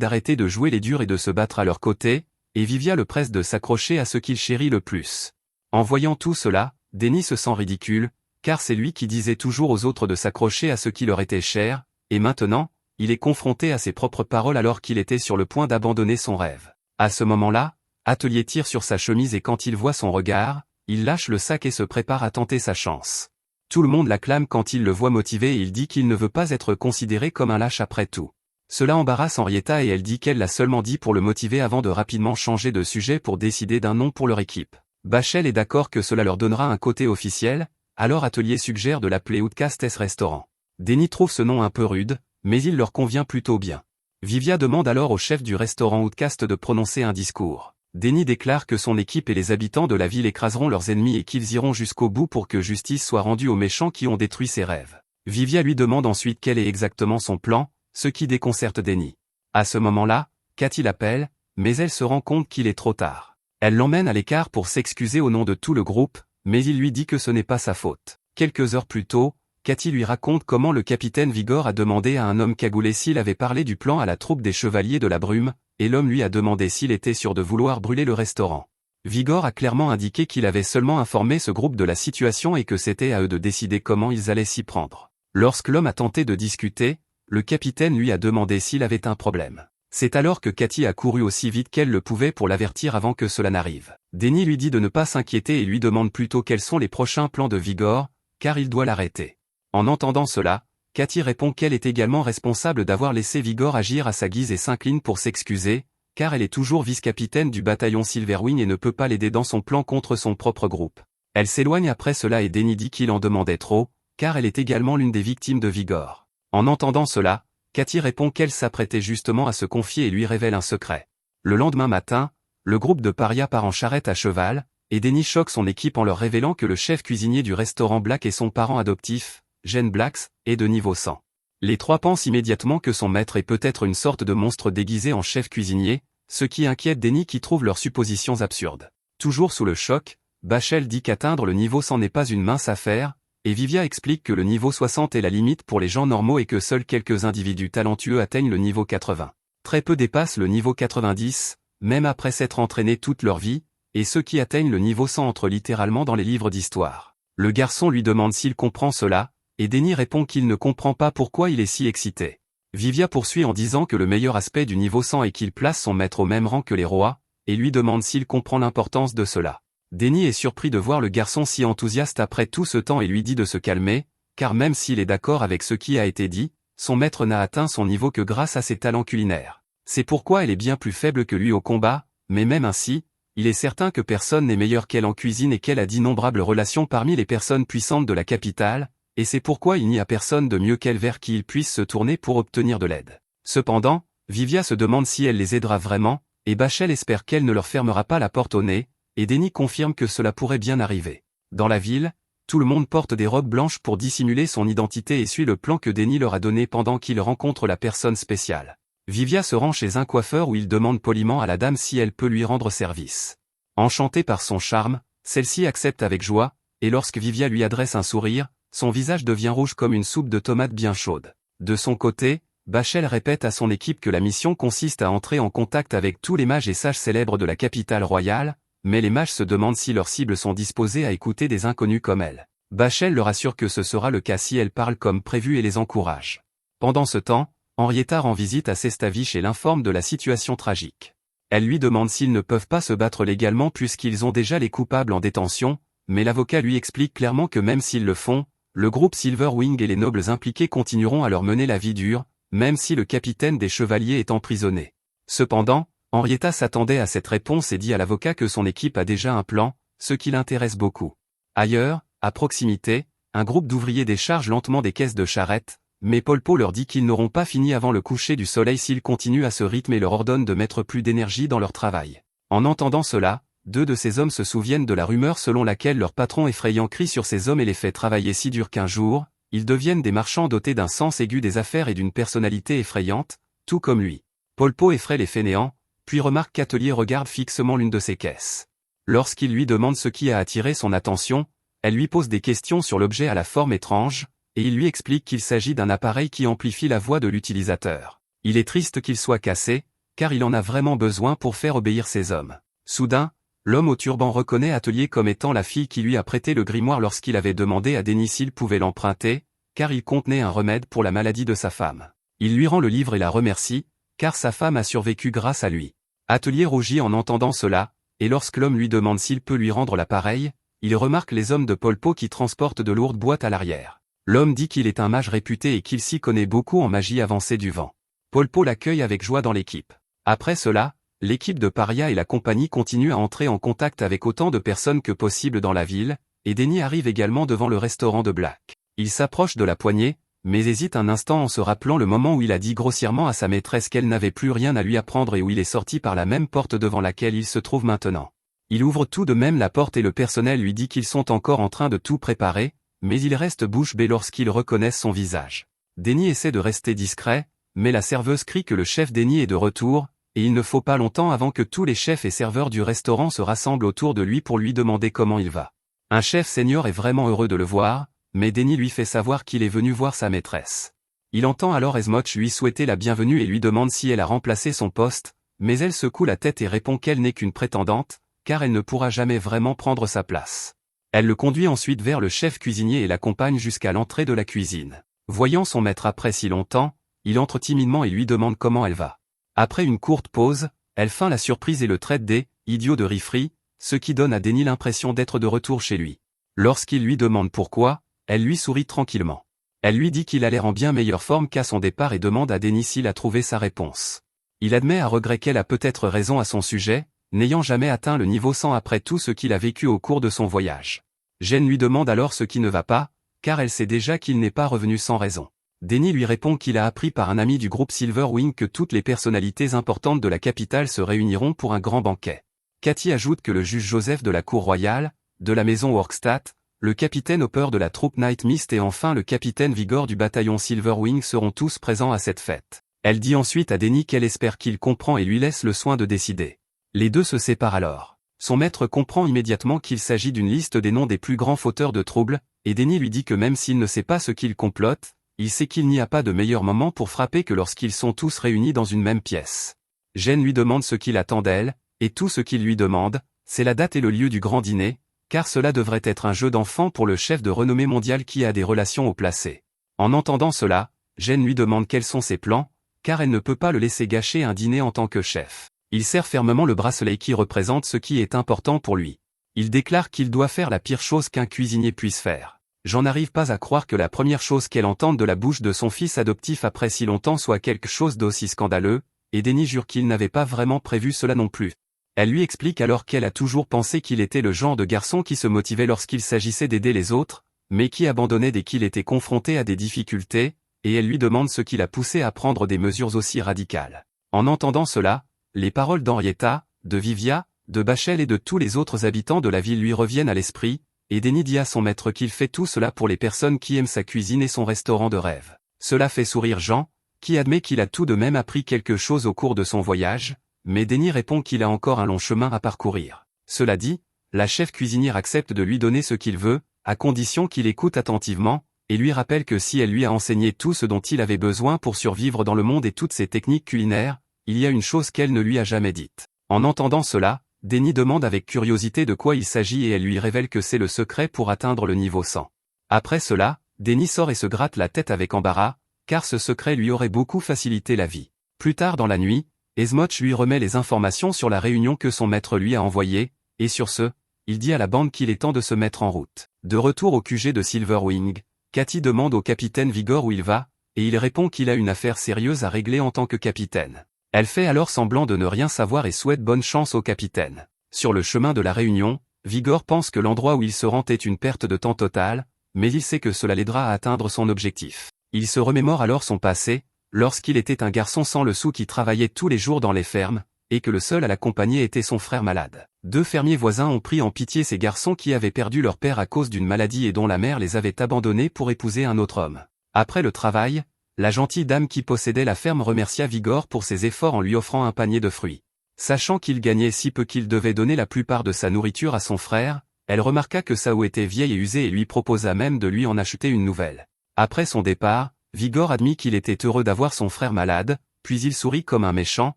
d'arrêter de jouer les durs et de se battre à leur côté, et Vivia le presse de s'accrocher à ce qu'il chérit le plus. En voyant tout cela, Denny se sent ridicule, car c'est lui qui disait toujours aux autres de s'accrocher à ce qui leur était cher, et maintenant, il est confronté à ses propres paroles alors qu'il était sur le point d'abandonner son rêve. À ce moment-là, Atelier tire sur sa chemise et quand il voit son regard, il lâche le sac et se prépare à tenter sa chance. Tout le monde l'acclame quand il le voit motivé et il dit qu'il ne veut pas être considéré comme un lâche après tout. Cela embarrasse Henrietta et elle dit qu'elle l'a seulement dit pour le motiver avant de rapidement changer de sujet pour décider d'un nom pour leur équipe. Bachel est d'accord que cela leur donnera un côté officiel, alors Atelier suggère de l'appeler Outcastes Restaurant. Denny trouve ce nom un peu rude, mais il leur convient plutôt bien. Vivia demande alors au chef du restaurant Outcast de prononcer un discours. Denny déclare que son équipe et les habitants de la ville écraseront leurs ennemis et qu'ils iront jusqu'au bout pour que justice soit rendue aux méchants qui ont détruit ses rêves. Vivia lui demande ensuite quel est exactement son plan, ce qui déconcerte Denny. À ce moment-là, Cathy l'appelle, mais elle se rend compte qu'il est trop tard. Elle l'emmène à l'écart pour s'excuser au nom de tout le groupe, mais il lui dit que ce n'est pas sa faute. Quelques heures plus tôt, Cathy lui raconte comment le capitaine Vigor a demandé à un homme cagoulé s'il avait parlé du plan à la troupe des Chevaliers de la Brume, et l'homme lui a demandé s'il était sûr de vouloir brûler le restaurant. Vigor a clairement indiqué qu'il avait seulement informé ce groupe de la situation et que c'était à eux de décider comment ils allaient s'y prendre. Lorsque l'homme a tenté de discuter, le capitaine lui a demandé s'il avait un problème. C'est alors que Cathy a couru aussi vite qu'elle le pouvait pour l'avertir avant que cela n'arrive. Denny lui dit de ne pas s'inquiéter et lui demande plutôt quels sont les prochains plans de Vigor, car il doit l'arrêter. En entendant cela, Cathy répond qu'elle est également responsable d'avoir laissé Vigor agir à sa guise et s'incline pour s'excuser, car elle est toujours vice-capitaine du bataillon Silverwing et ne peut pas l'aider dans son plan contre son propre groupe. Elle s'éloigne après cela et Denny dit qu'il en demandait trop, car elle est également l'une des victimes de Vigor. En entendant cela, Cathy répond qu'elle s'apprêtait justement à se confier et lui révèle un secret. Le lendemain matin, le groupe de parias part en charrette à cheval, et Denny choque son équipe en leur révélant que le chef cuisinier du restaurant Black est son parent adoptif, Gene Blacks, est de niveau 100. Les trois pensent immédiatement que son maître est peut-être une sorte de monstre déguisé en chef cuisinier, ce qui inquiète Denny qui trouve leurs suppositions absurdes. Toujours sous le choc, Bachel dit qu'atteindre le niveau 100 n'est pas une mince affaire, et Vivia explique que le niveau 60 est la limite pour les gens normaux et que seuls quelques individus talentueux atteignent le niveau 80. Très peu dépassent le niveau 90, même après s'être entraînés toute leur vie, et ceux qui atteignent le niveau 100 entrent littéralement dans les livres d'histoire. Le garçon lui demande s'il comprend cela, et Denny répond qu'il ne comprend pas pourquoi il est si excité. Vivia poursuit en disant que le meilleur aspect du niveau 100 est qu'il place son maître au même rang que les rois, et lui demande s'il comprend l'importance de cela. Denny est surpris de voir le garçon si enthousiaste après tout ce temps et lui dit de se calmer, car même s'il est d'accord avec ce qui a été dit, son maître n'a atteint son niveau que grâce à ses talents culinaires. C'est pourquoi elle est bien plus faible que lui au combat, mais même ainsi, il est certain que personne n'est meilleur qu'elle en cuisine et qu'elle a d'innombrables relations parmi les personnes puissantes de la capitale, et c'est pourquoi il n'y a personne de mieux qu'elle vers qui il puisse se tourner pour obtenir de l'aide. Cependant, Vivia se demande si elle les aidera vraiment, et Bachel espère qu'elle ne leur fermera pas la porte au nez, et Denny confirme que cela pourrait bien arriver. Dans la ville, tout le monde porte des robes blanches pour dissimuler son identité et suit le plan que Denny leur a donné pendant qu'il rencontre la personne spéciale. Vivia se rend chez un coiffeur où il demande poliment à la dame si elle peut lui rendre service. Enchantée par son charme, celle-ci accepte avec joie, et lorsque Vivia lui adresse un sourire, son visage devient rouge comme une soupe de tomates bien chaude. De son côté, Bachel répète à son équipe que la mission consiste à entrer en contact avec tous les mages et sages célèbres de la capitale royale, mais les mages se demandent si leurs cibles sont disposées à écouter des inconnus comme elle. Bachel leur assure que ce sera le cas si elle parle comme prévu et les encourage. Pendant ce temps, Henrietta rend visite à Sestavich et l'informe de la situation tragique. Elle lui demande s'ils ne peuvent pas se battre légalement puisqu'ils ont déjà les coupables en détention, mais l'avocat lui explique clairement que même s'ils le font, le groupe Silverwing et les nobles impliqués continueront à leur mener la vie dure, même si le capitaine des chevaliers est emprisonné. Cependant, Henrietta s'attendait à cette réponse et dit à l'avocat que son équipe a déjà un plan, ce qui l'intéresse beaucoup. Ailleurs, à proximité, un groupe d'ouvriers décharge lentement des caisses de charrettes, mais Polpo leur dit qu'ils n'auront pas fini avant le coucher du soleil s'ils continuent à ce rythme et leur ordonne de mettre plus d'énergie dans leur travail. En entendant cela, deux de ces hommes se souviennent de la rumeur selon laquelle leur patron effrayant crie sur ces hommes et les fait travailler si dur qu'un jour, ils deviennent des marchands dotés d'un sens aigu des affaires et d'une personnalité effrayante, tout comme lui. Polpo effraie les fainéants, puis remarque qu'Atelier regarde fixement l'une de ses caisses. Lorsqu'il lui demande ce qui a attiré son attention, elle lui pose des questions sur l'objet à la forme étrange, et il lui explique qu'il s'agit d'un appareil qui amplifie la voix de l'utilisateur. Il est triste qu'il soit cassé, car il en a vraiment besoin pour faire obéir ses hommes. Soudain, l'homme au turban reconnaît Atelier comme étant la fille qui lui a prêté le grimoire lorsqu'il avait demandé à Denny s'il pouvait l'emprunter, car il contenait un remède pour la maladie de sa femme. Il lui rend le livre et la remercie, car sa femme a survécu grâce à lui. Atelier rougit en entendant cela, et lorsque l'homme lui demande s'il peut lui rendre l'appareil, il remarque les hommes de Polpo qui transportent de lourdes boîtes à l'arrière. L'homme dit qu'il est un mage réputé et qu'il s'y connaît beaucoup en magie avancée du vent. Polpo l'accueille avec joie dans l'équipe. Après cela, l'équipe de Paria et la compagnie continuent à entrer en contact avec autant de personnes que possible dans la ville, et Denny arrive également devant le restaurant de Black. Il s'approche de la poignée, mais hésite un instant en se rappelant le moment où il a dit grossièrement à sa maîtresse qu'elle n'avait plus rien à lui apprendre et où il est sorti par la même porte devant laquelle il se trouve maintenant. Il ouvre tout de même la porte et le personnel lui dit qu'ils sont encore en train de tout préparer, mais il reste bouche bée lorsqu'ils reconnaissent son visage. Denny essaie de rester discret, mais la serveuse crie que le chef Denny est de retour, et il ne faut pas longtemps avant que tous les chefs et serveurs du restaurant se rassemblent autour de lui pour lui demander comment il va. Un chef senior est vraiment heureux de le voir, mais Denny lui fait savoir qu'il est venu voir sa maîtresse. Il entend alors Esmoch lui souhaiter la bienvenue et lui demande si elle a remplacé son poste, mais elle secoue la tête et répond qu'elle n'est qu'une prétendante, car elle ne pourra jamais vraiment prendre sa place. Elle le conduit ensuite vers le chef cuisinier et l'accompagne jusqu'à l'entrée de la cuisine. Voyant son maître après si longtemps, il entre timidement et lui demande comment elle va. Après une courte pause, elle feint la surprise et le traite des « idiots de Rifri », ce qui donne à Denny l'impression d'être de retour chez lui. Lorsqu'il lui demande pourquoi, elle lui sourit tranquillement. Elle lui dit qu'il a l'air en bien meilleure forme qu'à son départ et demande à Denny s'il a trouvé sa réponse. Il admet à regret qu'elle a peut-être raison à son sujet, n'ayant jamais atteint le niveau 100 après tout ce qu'il a vécu au cours de son voyage. Jen lui demande alors ce qui ne va pas, car elle sait déjà qu'il n'est pas revenu sans raison. Denny lui répond qu'il a appris par un ami du groupe Silverwing que toutes les personnalités importantes de la capitale se réuniront pour un grand banquet. Cathy ajoute que le juge Joseph de la cour royale, de la maison Workstadt, le capitaine Hopper de la troupe Night Mist et enfin le capitaine Vigor du bataillon Silverwing seront tous présents à cette fête. Elle dit ensuite à Denny qu'elle espère qu'il comprend et lui laisse le soin de décider. Les deux se séparent alors. Son maître comprend immédiatement qu'il s'agit d'une liste des noms des plus grands fauteurs de troubles, et Denny lui dit que même s'il ne sait pas ce qu'il complote, il sait qu'il n'y a pas de meilleur moment pour frapper que lorsqu'ils sont tous réunis dans une même pièce. Jen lui demande ce qu'il attend d'elle, et tout ce qu'il lui demande, c'est la date et le lieu du grand dîner, car cela devrait être un jeu d'enfant pour le chef de renommée mondiale qui a des relations haut placées. En entendant cela, Jen lui demande quels sont ses plans, car elle ne peut pas le laisser gâcher un dîner en tant que chef. Il serre fermement le bracelet qui représente ce qui est important pour lui. Il déclare qu'il doit faire la pire chose qu'un cuisinier puisse faire. J'en arrive pas à croire que la première chose qu'elle entende de la bouche de son fils adoptif après si longtemps soit quelque chose d'aussi scandaleux, et Denny jure qu'il n'avait pas vraiment prévu cela non plus. Elle lui explique alors qu'elle a toujours pensé qu'il était le genre de garçon qui se motivait lorsqu'il s'agissait d'aider les autres, mais qui abandonnait dès qu'il était confronté à des difficultés, et elle lui demande ce qui l'a poussé à prendre des mesures aussi radicales. En entendant cela, les paroles d'Henrietta, de Vivia, de Bachel et de tous les autres habitants de la ville lui reviennent à l'esprit, et Denny dit à son maître qu'il fait tout cela pour les personnes qui aiment sa cuisine et son restaurant de rêve. Cela fait sourire Jean, qui admet qu'il a tout de même appris quelque chose au cours de son voyage, mais Denny répond qu'il a encore un long chemin à parcourir. Cela dit, la chef cuisinière accepte de lui donner ce qu'il veut, à condition qu'il écoute attentivement, et lui rappelle que si elle lui a enseigné tout ce dont il avait besoin pour survivre dans le monde et toutes ses techniques culinaires, il y a une chose qu'elle ne lui a jamais dite. En entendant cela, Denny demande avec curiosité de quoi il s'agit et elle lui révèle que c'est le secret pour atteindre le niveau 100. Après cela, Denny sort et se gratte la tête avec embarras, car ce secret lui aurait beaucoup facilité la vie. Plus tard dans la nuit, Esmotch lui remet les informations sur la réunion que son maître lui a envoyée, et sur ce, il dit à la bande qu'il est temps de se mettre en route. De retour au QG de Silverwing, Cathy demande au capitaine Vigor où il va, et il répond qu'il a une affaire sérieuse à régler en tant que capitaine. Elle fait alors semblant de ne rien savoir et souhaite bonne chance au capitaine. Sur le chemin de la réunion, Vigor pense que l'endroit où il se rend est une perte de temps totale, mais il sait que cela l'aidera à atteindre son objectif. Il se remémore alors son passé, lorsqu'il était un garçon sans le sou qui travaillait tous les jours dans les fermes, et que le seul à l'accompagner était son frère malade. Deux fermiers voisins ont pris en pitié ces garçons qui avaient perdu leur père à cause d'une maladie et dont la mère les avait abandonnés pour épouser un autre homme. Après le travail, la gentille dame qui possédait la ferme remercia Vigor pour ses efforts en lui offrant un panier de fruits. Sachant qu'il gagnait si peu qu'il devait donner la plupart de sa nourriture à son frère, elle remarqua que sa houe était vieille et usée et lui proposa même de lui en acheter une nouvelle. Après son départ, Vigor admit qu'il était heureux d'avoir son frère malade, puis il sourit comme un méchant,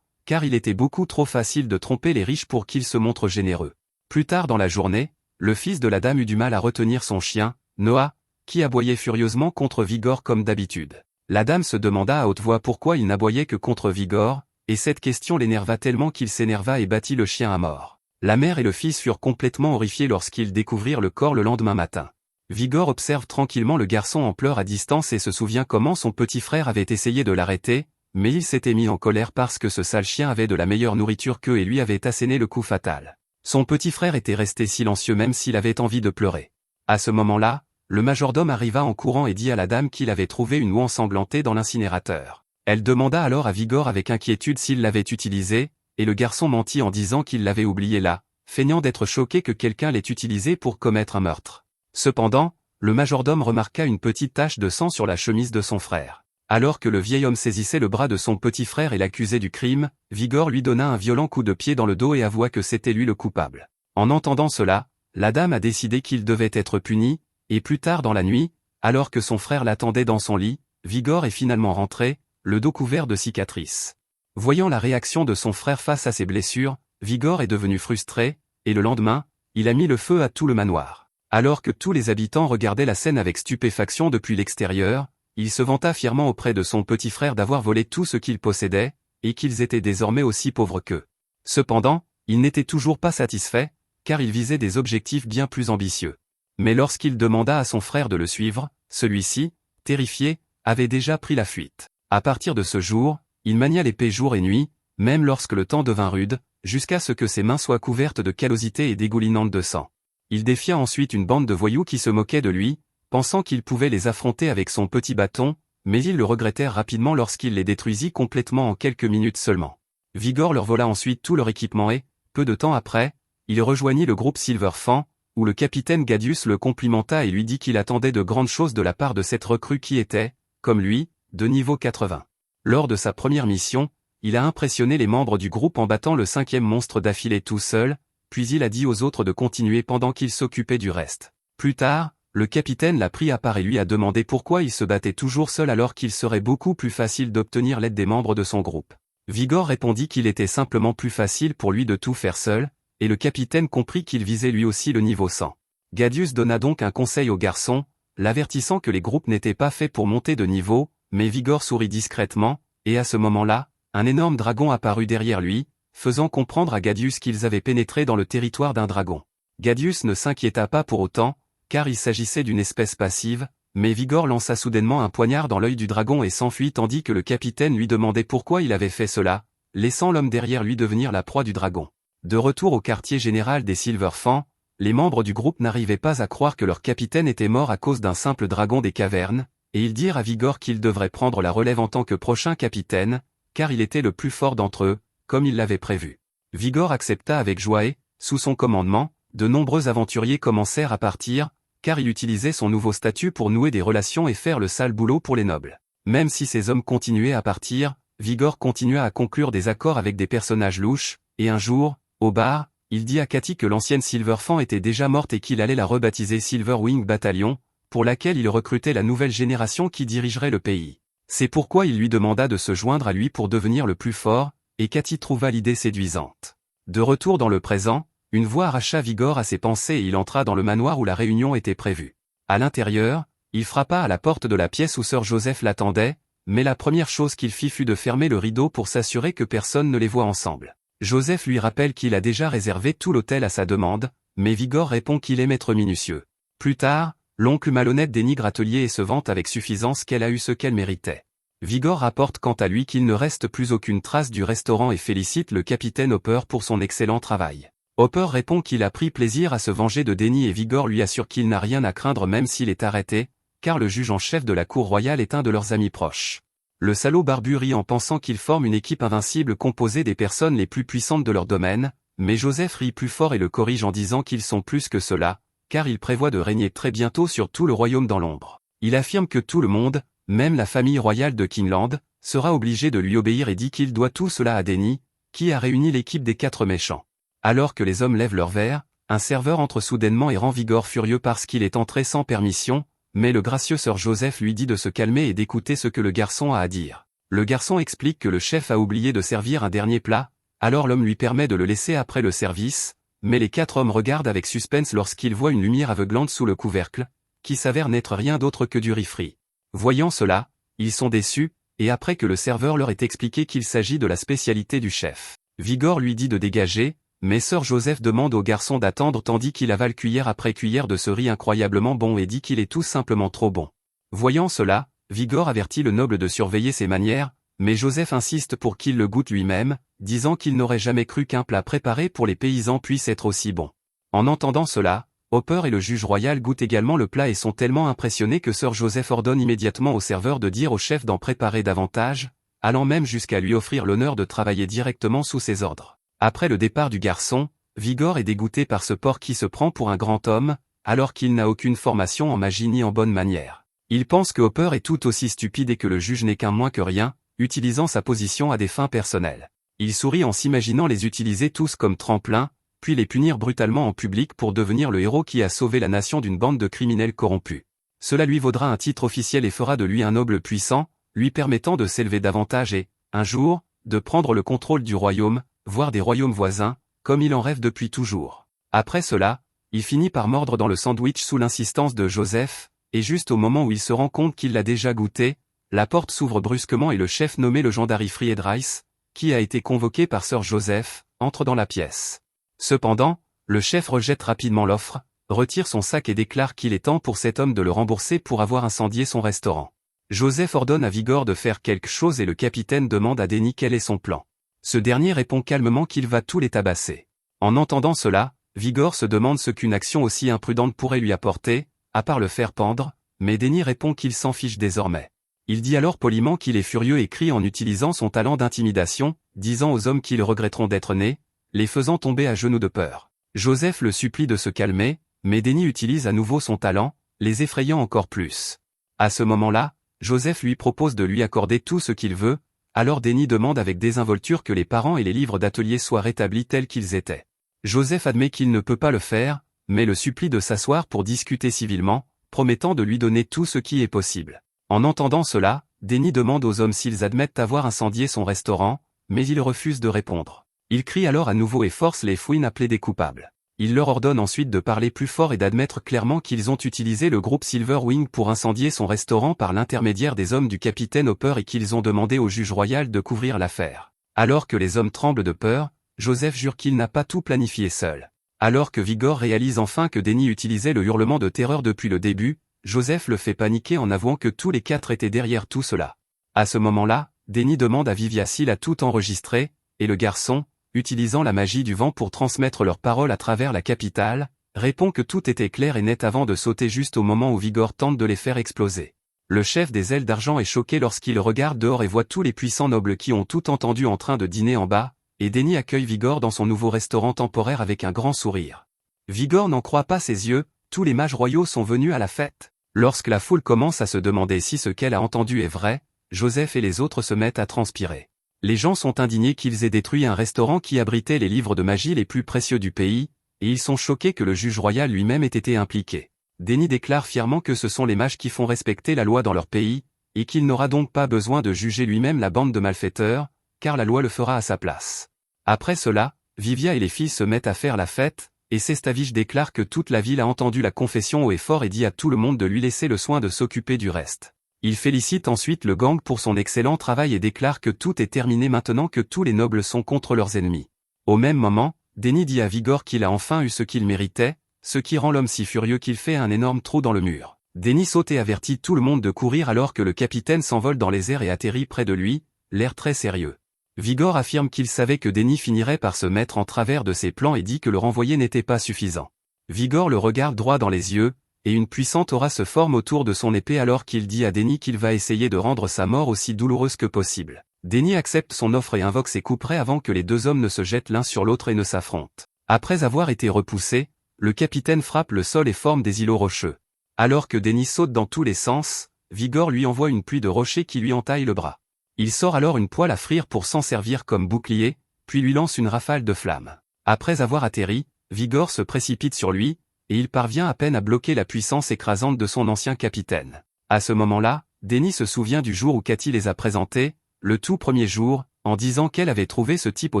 car il était beaucoup trop facile de tromper les riches pour qu'ils se montrent généreux. Plus tard dans la journée, le fils de la dame eut du mal à retenir son chien, Noah, qui aboyait furieusement contre Vigor comme d'habitude. La dame se demanda à haute voix pourquoi il n'aboyait que contre Vigor, et cette question l'énerva tellement qu'il s'énerva et battit le chien à mort. La mère et le fils furent complètement horrifiés lorsqu'ils découvrirent le corps le lendemain matin. Vigor observe tranquillement le garçon en pleurs à distance et se souvient comment son petit frère avait essayé de l'arrêter, mais il s'était mis en colère parce que ce sale chien avait de la meilleure nourriture qu'eux et lui avait asséné le coup fatal. Son petit frère était resté silencieux même s'il avait envie de pleurer. À ce moment-là, le majordome arriva en courant et dit à la dame qu'il avait trouvé une houe ensanglantée dans l'incinérateur. Elle demanda alors à Vigor avec inquiétude s'il l'avait utilisée, et le garçon mentit en disant qu'il l'avait oubliée là, feignant d'être choqué que quelqu'un l'ait utilisée pour commettre un meurtre. Cependant, le majordome remarqua une petite tache de sang sur la chemise de son frère. Alors que le vieil homme saisissait le bras de son petit frère et l'accusait du crime, Vigor lui donna un violent coup de pied dans le dos et avoua que c'était lui le coupable. En entendant cela, la dame a décidé qu'il devait être puni, et plus tard dans la nuit, alors que son frère l'attendait dans son lit, Vigor est finalement rentré, le dos couvert de cicatrices. Voyant la réaction de son frère face à ses blessures, Vigor est devenu frustré, et le lendemain, il a mis le feu à tout le manoir. Alors que tous les habitants regardaient la scène avec stupéfaction depuis l'extérieur, il se vanta fièrement auprès de son petit frère d'avoir volé tout ce qu'il possédait, et qu'ils étaient désormais aussi pauvres qu'eux. Cependant, il n'était toujours pas satisfait, car il visait des objectifs bien plus ambitieux. Mais lorsqu'il demanda à son frère de le suivre, celui-ci, terrifié, avait déjà pris la fuite. À partir de ce jour, il mania l'épée jour et nuit, même lorsque le temps devint rude, jusqu'à ce que ses mains soient couvertes de callosité et dégoulinantes de sang. Il défia ensuite une bande de voyous qui se moquaient de lui, pensant qu'il pouvait les affronter avec son petit bâton, mais ils le regrettèrent rapidement lorsqu'il les détruisit complètement en quelques minutes seulement. Vigor leur vola ensuite tout leur équipement et, peu de temps après, il rejoignit le groupe Silver Fan, où le capitaine Gadius le complimenta et lui dit qu'il attendait de grandes choses de la part de cette recrue qui était, comme lui, de niveau 80. Lors de sa première mission, il a impressionné les membres du groupe en battant le 5e monstre d'affilée tout seul, puis il a dit aux autres de continuer pendant qu'il s'occupait du reste. Plus tard, le capitaine l'a pris à part et lui a demandé pourquoi il se battait toujours seul alors qu'il serait beaucoup plus facile d'obtenir l'aide des membres de son groupe. Vigor répondit qu'il était simplement plus facile pour lui de tout faire seul, et le capitaine comprit qu'il visait lui aussi le niveau 100. Gadius donna donc un conseil au garçon, l'avertissant que les groupes n'étaient pas faits pour monter de niveau, mais Vigor sourit discrètement, et à ce moment-là, un énorme dragon apparut derrière lui, faisant comprendre à Gadius qu'ils avaient pénétré dans le territoire d'un dragon. Gadius ne s'inquiéta pas pour autant, car il s'agissait d'une espèce passive, mais Vigor lança soudainement un poignard dans l'œil du dragon et s'enfuit tandis que le capitaine lui demandait pourquoi il avait fait cela, laissant l'homme derrière lui devenir la proie du dragon. De retour au quartier général des Silverfang, les membres du groupe n'arrivaient pas à croire que leur capitaine était mort à cause d'un simple dragon des cavernes, et ils dirent à Vigor qu'il devrait prendre la relève en tant que prochain capitaine, car il était le plus fort d'entre eux, comme il l'avait prévu. Vigor accepta avec joie et, sous son commandement, de nombreux aventuriers commencèrent à partir, car il utilisait son nouveau statut pour nouer des relations et faire le sale boulot pour les nobles. Même si ces hommes continuaient à partir, Vigor continua à conclure des accords avec des personnages louches, et un jour, au bar, il dit à Katy que l'ancienne Silverfang était déjà morte et qu'il allait la rebaptiser Silverwing Battalion, pour laquelle il recrutait la nouvelle génération qui dirigerait le pays. C'est pourquoi il lui demanda de se joindre à lui pour devenir le plus fort, et Katy trouva l'idée séduisante. De retour dans le présent, une voix arracha Vigor à ses pensées et il entra dans le manoir où la réunion était prévue. À l'intérieur, il frappa à la porte de la pièce où Sir Joseph l'attendait, mais la première chose qu'il fit fut de fermer le rideau pour s'assurer que personne ne les voit ensemble. Joseph lui rappelle qu'il a déjà réservé tout l'hôtel à sa demande, mais Vigor répond qu'il aime être minutieux. Plus tard, l'oncle malhonnête dénigre Atelier et se vante avec suffisance qu'elle a eu ce qu'elle méritait. Vigor rapporte quant à lui qu'il ne reste plus aucune trace du restaurant et félicite le capitaine Hopper pour son excellent travail. Hopper répond qu'il a pris plaisir à se venger de Denny et Vigor lui assure qu'il n'a rien à craindre même s'il est arrêté, car le juge en chef de la cour royale est un de leurs amis proches. Le salaud barbu rit en pensant qu'il forme une équipe invincible composée des personnes les plus puissantes de leur domaine, mais Joseph rit plus fort et le corrige en disant qu'ils sont plus que cela, car il prévoit de régner très bientôt sur tout le royaume dans l'ombre. Il affirme que tout le monde, même la famille royale de Kingland, sera obligé de lui obéir et dit qu'il doit tout cela à Denny, qui a réuni l'équipe des 4 méchants. Alors que les hommes lèvent leurs verres, un serveur entre soudainement et rend Vigor furieux parce qu'il est entré sans permission, mais le gracieux Sir Joseph lui dit de se calmer et d'écouter ce que le garçon a à dire. Le garçon explique que le chef a oublié de servir un dernier plat, alors l'homme lui permet de le laisser après le service, mais les 4 hommes regardent avec suspense lorsqu'ils voient une lumière aveuglante sous le couvercle, qui s'avère n'être rien d'autre que du riz frit. Voyant cela, ils sont déçus, et après que le serveur leur ait expliqué qu'il s'agit de la spécialité du chef, Vigor lui dit de dégager, mais Sir Joseph demande au garçon d'attendre tandis qu'il avale cuillère après cuillère de ce riz incroyablement bon et dit qu'il est tout simplement trop bon. Voyant cela, Vigor avertit le noble de surveiller ses manières, mais Joseph insiste pour qu'il le goûte lui-même, disant qu'il n'aurait jamais cru qu'un plat préparé pour les paysans puisse être aussi bon. En entendant cela, Hopper et le juge royal goûtent également le plat et sont tellement impressionnés que Sir Joseph ordonne immédiatement au serveur de dire au chef d'en préparer davantage, allant même jusqu'à lui offrir l'honneur de travailler directement sous ses ordres. Après le départ du garçon, Vigor est dégoûté par ce porc qui se prend pour un grand homme, alors qu'il n'a aucune formation en magie ni en bonne manière. Il pense que Hopper est tout aussi stupide et que le juge n'est qu'un moins que rien, utilisant sa position à des fins personnelles. Il sourit en s'imaginant les utiliser tous comme tremplin, puis les punir brutalement en public pour devenir le héros qui a sauvé la nation d'une bande de criminels corrompus. Cela lui vaudra un titre officiel et fera de lui un noble puissant, lui permettant de s'élever davantage et, un jour, de prendre le contrôle du royaume, voire des royaumes voisins, comme il en rêve depuis toujours. Après cela, il finit par mordre dans le sandwich sous l'insistance de Joseph, et juste au moment où il se rend compte qu'il l'a déjà goûté, la porte s'ouvre brusquement et le chef nommé le gendarme Fried Rice, qui a été convoqué par Sir Joseph, entre dans la pièce. Cependant, le chef rejette rapidement l'offre, retire son sac et déclare qu'il est temps pour cet homme de le rembourser pour avoir incendié son restaurant. Joseph ordonne à Vigor de faire quelque chose et le capitaine demande à Denny quel est son plan. Ce dernier répond calmement qu'il va tous les tabasser. En entendant cela, Vigor se demande ce qu'une action aussi imprudente pourrait lui apporter, à part le faire pendre, mais Denny répond qu'il s'en fiche désormais. Il dit alors poliment qu'il est furieux et crie en utilisant son talent d'intimidation, disant aux hommes qu'ils regretteront d'être nés, les faisant tomber à genoux de peur. Joseph le supplie de se calmer, Mais Denny utilise à nouveau son talent, les effrayant encore plus. À ce moment-là, Joseph lui propose de lui accorder tout ce qu'il veut, alors Denny demande avec désinvolture que les parents et les livres d'atelier soient rétablis tels qu'ils étaient. Joseph admet qu'il ne peut pas le faire, mais le supplie de s'asseoir pour discuter civilement, promettant de lui donner tout ce qui est possible. En entendant cela, Denny demande aux hommes s'ils admettent avoir incendié son restaurant, mais ils refusent de répondre. Il crie alors à nouveau et force les fouines à plaider coupables. Il leur ordonne ensuite de parler plus fort et d'admettre clairement qu'ils ont utilisé le groupe Silverwing pour incendier son restaurant par l'intermédiaire des hommes du capitaine Hopper et qu'ils ont demandé au juge royal de couvrir l'affaire. Alors que les hommes tremblent de peur, Joseph jure qu'il n'a pas tout planifié seul. Alors que Vigor réalise enfin que Denny utilisait le hurlement de terreur depuis le début, Joseph le fait paniquer en avouant que tous les quatre étaient derrière tout cela. À ce moment-là, Denny demande à Vivia s'il a tout enregistré, et le garçon, utilisant la magie du vent pour transmettre leurs paroles à travers la capitale, répond que tout était clair et net avant de sauter juste au moment où Vigor tente de les faire exploser. Le chef des ailes d'argent est choqué lorsqu'il regarde dehors et voit tous les puissants nobles qui ont tout entendu en train de dîner en bas, et Denny accueille Vigor dans son nouveau restaurant temporaire avec un grand sourire. Vigor n'en croit pas ses yeux, tous les mages royaux sont venus à la fête. Lorsque la foule commence à se demander si ce qu'elle a entendu est vrai, Joseph et les autres se mettent à transpirer. Les gens sont indignés qu'ils aient détruit un restaurant qui abritait les livres de magie les plus précieux du pays, et ils sont choqués que le juge royal lui-même ait été impliqué. Denny déclare fièrement que ce sont les mages qui font respecter la loi dans leur pays, et qu'il n'aura donc pas besoin de juger lui-même la bande de malfaiteurs, car la loi le fera à sa place. Après cela, Vivia et les filles se mettent à faire la fête, et Sestavich déclare que toute la ville a entendu la confession haut et fort et dit à tout le monde de lui laisser le soin de s'occuper du reste. Il félicite ensuite le gang pour son excellent travail et déclare que tout est terminé maintenant que tous les nobles sont contre leurs ennemis. Au même moment, Denny dit à Vigor qu'il a enfin eu ce qu'il méritait, ce qui rend l'homme si furieux qu'il fait un énorme trou dans le mur. Denny saute et avertit tout le monde de courir alors que le capitaine s'envole dans les airs et atterrit près de lui, l'air très sérieux. Vigor affirme qu'il savait que Denny finirait par se mettre en travers de ses plans et dit que le renvoyer n'était pas suffisant. Vigor le regarde droit dans les yeux, et une puissante aura se forme autour de son épée alors qu'il dit à Denny qu'il va essayer de rendre sa mort aussi douloureuse que possible. Denny accepte son offre et invoque ses couperets avant que les deux hommes ne se jettent l'un sur l'autre et ne s'affrontent. Après avoir été repoussé, le capitaine frappe le sol et forme des îlots rocheux. Alors que Denny saute dans tous les sens, Vigor lui envoie une pluie de rochers qui lui entaille le bras. Il sort alors une poêle à frire pour s'en servir comme bouclier, puis lui lance une rafale de flammes. Après avoir atterri, Vigor se précipite sur lui, et il parvient à peine à bloquer la puissance écrasante de son ancien capitaine. À ce moment-là, Denny se souvient du jour où Cathy les a présentés, le tout premier jour, en disant qu'elle avait trouvé ce type aux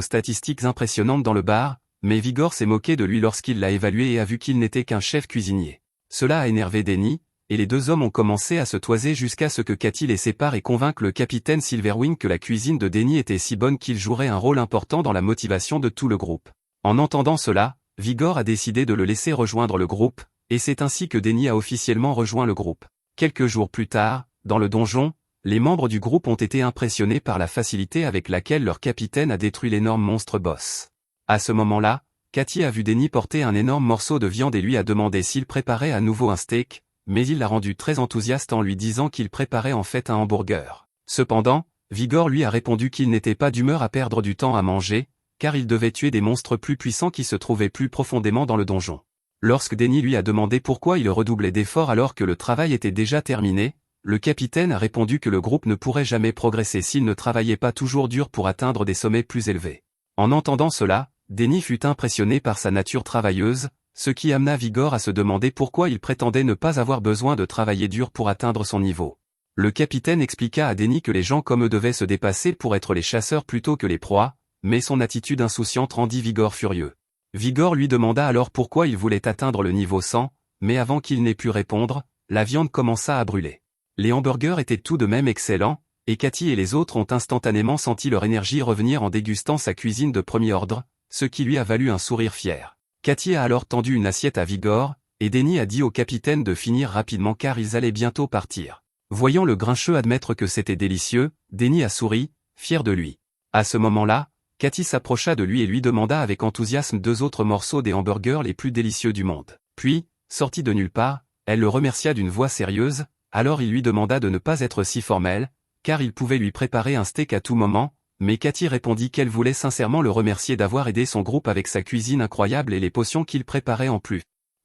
statistiques impressionnantes dans le bar, mais Vigor s'est moqué de lui lorsqu'il l'a évalué et a vu qu'il n'était qu'un chef cuisinier. Cela a énervé Denny, et les deux hommes ont commencé à se toiser jusqu'à ce que Cathy les sépare et convainque le capitaine Silverwing que la cuisine de Denny était si bonne qu'il jouerait un rôle important dans la motivation de tout le groupe. En entendant cela, Vigor a décidé de le laisser rejoindre le groupe, et c'est ainsi que Denny a officiellement rejoint le groupe. Quelques jours plus tard, dans le donjon, les membres du groupe ont été impressionnés par la facilité avec laquelle leur capitaine a détruit l'énorme monstre boss. À ce moment-là, Cathy a vu Denny porter un énorme morceau de viande et lui a demandé s'il préparait à nouveau un steak, mais il l'a rendu très enthousiaste en lui disant qu'il préparait en fait un hamburger. Cependant, Vigor lui a répondu qu'il n'était pas d'humeur à perdre du temps à manger, car il devait tuer des monstres plus puissants qui se trouvaient plus profondément dans le donjon. Lorsque Denny lui a demandé pourquoi il redoublait d'efforts alors que le travail était déjà terminé, le capitaine a répondu que le groupe ne pourrait jamais progresser s'il ne travaillait pas toujours dur pour atteindre des sommets plus élevés. En entendant cela, Denny fut impressionné par sa nature travailleuse, ce qui amena Vigor à se demander pourquoi il prétendait ne pas avoir besoin de travailler dur pour atteindre son niveau. Le capitaine expliqua à Denny que les gens comme eux devaient se dépasser pour être les chasseurs plutôt que les proies, mais son attitude insouciante rendit Vigor furieux. Vigor lui demanda alors pourquoi il voulait atteindre le niveau 100, mais avant qu'il n'ait pu répondre, la viande commença à brûler. Les hamburgers étaient tout de même excellents, et Cathy et les autres ont instantanément senti leur énergie revenir en dégustant sa cuisine de premier ordre, ce qui lui a valu un sourire fier. Cathy a alors tendu une assiette à Vigor, et Denny a dit au capitaine de finir rapidement car ils allaient bientôt partir. Voyant le grincheux admettre que c'était délicieux, Denny a souri, fier de lui. À ce moment-là, Cathy s'approcha de lui et lui demanda avec enthousiasme 2 autres morceaux des hamburgers les plus délicieux du monde. Puis, sortie de nulle part, elle le remercia d'une voix sérieuse, alors il lui demanda de ne pas être si formel, car il pouvait lui préparer un steak à tout moment, mais Cathy répondit qu'elle voulait sincèrement le remercier d'avoir aidé son groupe avec sa cuisine incroyable et les potions qu'il préparait en plus.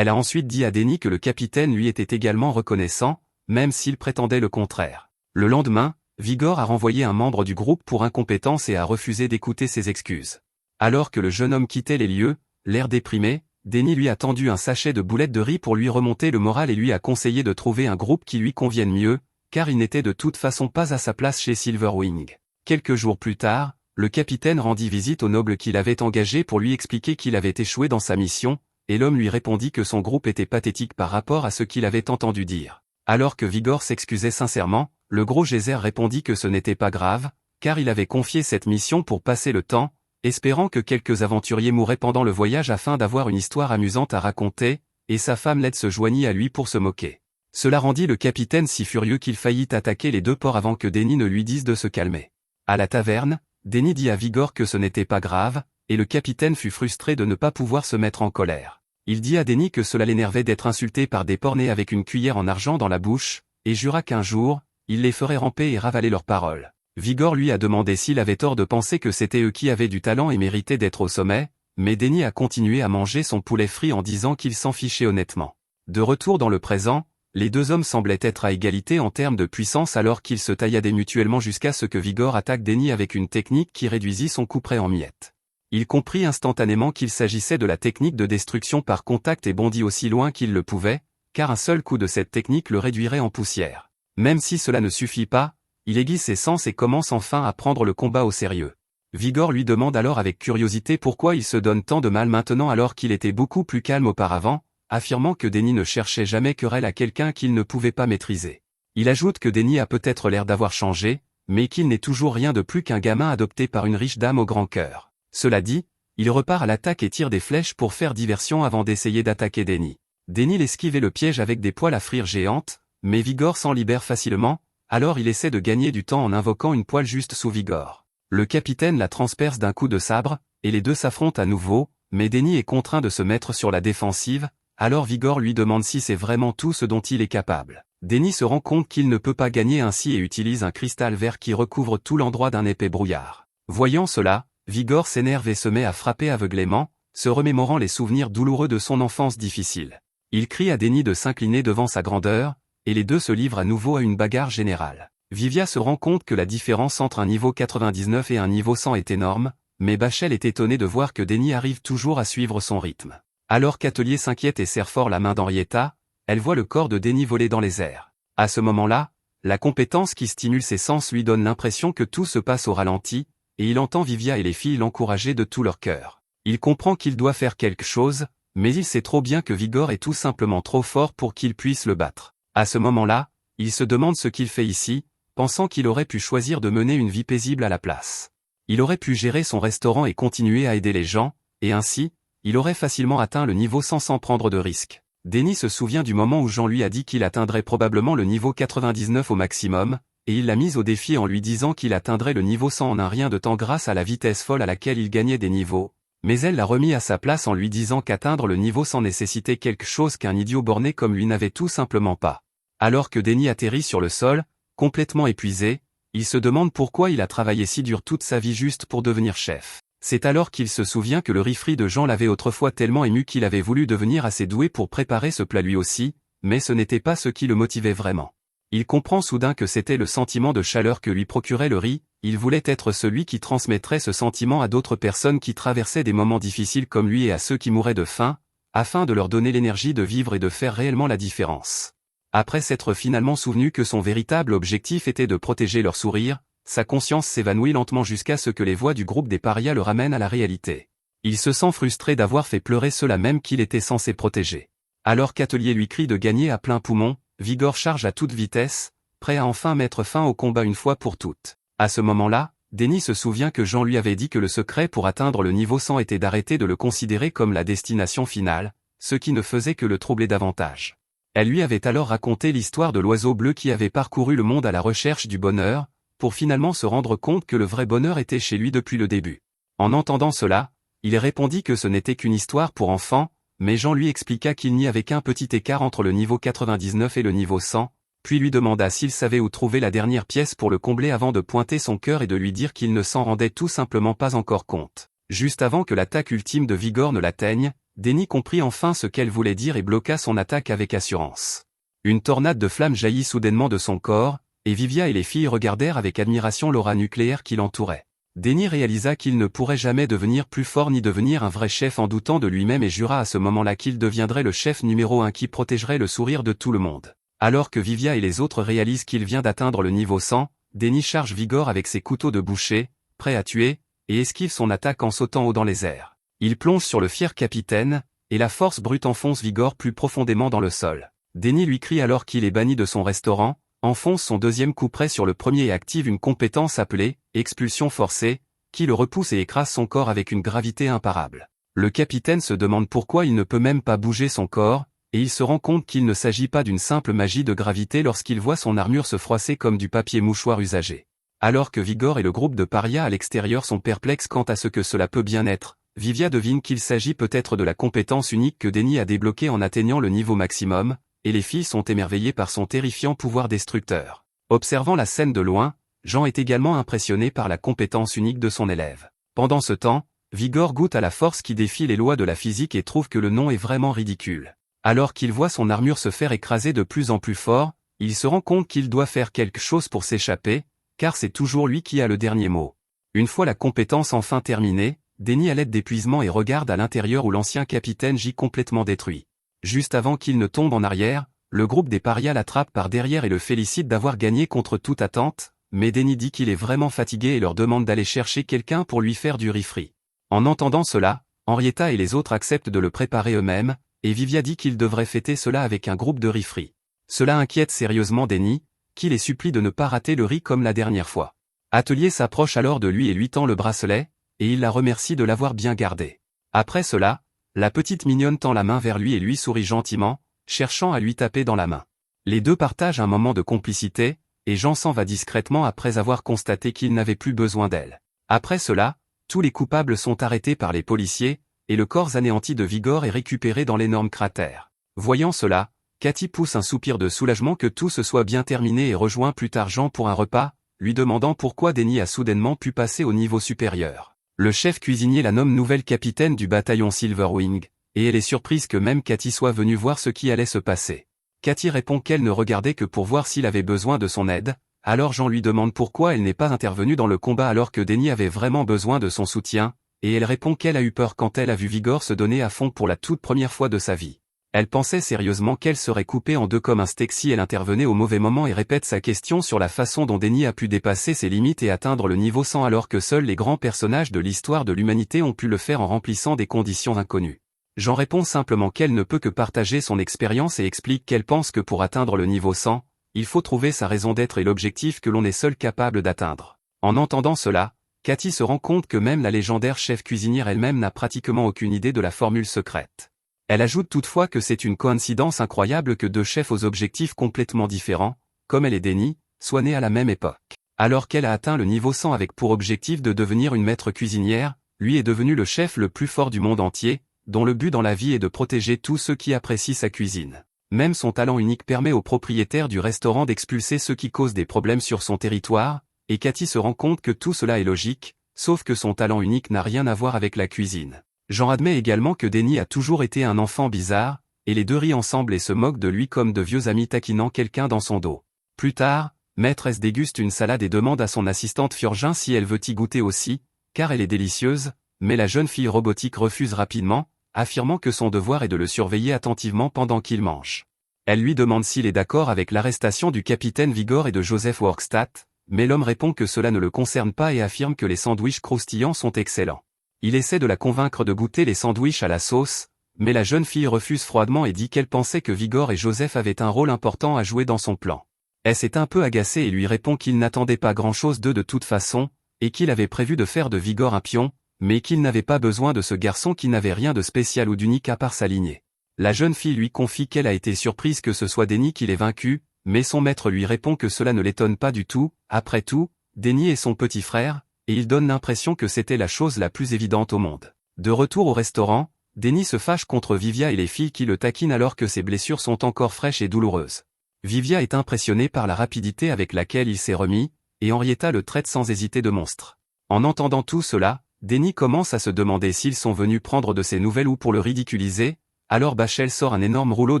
Elle a ensuite dit à Denny que le capitaine lui était également reconnaissant, même s'il prétendait le contraire. Le lendemain, Vigor a renvoyé un membre du groupe pour incompétence et a refusé d'écouter ses excuses. Alors que le jeune homme quittait les lieux, l'air déprimé, Denny lui a tendu un sachet de boulettes de riz pour lui remonter le moral et lui a conseillé de trouver un groupe qui lui convienne mieux, car il n'était de toute façon pas à sa place chez Silverwing. Quelques jours plus tard, le capitaine rendit visite au noble qu'il avait engagé pour lui expliquer qu'il avait échoué dans sa mission, et l'homme lui répondit que son groupe était pathétique par rapport à ce qu'il avait entendu dire. Alors que Vigor s'excusait sincèrement, le gros geyser répondit que ce n'était pas grave, car il avait confié cette mission pour passer le temps, espérant que quelques aventuriers mourraient pendant le voyage afin d'avoir une histoire amusante à raconter, et sa femme Led se joignit à lui pour se moquer. Cela rendit le capitaine si furieux qu'il faillit attaquer les deux porcs avant que Denny ne lui dise de se calmer. À la taverne, Denny dit à Vigor que ce n'était pas grave, et le capitaine fut frustré de ne pas pouvoir se mettre en colère. Il dit à Denny que cela l'énervait d'être insulté par des porcs nés avec une cuillère en argent dans la bouche, et jura qu'un jour, il les ferait ramper et ravaler leurs paroles. Vigor lui a demandé s'il avait tort de penser que c'était eux qui avaient du talent et méritaient d'être au sommet, mais Denny a continué à manger son poulet frit en disant qu'il s'en fichait honnêtement. De retour dans le présent, les deux hommes semblaient être à égalité en termes de puissance alors qu'ils se tailladaient mutuellement jusqu'à ce que Vigor attaque Denny avec une technique qui réduisit son couperet en miettes. Il comprit instantanément qu'il s'agissait de la technique de destruction par contact et bondit aussi loin qu'il le pouvait, car un seul coup de cette technique le réduirait en poussière. Même si cela ne suffit pas, il aiguise ses sens et commence enfin à prendre le combat au sérieux. Vigor lui demande alors avec curiosité pourquoi il se donne tant de mal maintenant alors qu'il était beaucoup plus calme auparavant, affirmant que Denny ne cherchait jamais querelle à quelqu'un qu'il ne pouvait pas maîtriser. Il ajoute que Denny a peut-être l'air d'avoir changé, mais qu'il n'est toujours rien de plus qu'un gamin adopté par une riche dame au grand cœur. Cela dit, il repart à l'attaque et tire des flèches pour faire diversion avant d'essayer d'attaquer Denny. Denny l'esquive et le piège avec des poêles à frire géantes, mais Vigor s'en libère facilement, alors il essaie de gagner du temps en invoquant une poêle juste sous Vigor. Le capitaine la transperce d'un coup de sabre, et les deux s'affrontent à nouveau, mais Denny est contraint de se mettre sur la défensive, alors Vigor lui demande si c'est vraiment tout ce dont il est capable. Denny se rend compte qu'il ne peut pas gagner ainsi et utilise un cristal vert qui recouvre tout l'endroit d'un épais brouillard. Voyant cela, Vigor s'énerve et se met à frapper aveuglément, se remémorant les souvenirs douloureux de son enfance difficile. Il crie à Denny de s'incliner devant sa grandeur, et les deux se livrent à nouveau à une bagarre générale. Vivia se rend compte que la différence entre un niveau 99 et un niveau 100 est énorme, mais Bachel est étonné de voir que Denny arrive toujours à suivre son rythme. Alors qu'Atelier s'inquiète et serre fort la main d'Henrietta, elle voit le corps de Denny voler dans les airs. À ce moment-là, la compétence qui stimule ses sens lui donne l'impression que tout se passe au ralenti, et il entend Vivia et les filles l'encourager de tout leur cœur. Il comprend qu'il doit faire quelque chose, mais il sait trop bien que Vigor est tout simplement trop fort pour qu'il puisse le battre. À ce moment-là, il se demande ce qu'il fait ici, pensant qu'il aurait pu choisir de mener une vie paisible à la place. Il aurait pu gérer son restaurant et continuer à aider les gens, et ainsi, il aurait facilement atteint le niveau 100 sans prendre de risques. Denny se souvient du moment où Jean lui a dit qu'il atteindrait probablement le niveau 99 au maximum, et il l'a mise au défi en lui disant qu'il atteindrait le niveau 100 en un rien de temps grâce à la vitesse folle à laquelle il gagnait des niveaux, mais elle l'a remis à sa place en lui disant qu'atteindre le niveau 100 nécessitait quelque chose qu'un idiot borné comme lui n'avait tout simplement pas. Alors que Denny atterrit sur le sol, complètement épuisé, il se demande pourquoi il a travaillé si dur toute sa vie juste pour devenir chef. C'est alors qu'il se souvient que le riz frit de Jean l'avait autrefois tellement ému qu'il avait voulu devenir assez doué pour préparer ce plat lui aussi, mais ce n'était pas ce qui le motivait vraiment. Il comprend soudain que c'était le sentiment de chaleur que lui procurait le riz, il voulait être celui qui transmettrait ce sentiment à d'autres personnes qui traversaient des moments difficiles comme lui et à ceux qui mouraient de faim, afin de leur donner l'énergie de vivre et de faire réellement la différence. Après s'être finalement souvenu que son véritable objectif était de protéger leur sourire, sa conscience s'évanouit lentement jusqu'à ce que les voix du groupe des parias le ramènent à la réalité. Il se sent frustré d'avoir fait pleurer ceux-là même qu'il était censé protéger. Alors qu'Atelier lui crie de gagner à plein poumon, Vigor charge à toute vitesse, prêt à enfin mettre fin au combat une fois pour toutes. À ce moment-là, Denny se souvient que Jean lui avait dit que le secret pour atteindre le niveau 100 était d'arrêter de le considérer comme la destination finale, ce qui ne faisait que le troubler davantage. Elle lui avait alors raconté l'histoire de l'oiseau bleu qui avait parcouru le monde à la recherche du bonheur, pour finalement se rendre compte que le vrai bonheur était chez lui depuis le début. En entendant cela, il répondit que ce n'était qu'une histoire pour enfants, mais Jean lui expliqua qu'il n'y avait qu'un petit écart entre le niveau 99 et le niveau 100, puis lui demanda s'il savait où trouver la dernière pièce pour le combler avant de pointer son cœur et de lui dire qu'il ne s'en rendait tout simplement pas encore compte. Juste avant que l'attaque ultime de Vigor ne l'atteigne, Denny comprit enfin ce qu'elle voulait dire et bloqua son attaque avec assurance. Une tornade de flammes jaillit soudainement de son corps, et Vivia et les filles regardèrent avec admiration l'aura nucléaire qui l'entourait. Denny réalisa qu'il ne pourrait jamais devenir plus fort ni devenir un vrai chef en doutant de lui-même et jura à ce moment-là qu'il deviendrait le chef numéro 1 qui protégerait le sourire de tout le monde. Alors que Vivia et les autres réalisent qu'il vient d'atteindre le niveau 100, Denny charge Vigor avec ses couteaux de boucher, prêt à tuer, et esquive son attaque en sautant haut dans les airs. Il plonge sur le fier capitaine, et la force brute enfonce Vigor plus profondément dans le sol. Denny lui crie alors qu'il est banni de son restaurant, enfonce son deuxième coup près sur le premier et active une compétence appelée « expulsion forcée », qui le repousse et écrase son corps avec une gravité imparable. Le capitaine se demande pourquoi il ne peut même pas bouger son corps, et il se rend compte qu'il ne s'agit pas d'une simple magie de gravité lorsqu'il voit son armure se froisser comme du papier mouchoir usagé. Alors que Vigor et le groupe de parias à l'extérieur sont perplexes quant à ce que cela peut bien être, Vivia devine qu'il s'agit peut-être de la compétence unique que Denny a débloquée en atteignant le niveau maximum, et les filles sont émerveillées par son terrifiant pouvoir destructeur. Observant la scène de loin, Jean est également impressionné par la compétence unique de son élève. Pendant ce temps, Vigor goûte à la force qui défie les lois de la physique et trouve que le nom est vraiment ridicule. Alors qu'il voit son armure se faire écraser de plus en plus fort, il se rend compte qu'il doit faire quelque chose pour s'échapper, car c'est toujours lui qui a le dernier mot. Une fois la compétence enfin terminée, Denny à l'aide d'épuisement et regarde à l'intérieur où l'ancien capitaine gît complètement détruit. Juste avant qu'il ne tombe en arrière, le groupe des parias l'attrape par derrière et le félicite d'avoir gagné contre toute attente, mais Denny dit qu'il est vraiment fatigué et leur demande d'aller chercher quelqu'un pour lui faire du riz-frit. En entendant cela, Henrietta et les autres acceptent de le préparer eux-mêmes, et Vivia dit qu'ils devraient fêter cela avec un groupe de riz-frit. Cela inquiète sérieusement Denny, qui les supplie de ne pas rater le riz comme la dernière fois. Atelier s'approche alors de lui et lui tend le bracelet, et il la remercie de l'avoir bien gardé. Après cela, la petite mignonne tend la main vers lui et lui sourit gentiment, cherchant à lui taper dans la main. Les deux partagent un moment de complicité, et Jean s'en va discrètement après avoir constaté qu'il n'avait plus besoin d'elle. Après cela, tous les coupables sont arrêtés par les policiers, et le corps anéanti de Vigor est récupéré dans l'énorme cratère. Voyant cela, Cathy pousse un soupir de soulagement que tout se soit bien terminé et rejoint plus tard Jean pour un repas, lui demandant pourquoi Denny a soudainement pu passer au niveau supérieur. Le chef cuisinier la nomme nouvelle capitaine du bataillon Silverwing, et elle est surprise que même Cathy soit venue voir ce qui allait se passer. Cathy répond qu'elle ne regardait que pour voir s'il avait besoin de son aide, alors Jean lui demande pourquoi elle n'est pas intervenue dans le combat alors que Denny avait vraiment besoin de son soutien, et elle répond qu'elle a eu peur quand elle a vu Vigor se donner à fond pour la toute première fois de sa vie. Elle pensait sérieusement qu'elle serait coupée en deux comme un steak si elle intervenait au mauvais moment et répète sa question sur la façon dont Denny a pu dépasser ses limites et atteindre le niveau 100 alors que seuls les grands personnages de l'histoire de l'humanité ont pu le faire en remplissant des conditions inconnues. Jean répond simplement qu'elle ne peut que partager son expérience et explique qu'elle pense que pour atteindre le niveau 100, il faut trouver sa raison d'être et l'objectif que l'on est seul capable d'atteindre. En entendant cela, Cathy se rend compte que même la légendaire chef cuisinière elle-même n'a pratiquement aucune idée de la formule secrète. Elle ajoute toutefois que c'est une coïncidence incroyable que deux chefs aux objectifs complètement différents, comme elle et Denny, soient nés à la même époque. Alors qu'elle a atteint le niveau 100 avec pour objectif de devenir une maître cuisinière, lui est devenu le chef le plus fort du monde entier, dont le but dans la vie est de protéger tous ceux qui apprécient sa cuisine. Même son talent unique permet au propriétaire du restaurant d'expulser ceux qui causent des problèmes sur son territoire, et Cathy se rend compte que tout cela est logique, sauf que son talent unique n'a rien à voir avec la cuisine. Jean admet également que Denny a toujours été un enfant bizarre, et les deux rient ensemble et se moquent de lui comme de vieux amis taquinant quelqu'un dans son dos. Plus tard, Maîtresse déguste une salade et demande à son assistante Furgin si elle veut y goûter aussi, car elle est délicieuse, mais la jeune fille robotique refuse rapidement, affirmant que son devoir est de le surveiller attentivement pendant qu'il mange. Elle lui demande s'il est d'accord avec l'arrestation du capitaine Vigor et de Joseph Workstadt, mais l'homme répond que cela ne le concerne pas et affirme que les sandwichs croustillants sont excellents. Il essaie de la convaincre de goûter les sandwichs à la sauce, mais la jeune fille refuse froidement et dit qu'elle pensait que Vigor et Joseph avaient un rôle important à jouer dans son plan. Elle s'est un peu agacée et lui répond qu'il n'attendait pas grand-chose d'eux de toute façon, et qu'il avait prévu de faire de Vigor un pion, mais qu'il n'avait pas besoin de ce garçon qui n'avait rien de spécial ou d'unique à part sa lignée. La jeune fille lui confie qu'elle a été surprise que ce soit Denny qui l'ait vaincu, mais son maître lui répond que cela ne l'étonne pas du tout, après tout, Denny est son petit frère, et il donne l'impression que c'était la chose la plus évidente au monde. De retour au restaurant, Denny se fâche contre Vivia et les filles qui le taquinent alors que ses blessures sont encore fraîches et douloureuses. Vivia est impressionnée par la rapidité avec laquelle il s'est remis, et Henrietta le traite sans hésiter de monstre. En entendant tout cela, Denis commence à se demander s'ils sont venus prendre de ses nouvelles ou pour le ridiculiser. Alors Bachel sort un énorme rouleau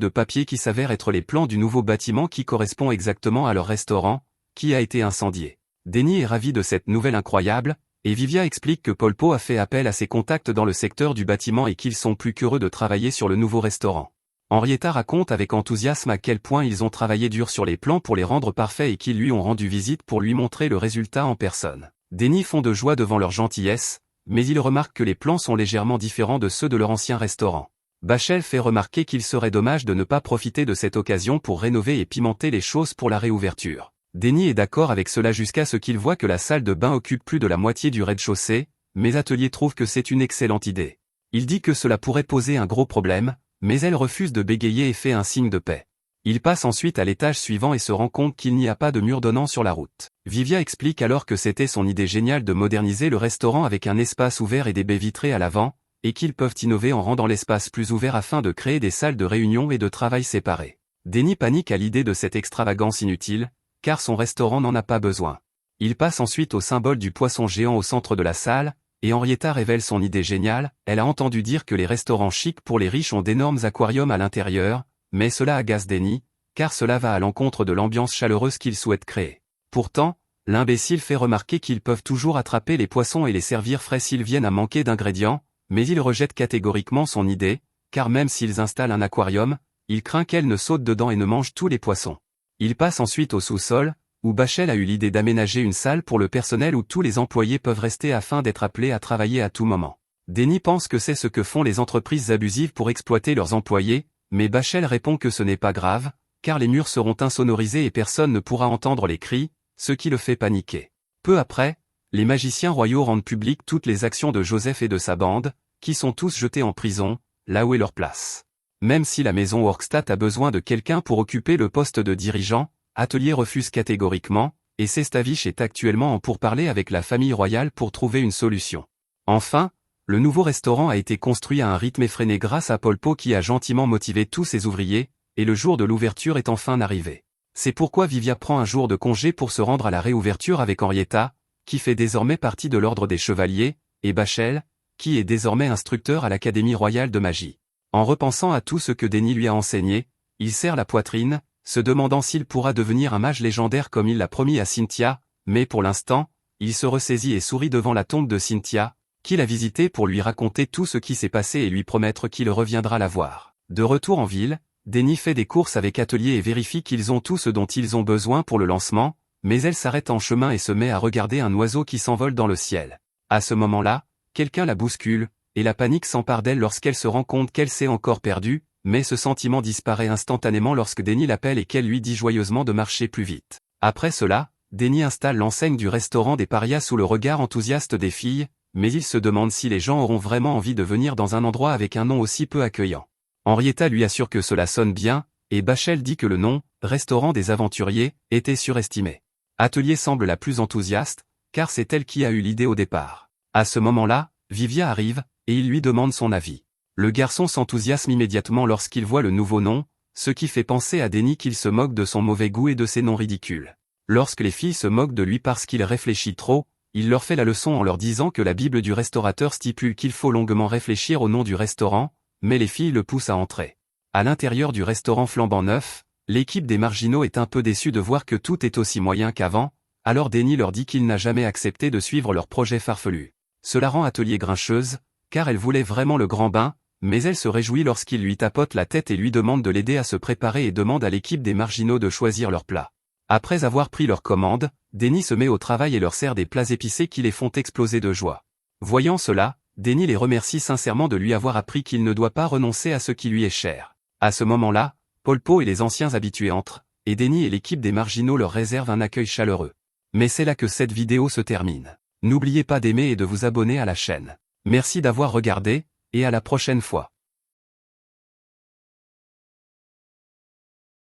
de papier qui s'avère être les plans du nouveau bâtiment qui correspond exactement à leur restaurant, qui a été incendié. Denis est ravi de cette nouvelle incroyable, et Vivia explique que Paul Pot a fait appel à ses contacts dans le secteur du bâtiment et qu'ils sont plus qu'heureux de travailler sur le nouveau restaurant. Henrietta raconte avec enthousiasme à quel point ils ont travaillé dur sur les plans pour les rendre parfaits et qu'ils lui ont rendu visite pour lui montrer le résultat en personne. Denis fond de joie devant leur gentillesse, mais il remarque que les plans sont légèrement différents de ceux de leur ancien restaurant. Bachel fait remarquer qu'il serait dommage de ne pas profiter de cette occasion pour rénover et pimenter les choses pour la réouverture. Denis est d'accord avec cela jusqu'à ce qu'il voit que la salle de bain occupe plus de la moitié du rez-de-chaussée, mais Atelier trouve que c'est une excellente idée. Il dit que cela pourrait poser un gros problème, mais elle refuse de bégayer et fait un signe de paix. Il passe ensuite à l'étage suivant et se rend compte qu'il n'y a pas de mur donnant sur la route. Vivia explique alors que c'était son idée géniale de moderniser le restaurant avec un espace ouvert et des baies vitrées à l'avant, et qu'ils peuvent innover en rendant l'espace plus ouvert afin de créer des salles de réunion et de travail séparées. Denis panique à l'idée de cette extravagance inutile, car son restaurant n'en a pas besoin. Il passe ensuite au symbole du poisson géant au centre de la salle, et Henrietta révèle son idée géniale. Elle a entendu dire que les restaurants chics pour les riches ont d'énormes aquariums à l'intérieur, mais cela agace Denis, car cela va à l'encontre de l'ambiance chaleureuse qu'il souhaite créer. Pourtant, l'imbécile fait remarquer qu'ils peuvent toujours attraper les poissons et les servir frais s'ils viennent à manquer d'ingrédients, mais il rejette catégoriquement son idée, car même s'ils installent un aquarium, il craint qu'elle ne saute dedans et ne mange tous les poissons. Il passe ensuite au sous-sol, où Bachel a eu l'idée d'aménager une salle pour le personnel où tous les employés peuvent rester afin d'être appelés à travailler à tout moment. Denis pense que c'est ce que font les entreprises abusives pour exploiter leurs employés, mais Bachel répond que ce n'est pas grave, car les murs seront insonorisés et personne ne pourra entendre les cris, ce qui le fait paniquer. Peu après, les magiciens royaux rendent publiques toutes les actions de Joseph et de sa bande, qui sont tous jetés en prison, là où est leur place. Même si la maison Workstadt a besoin de quelqu'un pour occuper le poste de dirigeant, Atelier refuse catégoriquement, et Sestavich est actuellement en pourparlers avec la famille royale pour trouver une solution. Enfin, le nouveau restaurant a été construit à un rythme effréné grâce à Paul Pot qui a gentiment motivé tous ses ouvriers, et le jour de l'ouverture est enfin arrivé. C'est pourquoi Vivia prend un jour de congé pour se rendre à la réouverture avec Henrietta, qui fait désormais partie de l'ordre des chevaliers, et Bachel, qui est désormais instructeur à l'Académie royale de magie. En repensant à tout ce que Denis lui a enseigné, il serre la poitrine, se demandant s'il pourra devenir un mage légendaire comme il l'a promis à Cynthia, mais pour l'instant, il se ressaisit et sourit devant la tombe de Cynthia, qu'il a visitée pour lui raconter tout ce qui s'est passé et lui promettre qu'il reviendra la voir. De retour en ville, Denis fait des courses avec Atelier et vérifie qu'ils ont tout ce dont ils ont besoin pour le lancement, mais elle s'arrête en chemin et se met à regarder un oiseau qui s'envole dans le ciel. À ce moment-là, quelqu'un la bouscule, et la panique s'empare d'elle lorsqu'elle se rend compte qu'elle s'est encore perdue, mais ce sentiment disparaît instantanément lorsque Denis l'appelle et qu'elle lui dit joyeusement de marcher plus vite. Après cela, Denis installe l'enseigne du restaurant des parias sous le regard enthousiaste des filles, mais il se demande si les gens auront vraiment envie de venir dans un endroit avec un nom aussi peu accueillant. Henrietta lui assure que cela sonne bien, et Bachel dit que le nom, Restaurant des Aventuriers, était surestimé. Atelier semble la plus enthousiaste, car c'est elle qui a eu l'idée au départ. À ce moment-là, Vivia arrive, et il lui demande son avis. Le garçon s'enthousiasme immédiatement lorsqu'il voit le nouveau nom, ce qui fait penser à Denis qu'il se moque de son mauvais goût et de ses noms ridicules. Lorsque les filles se moquent de lui parce qu'il réfléchit trop, il leur fait la leçon en leur disant que la Bible du restaurateur stipule qu'il faut longuement réfléchir au nom du restaurant, mais les filles le poussent à entrer. À l'intérieur du restaurant flambant neuf, l'équipe des marginaux est un peu déçue de voir que tout est aussi moyen qu'avant, alors Denis leur dit qu'il n'a jamais accepté de suivre leur projet farfelu. Cela rend Atelier grincheuse, car elle voulait vraiment le grand bain, mais elle se réjouit lorsqu'il lui tapote la tête et lui demande de l'aider à se préparer et demande à l'équipe des marginaux de choisir leur plat. Après avoir pris leur commande, Denis se met au travail et leur sert des plats épicés qui les font exploser de joie. Voyant cela, Denis les remercie sincèrement de lui avoir appris qu'il ne doit pas renoncer à ce qui lui est cher. À ce moment-là, Paul Pot et les anciens habitués entrent, et Denis et l'équipe des marginaux leur réservent un accueil chaleureux. Mais c'est là que cette vidéo se termine. N'oubliez pas d'aimer et de vous abonner à la chaîne. Merci d'avoir regardé, et à la prochaine fois.